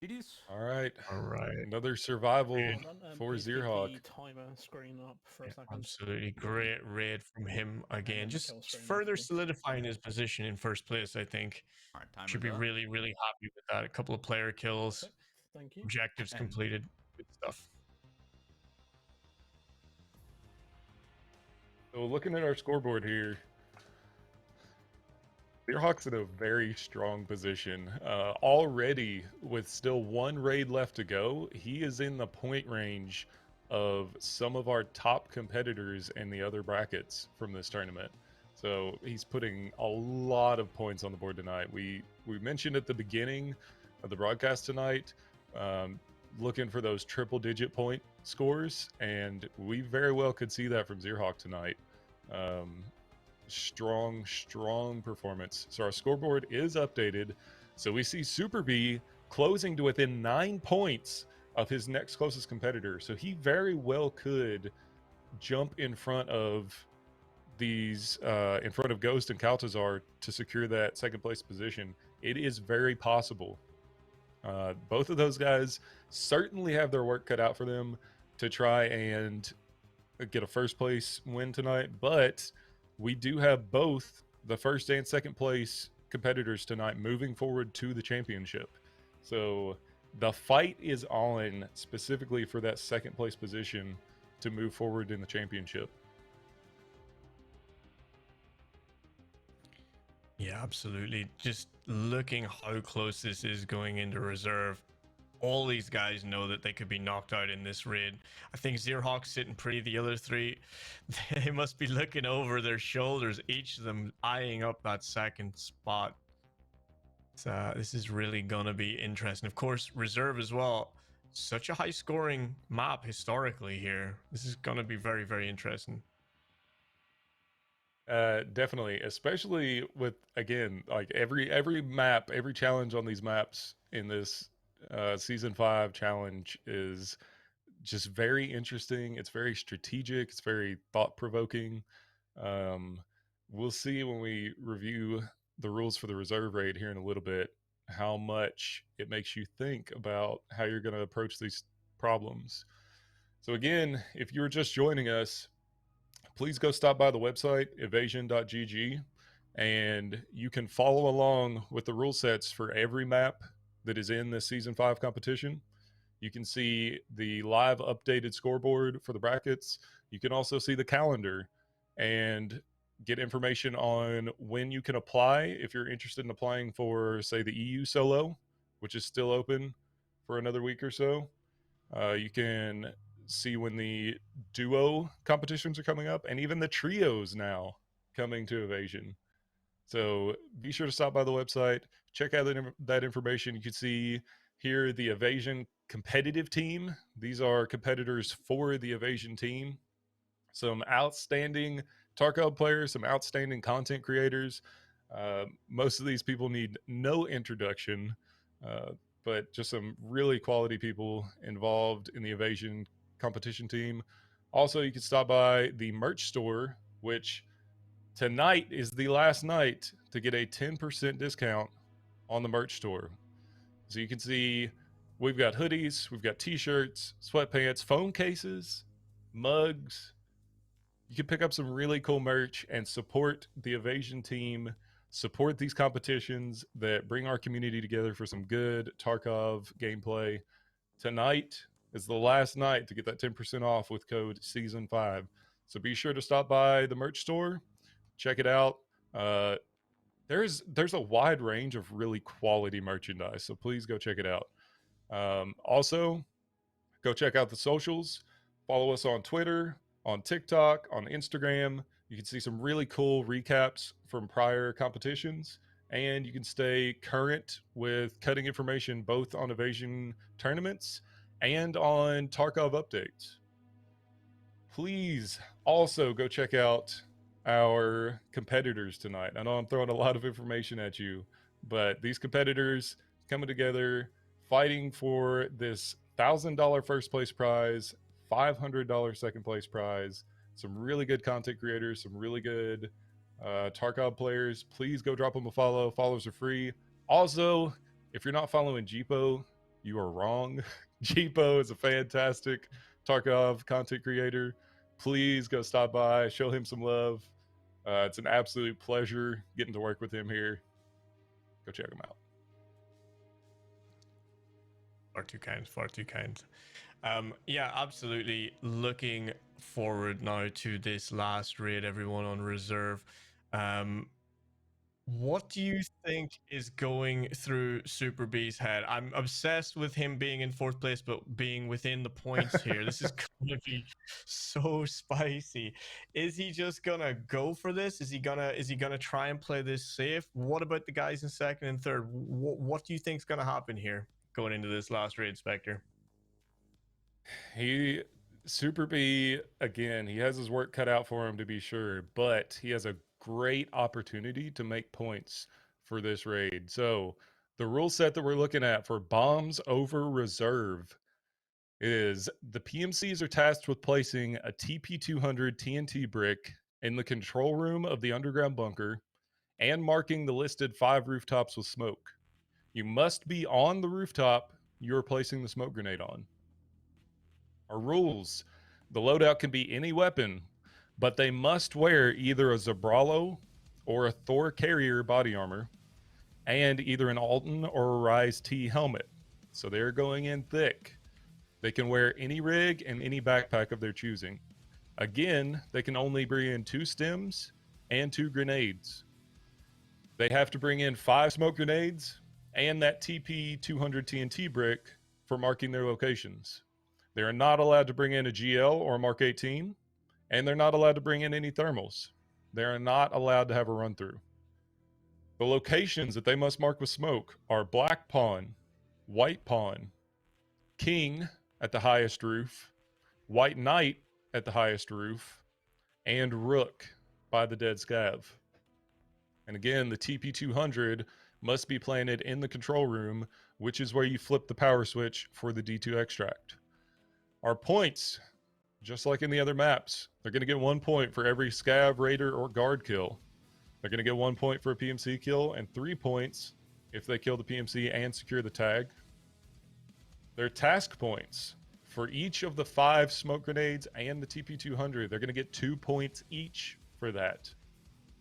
GDs. All right. All right. Another survival Well done, for please keep Zerhawk. the timer screen up for a Yeah, second. absolutely great raid from him again. then the Just kill stream further afterwards. solidifying his position in first place, I think. All right, timer's Should be up. really happy with that. A couple of player kills, Perfect. Thank you. objectives And- completed. Good stuff. So looking at our scoreboard here, Zerhawk's in a very strong position. Already, with still one raid left to go, he is in the point range of some of our top competitors in the other brackets from this tournament. So he's putting a lot of points on the board tonight. We mentioned at the beginning of the broadcast tonight, looking for those triple-digit point scores, and we very well could see that from Zerhawk tonight. Strong performance. So our scoreboard is updated. So we see Super B closing to within 9 points of his next closest competitor. So he very well could jump in front of these in front of Ghost and Kaltazar to secure that second place position. It is very possible. Both of those guys certainly have their work cut out for them to try and get a first place win tonight, but we do have both the first and second place competitors tonight moving forward to the championship. So the fight is on specifically for that second place position to move forward in the championship. Yeah, absolutely. Just looking how close this is going into reserve. All these guys know that they could be knocked out in this raid. I think Zerhawk's sitting pretty. The other three, they must be looking over their shoulders, each of them eyeing up that second spot. So this is really gonna be interesting. Of course, reserve as well. Such a high scoring map historically here. This is gonna be very, very interesting. Definitely, especially with, again, like every map, every challenge on these maps in this season 5 challenge is just very interesting. It's very strategic. It's very thought provoking. We'll see when we review the rules for the reserve raid here in a little bit how much it makes you think about how you're going to approach these problems. So again, if you're just joining us, please go stop by the website evasion.gg and you can follow along with the rule sets for every map that is in this season 5 competition. You can see the live updated scoreboard for the brackets. You can also see the calendar and get information on when you can apply if you're interested in applying for, say, the EU solo, which is still open for another week or so. You can see when the duo competitions are coming up, and even the trios now coming to Evasion. So be sure to stop by the website, check out that information. You can see here the Evasion competitive team. These are competitors for the Evasion team. Some outstanding TARKOV players, some outstanding content creators. Most of these people need no introduction, but just some really quality people involved in the Evasion competition team. Also, you can stop by the merch store, which tonight is the last night to get a 10% discount on the merch store. So you can see we've got hoodies, we've got t-shirts, sweatpants, phone cases, mugs. You can pick up some really cool merch and support the Evasion team, support these competitions that bring our community together for some good Tarkov gameplay. Tonight is the last night to get that 10% off with code season5. So be sure to stop by the merch store, check it out. There's a wide range of really quality merchandise, so please go check it out. Also, go check out the socials. Follow us on Twitter, on TikTok, on Instagram. You can see some really cool recaps from prior competitions, and you can stay current with cutting information both on Evasion tournaments and on Tarkov updates. Please also go check out our competitors tonight. I know I'm throwing a lot of information at you, but these competitors coming together, fighting for this $1,000 first place prize, $500 second place prize, some really good content creators, some really good Tarkov players. Please go drop them a follow. Follows are free. Also, if you're not following Jeepo, you are wrong. Jeepo is a fantastic Tarkov content creator. Please go stop by, show him some love. It's an absolute pleasure getting to work with him here. Go check him out. Far too kind, far too kind. Yeah, absolutely. Looking forward now to this last raid, everyone on reserve. What do you think is going through Super B's head? I'm obsessed with him being in 4th place, but being within the points here. This is going to be so spicy. Is he just gonna go for this? Is he gonna try and play this safe? What about the guys in 2nd and 3rd? What do you think is gonna happen here going into this last raid, Spectre? Super B, again, he has his work cut out for him to be sure, but he has a great opportunity to make points for this raid. So the rule set that we're looking at for bombs over reserve is the PMCs are tasked with placing a TP200 TNT brick in the control room of the underground bunker and marking the listed 5 rooftops with smoke. You must be on the rooftop you're placing the smoke grenade on. Our rules: the loadout can be any weapon, but they must wear either a Zabralo or a Thor carrier body armor, and either an Alton or a Rise T helmet. So they're going in thick. They can wear any rig and any backpack of their choosing. Again, they can only bring in 2 stems and 2 grenades. They have to bring in 5 smoke grenades and that TP 200 TNT brick for marking their locations. They are not allowed to bring in a GL or a Mark 18, and they're not allowed to bring in any thermals. They are not allowed to have a run through. The locations that they must mark with smoke are Black Pawn, White Pawn, King at the highest roof, White Knight at the highest roof, and Rook by the dead scav. And again, the TP200 must be planted in the control room, which is where you flip the power switch for the D2 extract. Our points, just like in the other maps, they're going to get 1 point for every scav, raider, or guard kill. They're going to get 1 point for a PMC kill and 3 points if they kill the PMC and secure the tag. Their task points for each of the 5 smoke grenades and the TP200, they're going to get 2 points each for that.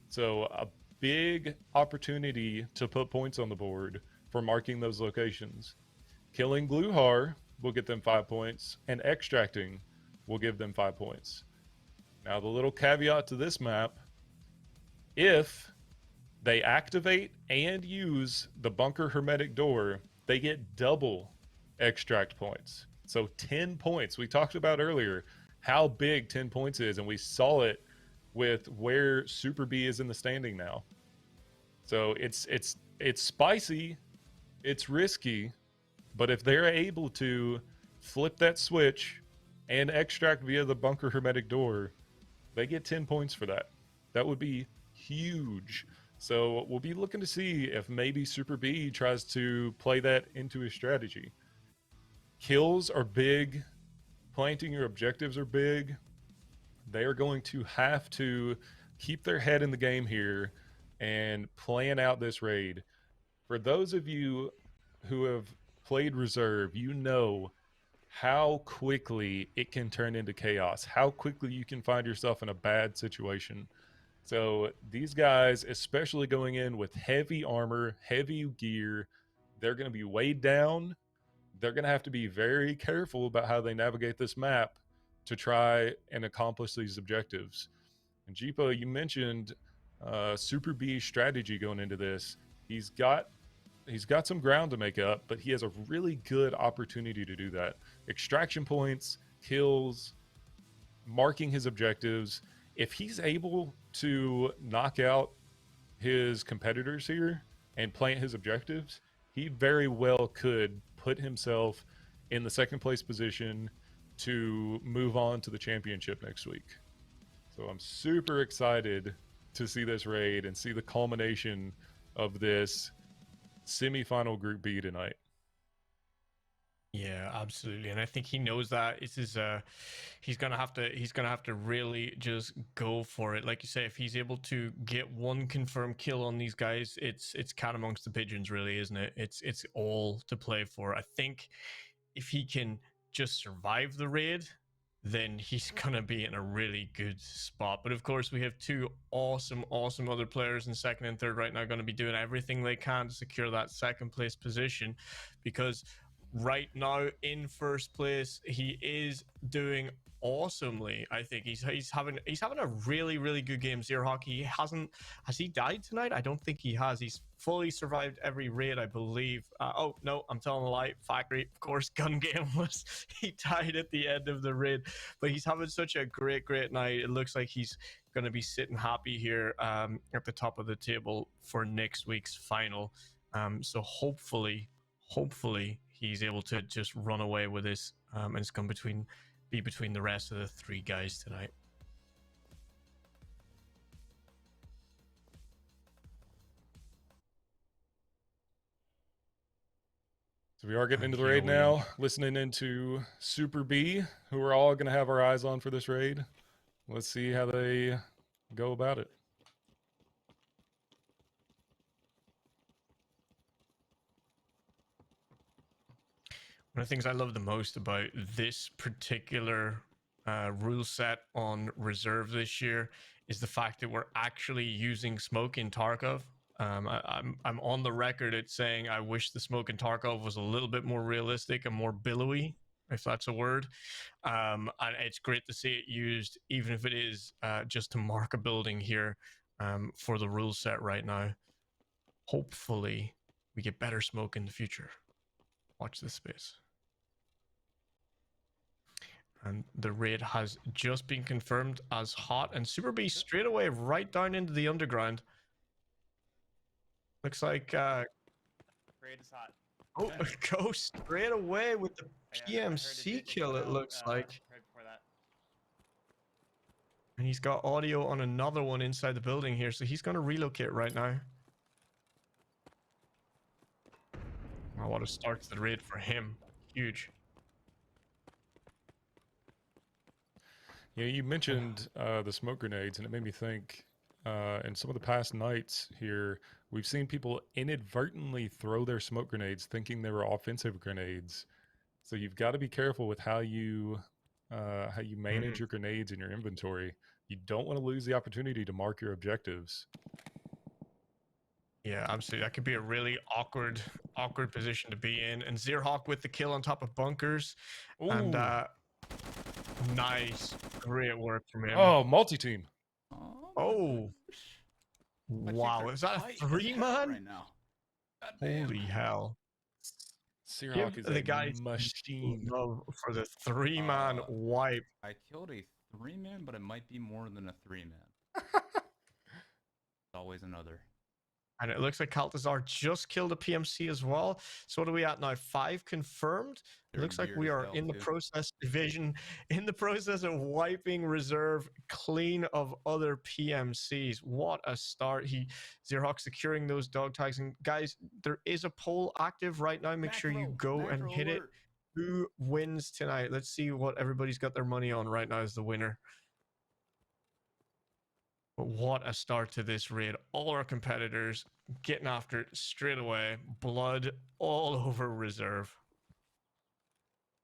So a big opportunity to put points on the board for marking those locations. Killing Gluhar will get them 5 points, and extracting will give them 5 points. Now, the little caveat to this map: if they activate and use the bunker hermetic door, they get double extract points. So 10 points. We talked about earlier how big 10 points is, and we saw it with where Super B is in the standing now. So it's spicy, it's risky, but if they're able to flip that switch and extract via the bunker hermetic door, they get 10 points for that. That would be huge. So we'll be looking to see if maybe Super B tries to play that into his strategy. Kills are big. Planting your objectives are big. They are going to have to keep their head in the game here and plan out this raid. For those of you who have played reserve, you know how quickly it can turn into chaos, how quickly you can find yourself in a bad situation. So these guys, especially going in with heavy armor, heavy gear, they're going to be weighed down. They're going to have to be very careful about how they navigate this map to try and accomplish these objectives. And Jeepo, you mentioned Super B's strategy going into this. He's got some ground to make up, but he has a really good opportunity to do that. Extraction points, kills, marking his objectives. If he's able to knock out his competitors here and plant his objectives, he very well could put himself in the second place position to move on to the championship next week. So I'm super excited to see this raid and see the culmination of this semi-final Group B tonight. Yeah, absolutely, and I think he knows that. This is he's gonna have to really just go for it. Like you say, if he's able to get 1 confirmed kill on these guys, it's cat amongst the pigeons, really, isn't it? It's all to play for. I think if he can just survive the raid, then he's gonna be in a really good spot. But of course, we have 2 awesome other players in second and third right now, going to be doing everything they can to secure that second place position, because right now in first place he is doing awesomely. I think he's having a really good game. Zero Hockey has he died tonight? I don't think he has. He's fully survived every raid, I believe. Oh no, I'm telling a lie. Factory, of course. Gun Game he died at the end of the raid, but he's having such a great night. It looks like he's going to be sitting happy here at the top of the table for next week's final. So hopefully he's able to just run away with this and it's going to be between the rest of the 3 guys tonight. So we are getting into the raid now, listening into Super B, who we're all going to have our eyes on for this raid. Let's see how they go about it. One of the things I love the most about this particular rule set on reserve this year is the fact that we're actually using smoke in Tarkov. I'm on the record at saying I wish the smoke in Tarkov was a little bit more realistic and more billowy, if that's a word. And it's great to see it used, even if it is just to mark a building here for the rule set right now. Hopefully, we get better smoke in the future. Watch this space. And the raid has just been confirmed as hot, and Super B straight away right down into the underground. Looks like Raid is hot. oh, go straight away with the PMC kill, it looks like. Right before that. And he's got audio on another one inside the building here, so he's going to relocate right now. Oh, what a start to the raid for him. Huge. Yeah, you mentioned the smoke grenades, and it made me think. In some of the past nights here, we've seen people inadvertently throw their smoke grenades, thinking they were offensive grenades. So you've got to be careful with how you manage your grenades in your inventory. You don't want to lose the opportunity to mark your objectives. Yeah, absolutely. That could be a really awkward position to be in. And Zerhawk with the kill on top of bunkers. Ooh. And nice. Great work from him. Oh, multi-team. Oh. Wow. Is that a 3-man? Right now. Holy hell. Seahawk is the a guy machine. for the 3-man wipe. I killed a 3-man, but it might be more than a 3-man. Always another. And it looks like Kaltazar just killed a PMC as well. So what are we at now? 5 confirmed. It looks like we are in the process in the process of wiping reserve clean of other PMCs. What a start. Zerhawk securing those dog tags. And guys, there is a poll active right now. Make sure you go and hit it. Who wins tonight? Let's see what everybody's got their money on right now as the winner. But what a start to this raid. All our competitors getting after it straight away. Blood all over reserve.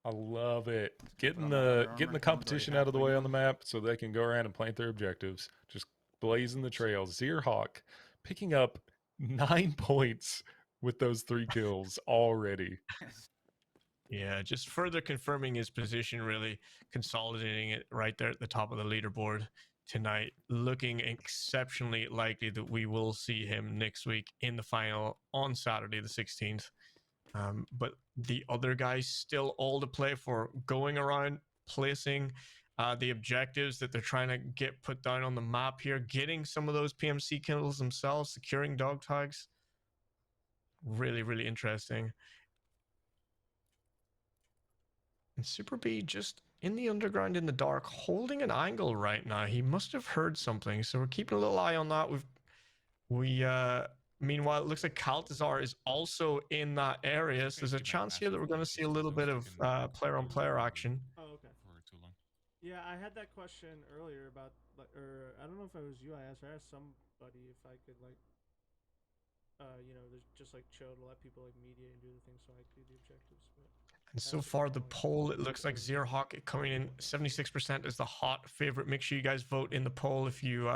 I love it. Getting the competition out of the way on the map so they can go around and plant their objectives. Just blazing the trails. Zerhawk picking up 9 points with those 3 kills already. Yeah, just further confirming his position, really consolidating it right there at the top of the leaderboard tonight. Looking exceptionally likely that we will see him next week in the final on Saturday the 16th. But the other guys still all to play for, going around placing the objectives that they're trying to get put down on the map here, getting some of those PMC kills themselves, securing dog tags. Really, really interesting. And Super B just in the underground in the dark, holding an angle right now. He must have heard something, so we're keeping a little eye on that. Meanwhile, it looks like Kaltazar is also in that area, so there's a chance here that we're going to see a little bit of player-on-player action. Oh, okay. Yeah, I had that question earlier about, or I don't know if it was you. I asked somebody if I could just chill to let people mediate and do the things so I could do the objectives. But and so far, the poll, it looks like Zerhawk coming in 76% is the hot favorite. Make sure you guys vote in the poll if you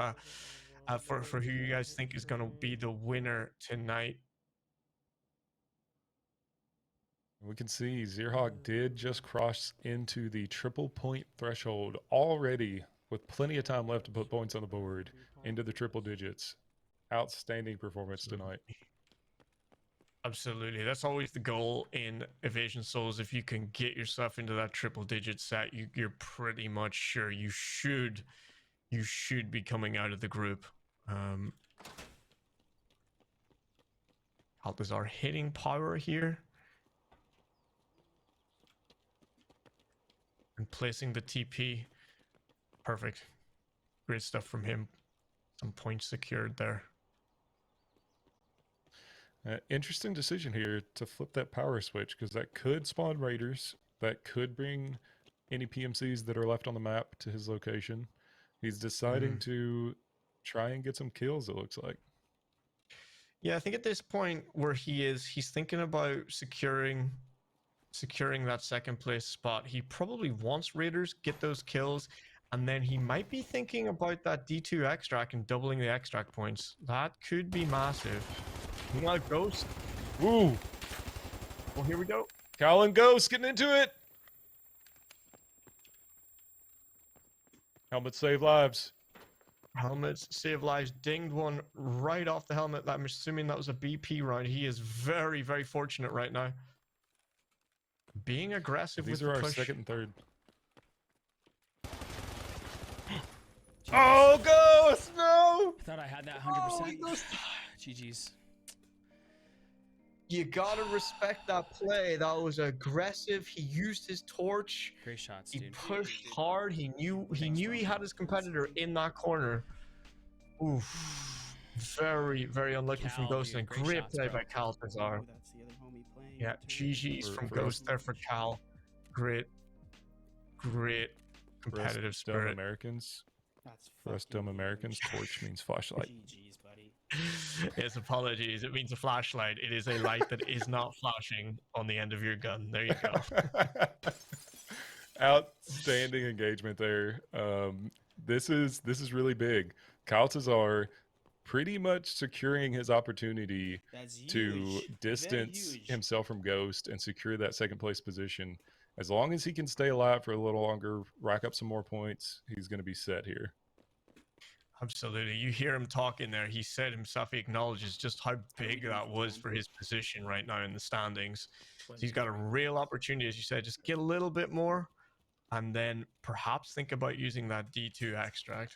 for who you guys think is going to be the winner tonight. We can see Zerhawk did just cross into the triple point threshold already, with plenty of time left to put points on the board into the triple digits. Outstanding performance tonight. Absolutely. That's always the goal in Evasion Souls. If you can get yourself into that triple digit set, you're pretty much sure you should be coming out of the group. Balthazar hitting power here. And placing the TP. Perfect. Great stuff from him. Some points secured there. Interesting decision here to flip that power switch, because that could spawn raiders. That could bring any PMCs that are left on the map to his location. He's deciding to try and get some kills, it looks like. Yeah, I think at this point where he is, he's thinking about securing that second place spot. He probably wants Raiders get those kills, and then he might be thinking about that D2 extract and doubling the extract points. That could be massive. Meanwhile, Ghost. Woo! Well, here we go. Cal and Ghost getting into it. Helmets save lives. Helmets save lives. Dinged one right off the helmet. I'm assuming that was a BP round. He is very, very fortunate right now. Being aggressive These with are the our push. second and third. Oh, Ghost! No! I thought I had that 100%. GG's. You gotta respect that play. That was aggressive. He used his torch. Great shots, He dude. pushed hard. He knew he had his competitor in that corner. Oof. Very, very unlucky from Cal, Ghost, dude, and great great shots, play bro. by Caltazar. That's the other homie playing. Yeah, too. GG's from For Ghost there for Cal. Great For us competitive dumb spirit. Americans. That's For us fucking dumb huge. Americans, torch means flashlight. GG's, buddy. Yes, apologies. It means a flashlight. It is a light that is not flashing on the end of your gun. There you go. Outstanding engagement there. This is really big. Kaltazar pretty much securing his opportunity That's to huge. Very distance huge. himself from Ghost and secure that second place position. As long as he can stay alive for a little longer, rack up some more points, he's going to be set here. Absolutely. You hear him talking there. He said himself, he acknowledges just how big that was for his position right now in the standings. He's got a real opportunity, as you said, just get a little bit more and then perhaps think about using that D2 extract.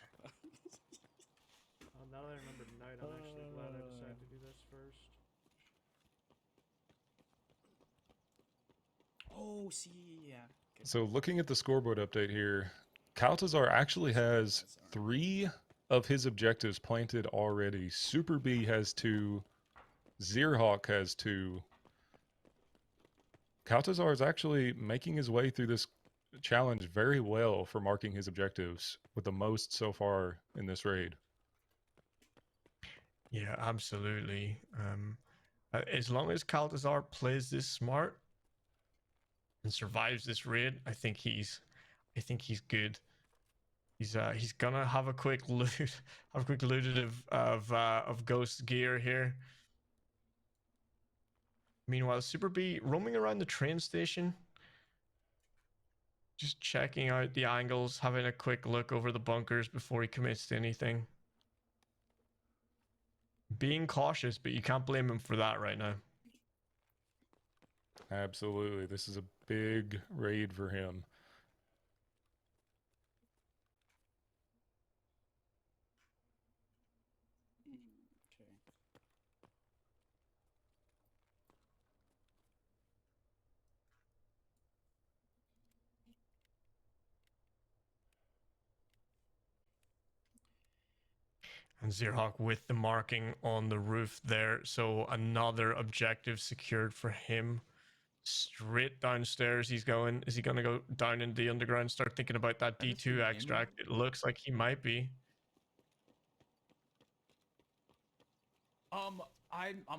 Now that I remember tonight, I'm actually glad I decided to do this first. Oh, see, yeah. Good. So looking at the scoreboard update here, Kaltazar actually has 3 of his objectives planted already. Super B has 2. Zerhawk has 2. Kaltazar is actually making his way through this challenge very well for marking his objectives, with the most so far in this raid. Yeah, absolutely. As long as Kaltazar plays this smart and survives this raid, I think he's good. He's gonna have a quick loot, of Ghost gear here. Meanwhile, Super B roaming around the train station, just checking out the angles, having a quick look over the bunkers before he commits to anything. Being cautious, but you can't blame him for that right now. Absolutely. This is a big raid for him. Okay. And Zerhawk with the marking on the roof there. So another objective secured for him. Straight downstairs he's going. Is he going to go down into the underground, start thinking about that That is D2 the extract? It looks like he might be. I'm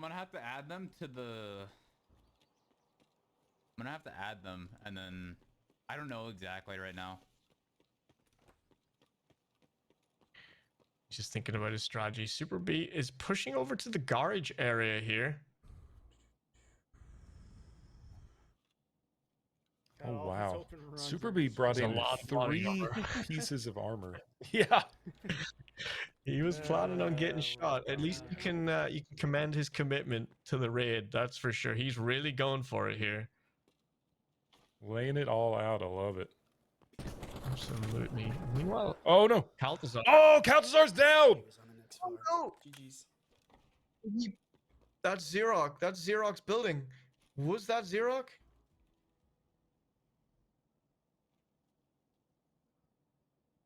gonna have to add them to the. I'm gonna have to add them, and then I don't know exactly right now. Just thinking about his strategy. Super B is pushing over to the garage area here. Got Oh, all his wow. open runs Super and B just- brought There's a in lot of 3 armor. pieces of armor. Yeah. He was planning on getting well, shot. At least you can commend his commitment to the raid. That's for sure. He's really going for it here. Laying it all out. I love it. Absolutely. Meanwhile, Oh, no. Kaltazar. Oh, Kaltazar's down. He was on the next floor. no! GG's. That's Xerox. That's Xerox building. Was that Xerox?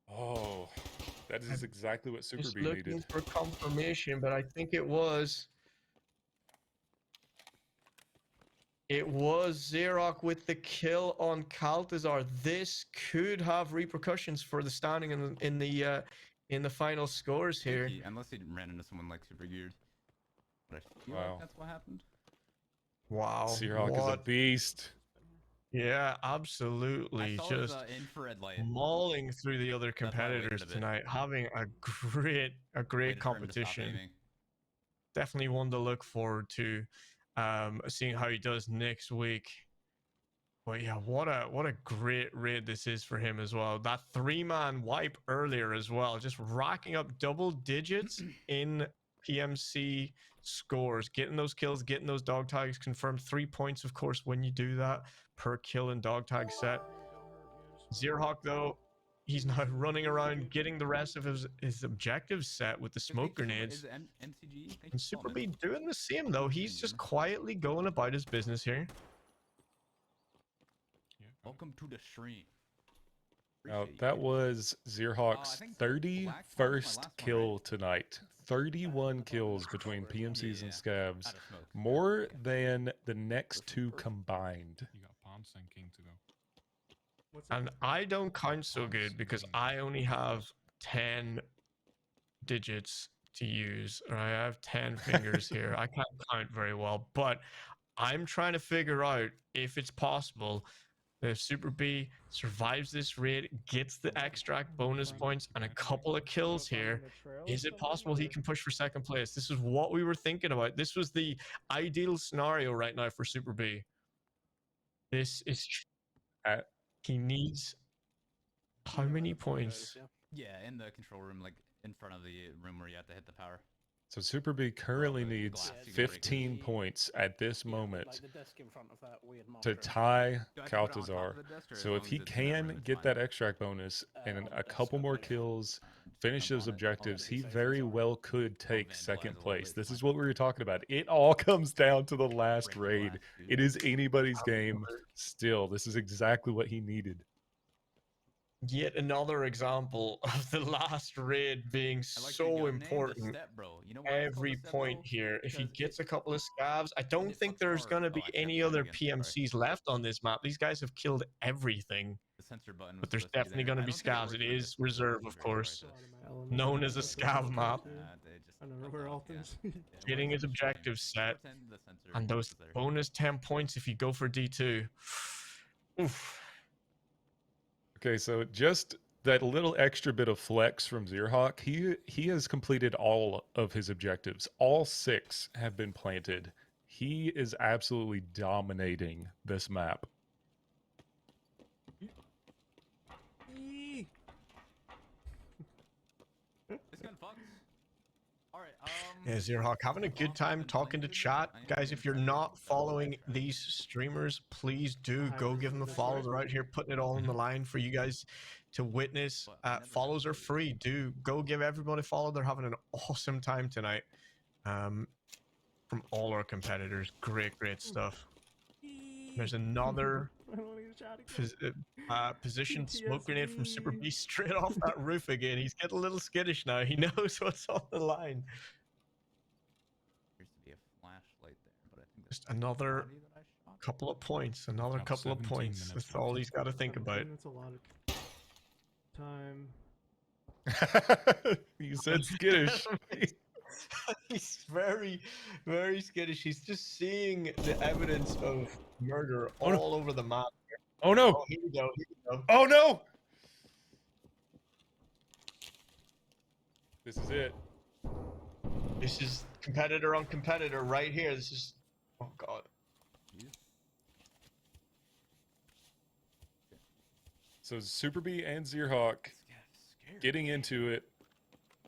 Oh, that is exactly what Super Just B looking needed. for confirmation, but I think it was. It was Xerox with the kill on Kaltazar. This could have repercussions for the standing in the final scores here. Unless he ran into someone like super geared. But I feel Wow. like that's what happened. Wow. Seahawk is a beast. Yeah, I absolutely. saw Just his infrared light. mauling through the other That's why I waited competitors a bit. tonight, having a great Waited for him to stop competition. aiming. Definitely one to look forward to. Seeing how he does next week. But yeah, what a great raid this is for him as well. That 3-man wipe earlier as well, just racking up double digits in PMC scores, getting those kills, getting those dog tags confirmed. 3 points, of course, when you do that per kill and dog tag set. Zerhawk, though, he's now running around getting the rest of his objectives set with the smoke grenades. MCG. And Super B doing the same, though. He's just quietly going about his business here. Welcome to the stream. Now, that was Zerhawk's I think Black Farm was my 31st last one, kill right? tonight. 31 kills between PMCs and scavs. Out of smoke. More than the next two combined. You got Ponce and King to go. What's that? And I don't count so good because I only have 10 digits to use. Or I have 10 fingers here. I can't count very well, but I'm trying to figure out if it's possible that if Super B survives this raid, gets the extract bonus points and a couple of kills here, is it possible he can push for second place? This is what we were thinking about. This was the ideal scenario right now for Super B. This is... he needs how many points? Yeah, in the control room, like in front of the room where you have to hit the power. So Super B currently the needs glass, you can break it. 15 points at this moment Like the desk in front of that weird to monitor. tie Do I have to put it on top of Kaltazar. the desk, or as So long if as he it's in that room, can it's get fine? that extract bonus and on the a desk, couple I more believe. kills, finish I'm those on it. objectives, he Safe very design. well could take vandalize second a little place. bit, This fine. is what we were talking about. It all comes down to the last Break the raid. glass, dude. It is anybody's game still. This is exactly what he needed. Yet another example of the last raid being I like your so gun name, the important. Step Bro. You know why it's called Every the Step point Bro? here. If he Because gets it- a couple of scavs, I don't it think fucks there's hard. going to Oh, be I forgot any to other again. Sorry. PMCs left on this map. These guys have killed everything. The sensor button was But there's supposed to be definitely there. going to I be don't think scavs. worked It for is this, so reserve, I'm of very sorry course. to- Known as a scav map. they just I don't know fucked where up, Alton's. yeah. Getting his Pretend objectives set. the sensor And those was there. bonus 10 points if you go for D2. Oof. Okay, so just that little extra bit of flex from Zerhawk, he has completed all of his objectives. All 6 have been planted. He is absolutely dominating this map. This gun fucks. Alright, Yeah, Zerhawk, having a good time talking to chat. Guys, if you're not following these streamers, please do go give them a follow. They're out here putting it all on the line for you guys to witness. Follows are free. Do go give everybody a follow. They're having an awesome time tonight. From all our competitors. Great stuff. There's another positioned smoke grenade from Super B straight off that roof again. He's getting a little skittish now. He knows what's on the line. appears to be a flashlight there, but I think that's Just another body that I shot. couple of points. Another Got couple of 17 points. minutes That's left. all he's got to think about. That's a lot of time. You said skittish. He's very, very skittish. He's just seeing the evidence of murder Oh, no. all over the map. Oh no! Oh, here we go. Here we go. Oh no! This is it. This is competitor on competitor right here. This is. Oh god. So Super B and Zerhawk getting into it.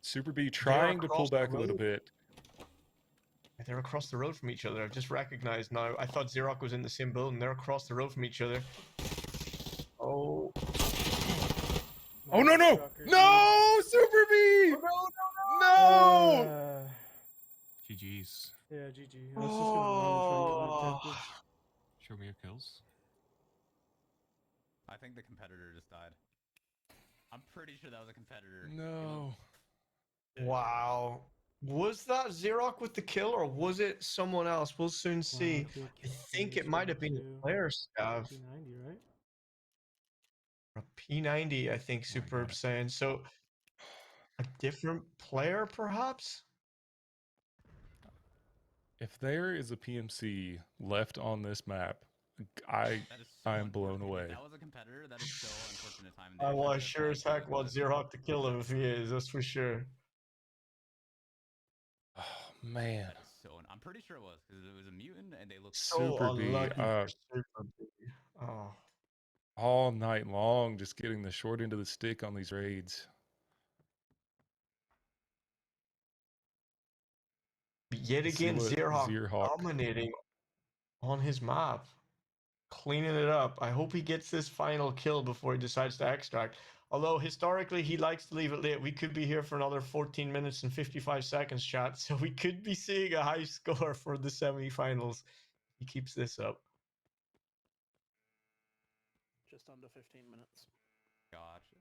Super B trying to pull across the back a little road. bit. They're across the road from each other. I've just recognized now. I thought Xerox was in the same building. They're across the road from each other. Oh. Oh no no! No! Super B! No! GG's. Yeah, GG. I was just gonna run and try and get my objectives. Show me your kills. I think the competitor just died. I'm pretty sure that was a competitor. No. Wow. Was that Xerox with the kill or was it someone else? We'll soon see. I think it might have been a player scav. P90, right? A P90, I think Superb saying. So A different player, perhaps? If there is a PMC left on this map, I That is so am blown unfortunate. away. If that was a competitor, that is so unfortunate timing. I was sure as heck want Xerox to kill him if he is, that's for sure. Oh man, That is so. I'm pretty sure it was because it was a mutant and they looked So Super B, unlucky for Super B. Oh. all night long, just getting the short end of the stick on these raids. Yet Let's see again, what Xerox dominating on his map. Cleaning it up. I hope he gets this final kill before he decides to extract. Although historically he likes to leave it late. We could be here for another 14 minutes and 55 seconds, chat. So we could be seeing a high score for the semifinals. He keeps this up. Just under 15 minutes. Gotcha.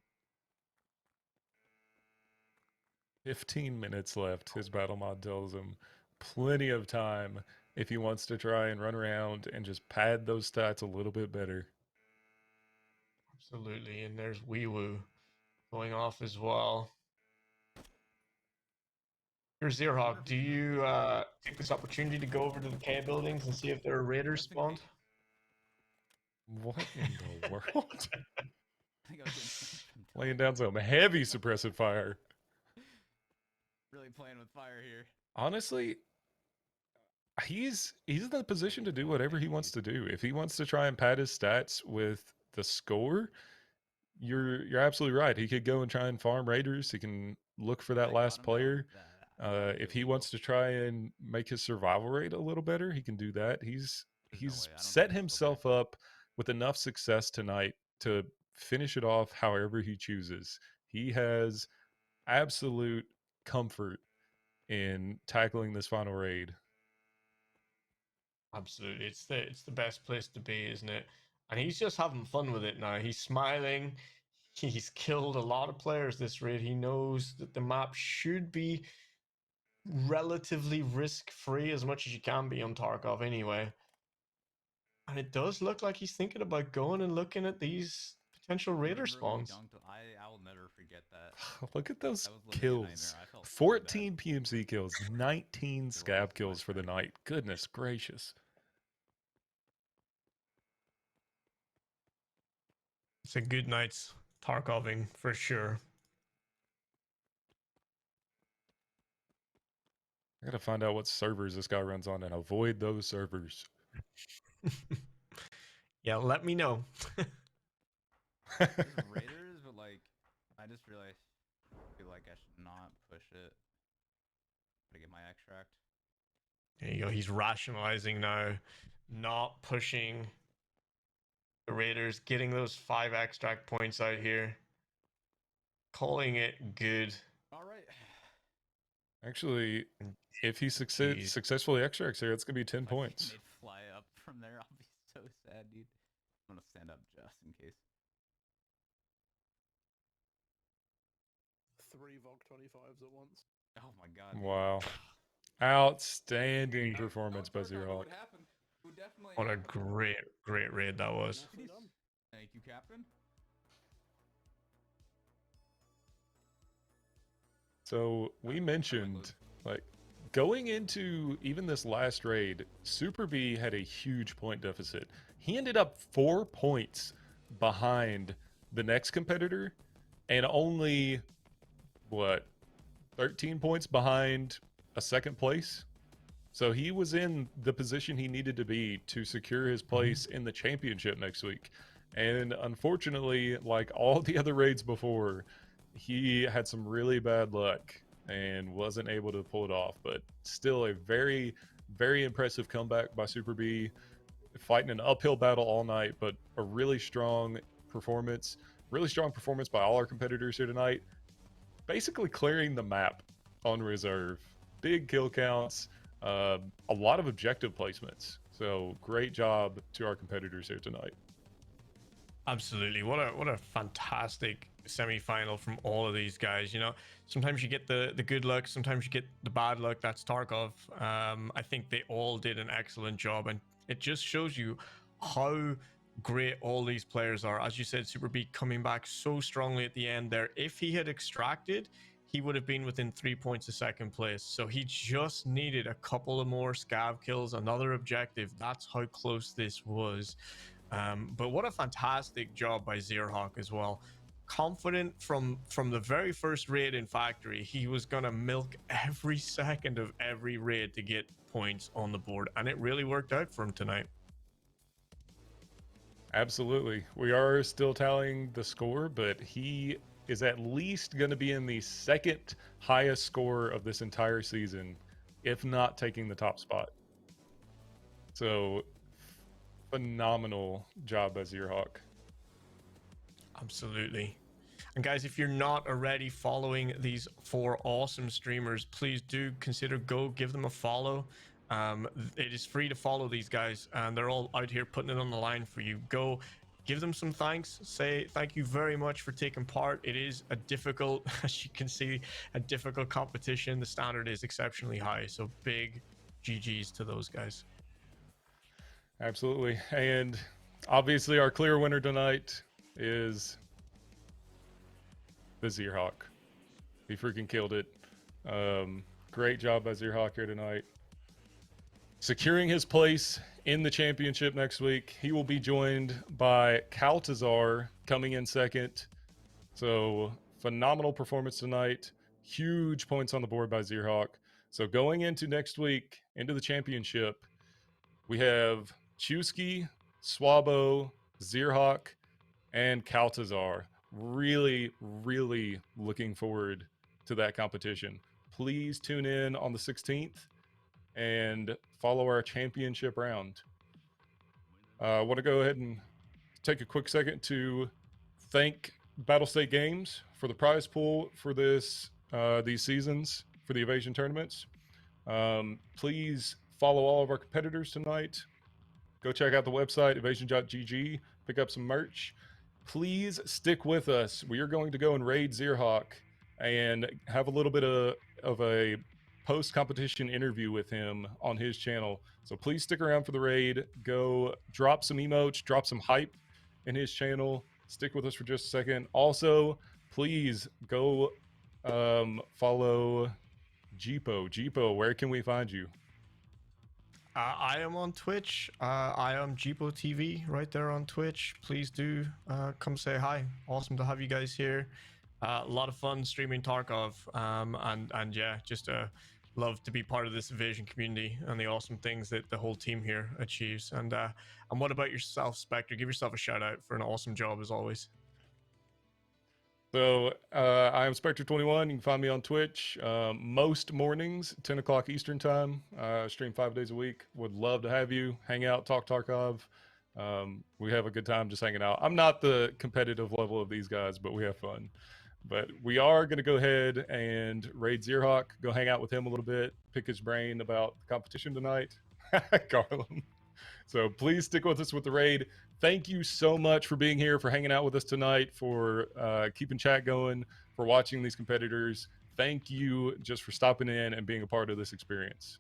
15 minutes left. His battle mod tells him plenty of time if he wants to try and run around and just pad those stats a little bit better. Absolutely. And there's Weewoo going off as well. Here's Xerox. Do you take this opportunity to go over to the K buildings and see if there are raiders spawned? What in the world? I think I was getting Laying down some heavy suppressive fire. really playing with fire here. Honestly, he's in the position to do whatever he wants to do. If he wants to try and pad his stats with the score, you're absolutely right. He could go and try and farm raiders. He can look for that last player. If he wants to try and make his survival rate a little better, he can do that. He's set himself up with enough success tonight to finish it off however he chooses. He has absolute comfort in tackling this final raid. Absolutely. It's the best place to be, isn't it? And he's just having fun with it now. He's smiling. He's killed a lot of players this raid. He knows that the map should be relatively risk-free as much as you can be on Tarkov anyway. And it does look like he's thinking about going and looking at these potential raider spawns. I will never forget that. Look at those kills. 14 PMC kills, 19 scab kills for the night. Goodness gracious. It's a good night's Tarkoving for sure. I gotta find out what servers this guy runs on and avoid those servers. Yeah, let me know. There's raiders, but like, I just realized, feel like I should not push it. To get my extract. There you go. He's rationalizing now, not pushing the raiders, getting those 5 extract points out here, calling it good. All right. Actually, if he successfully extracts here, it's gonna be 10 points. They'd fly up from there. I'll be so sad, dude. I'm gonna stand up just in case. 3 VOG 25s at once. Oh my god. Wow. Outstanding performance by Xerox. What a great raid that was. Thank you, Captain. So we mentioned, like, going into even this last raid, Super B had a huge point deficit. He ended up 4 points behind the next competitor and only, 13 points behind a second place. So he was in the position he needed to be to secure his place in the championship next week. And unfortunately, like all the other raids before, he had some really bad luck and wasn't able to pull it off. But still a very, very impressive comeback by Super B, fighting an uphill battle all night, but a really strong performance. Really strong performance by all our competitors here tonight. Basically clearing the map on reserve. Big kill counts, a lot of objective placements. So great job to our competitors here tonight. Absolutely. What a fantastic semi-final from all of these guys. You know, sometimes you get the good luck, sometimes you get the bad luck. That's Tarkov. I think they all did an excellent job, and it just shows you how great all these players are. As you said, Super B coming back so strongly at the end there. If he had extracted, he would have been within 3 points of second place. So he just needed a couple of more scav kills, another objective. That's how close this was. But what a fantastic job by Zerhawk as well. Confident from the very first raid in factory, he was gonna milk every second of every raid to get points on the board, and it really worked out for him tonight. Absolutely. We are still tallying the score, but he is at least going to be in the second highest score of this entire season, if not taking the top spot. So, phenomenal job by Zerhawk. Absolutely. And guys, if you're not already following these 4 awesome streamers, please do consider give them a follow. It is free to follow these guys, and they're all out here putting it on the line for you. Go give them some thanks. Say thank you very much for taking part. It is a difficult, as you can see, a difficult competition. The standard is exceptionally high, so big GGs to those guys. Absolutely. And obviously our clear winner tonight is the Zerhawk. He freaking killed it. Great job by Zerhawk here tonight. Securing his place in the championship next week. He will be joined by Kaltazar coming in second. So phenomenal performance tonight. Huge points on the board by Zerhawk. So going into next week, into the championship, we have Chusky, Swabo, Zerhawk, and Kaltazar. Really, really looking forward to that competition. Please tune in on the 16th and follow our championship round. I want to go ahead and take a quick second to thank Battlestate Games for the prize pool for these seasons for the Evasion tournaments. Please follow all of our competitors tonight. Go check out the website, evasion.gg, pick up some merch. Please stick with us. We are going to go and raid Zerhawk and have a little bit of a post-competition interview with him on his channel. So please stick around for the raid. Go drop some emotes, drop some hype in his channel. Stick with us for just a second. Also, please go follow Jeepo. Jeepo, where can we find you? I am on Twitch. I am Jeepo TV right there on Twitch. Please do come say hi. Awesome to have you guys here. A lot of fun streaming Tarkov. And yeah, just love to be part of this Evasion community and the awesome things that the whole team here achieves. And what about yourself, Spectre? Give yourself a shout out for an awesome job as always. So I am Spectre21. You can find me on Twitch most mornings, 10 o'clock Eastern time. I stream 5 days a week. Would love to have you hang out, talk Tarkov. We have a good time just hanging out. I'm not the competitive level of these guys, but we have fun. But we are going to go ahead and raid Zerhawk, go hang out with him a little bit, pick his brain about the competition tonight. Garland. So please stick with us with the raid. Thank you so much for being here, for hanging out with us tonight, for keeping chat going, for watching these competitors. Thank you just for stopping in and being a part of this experience.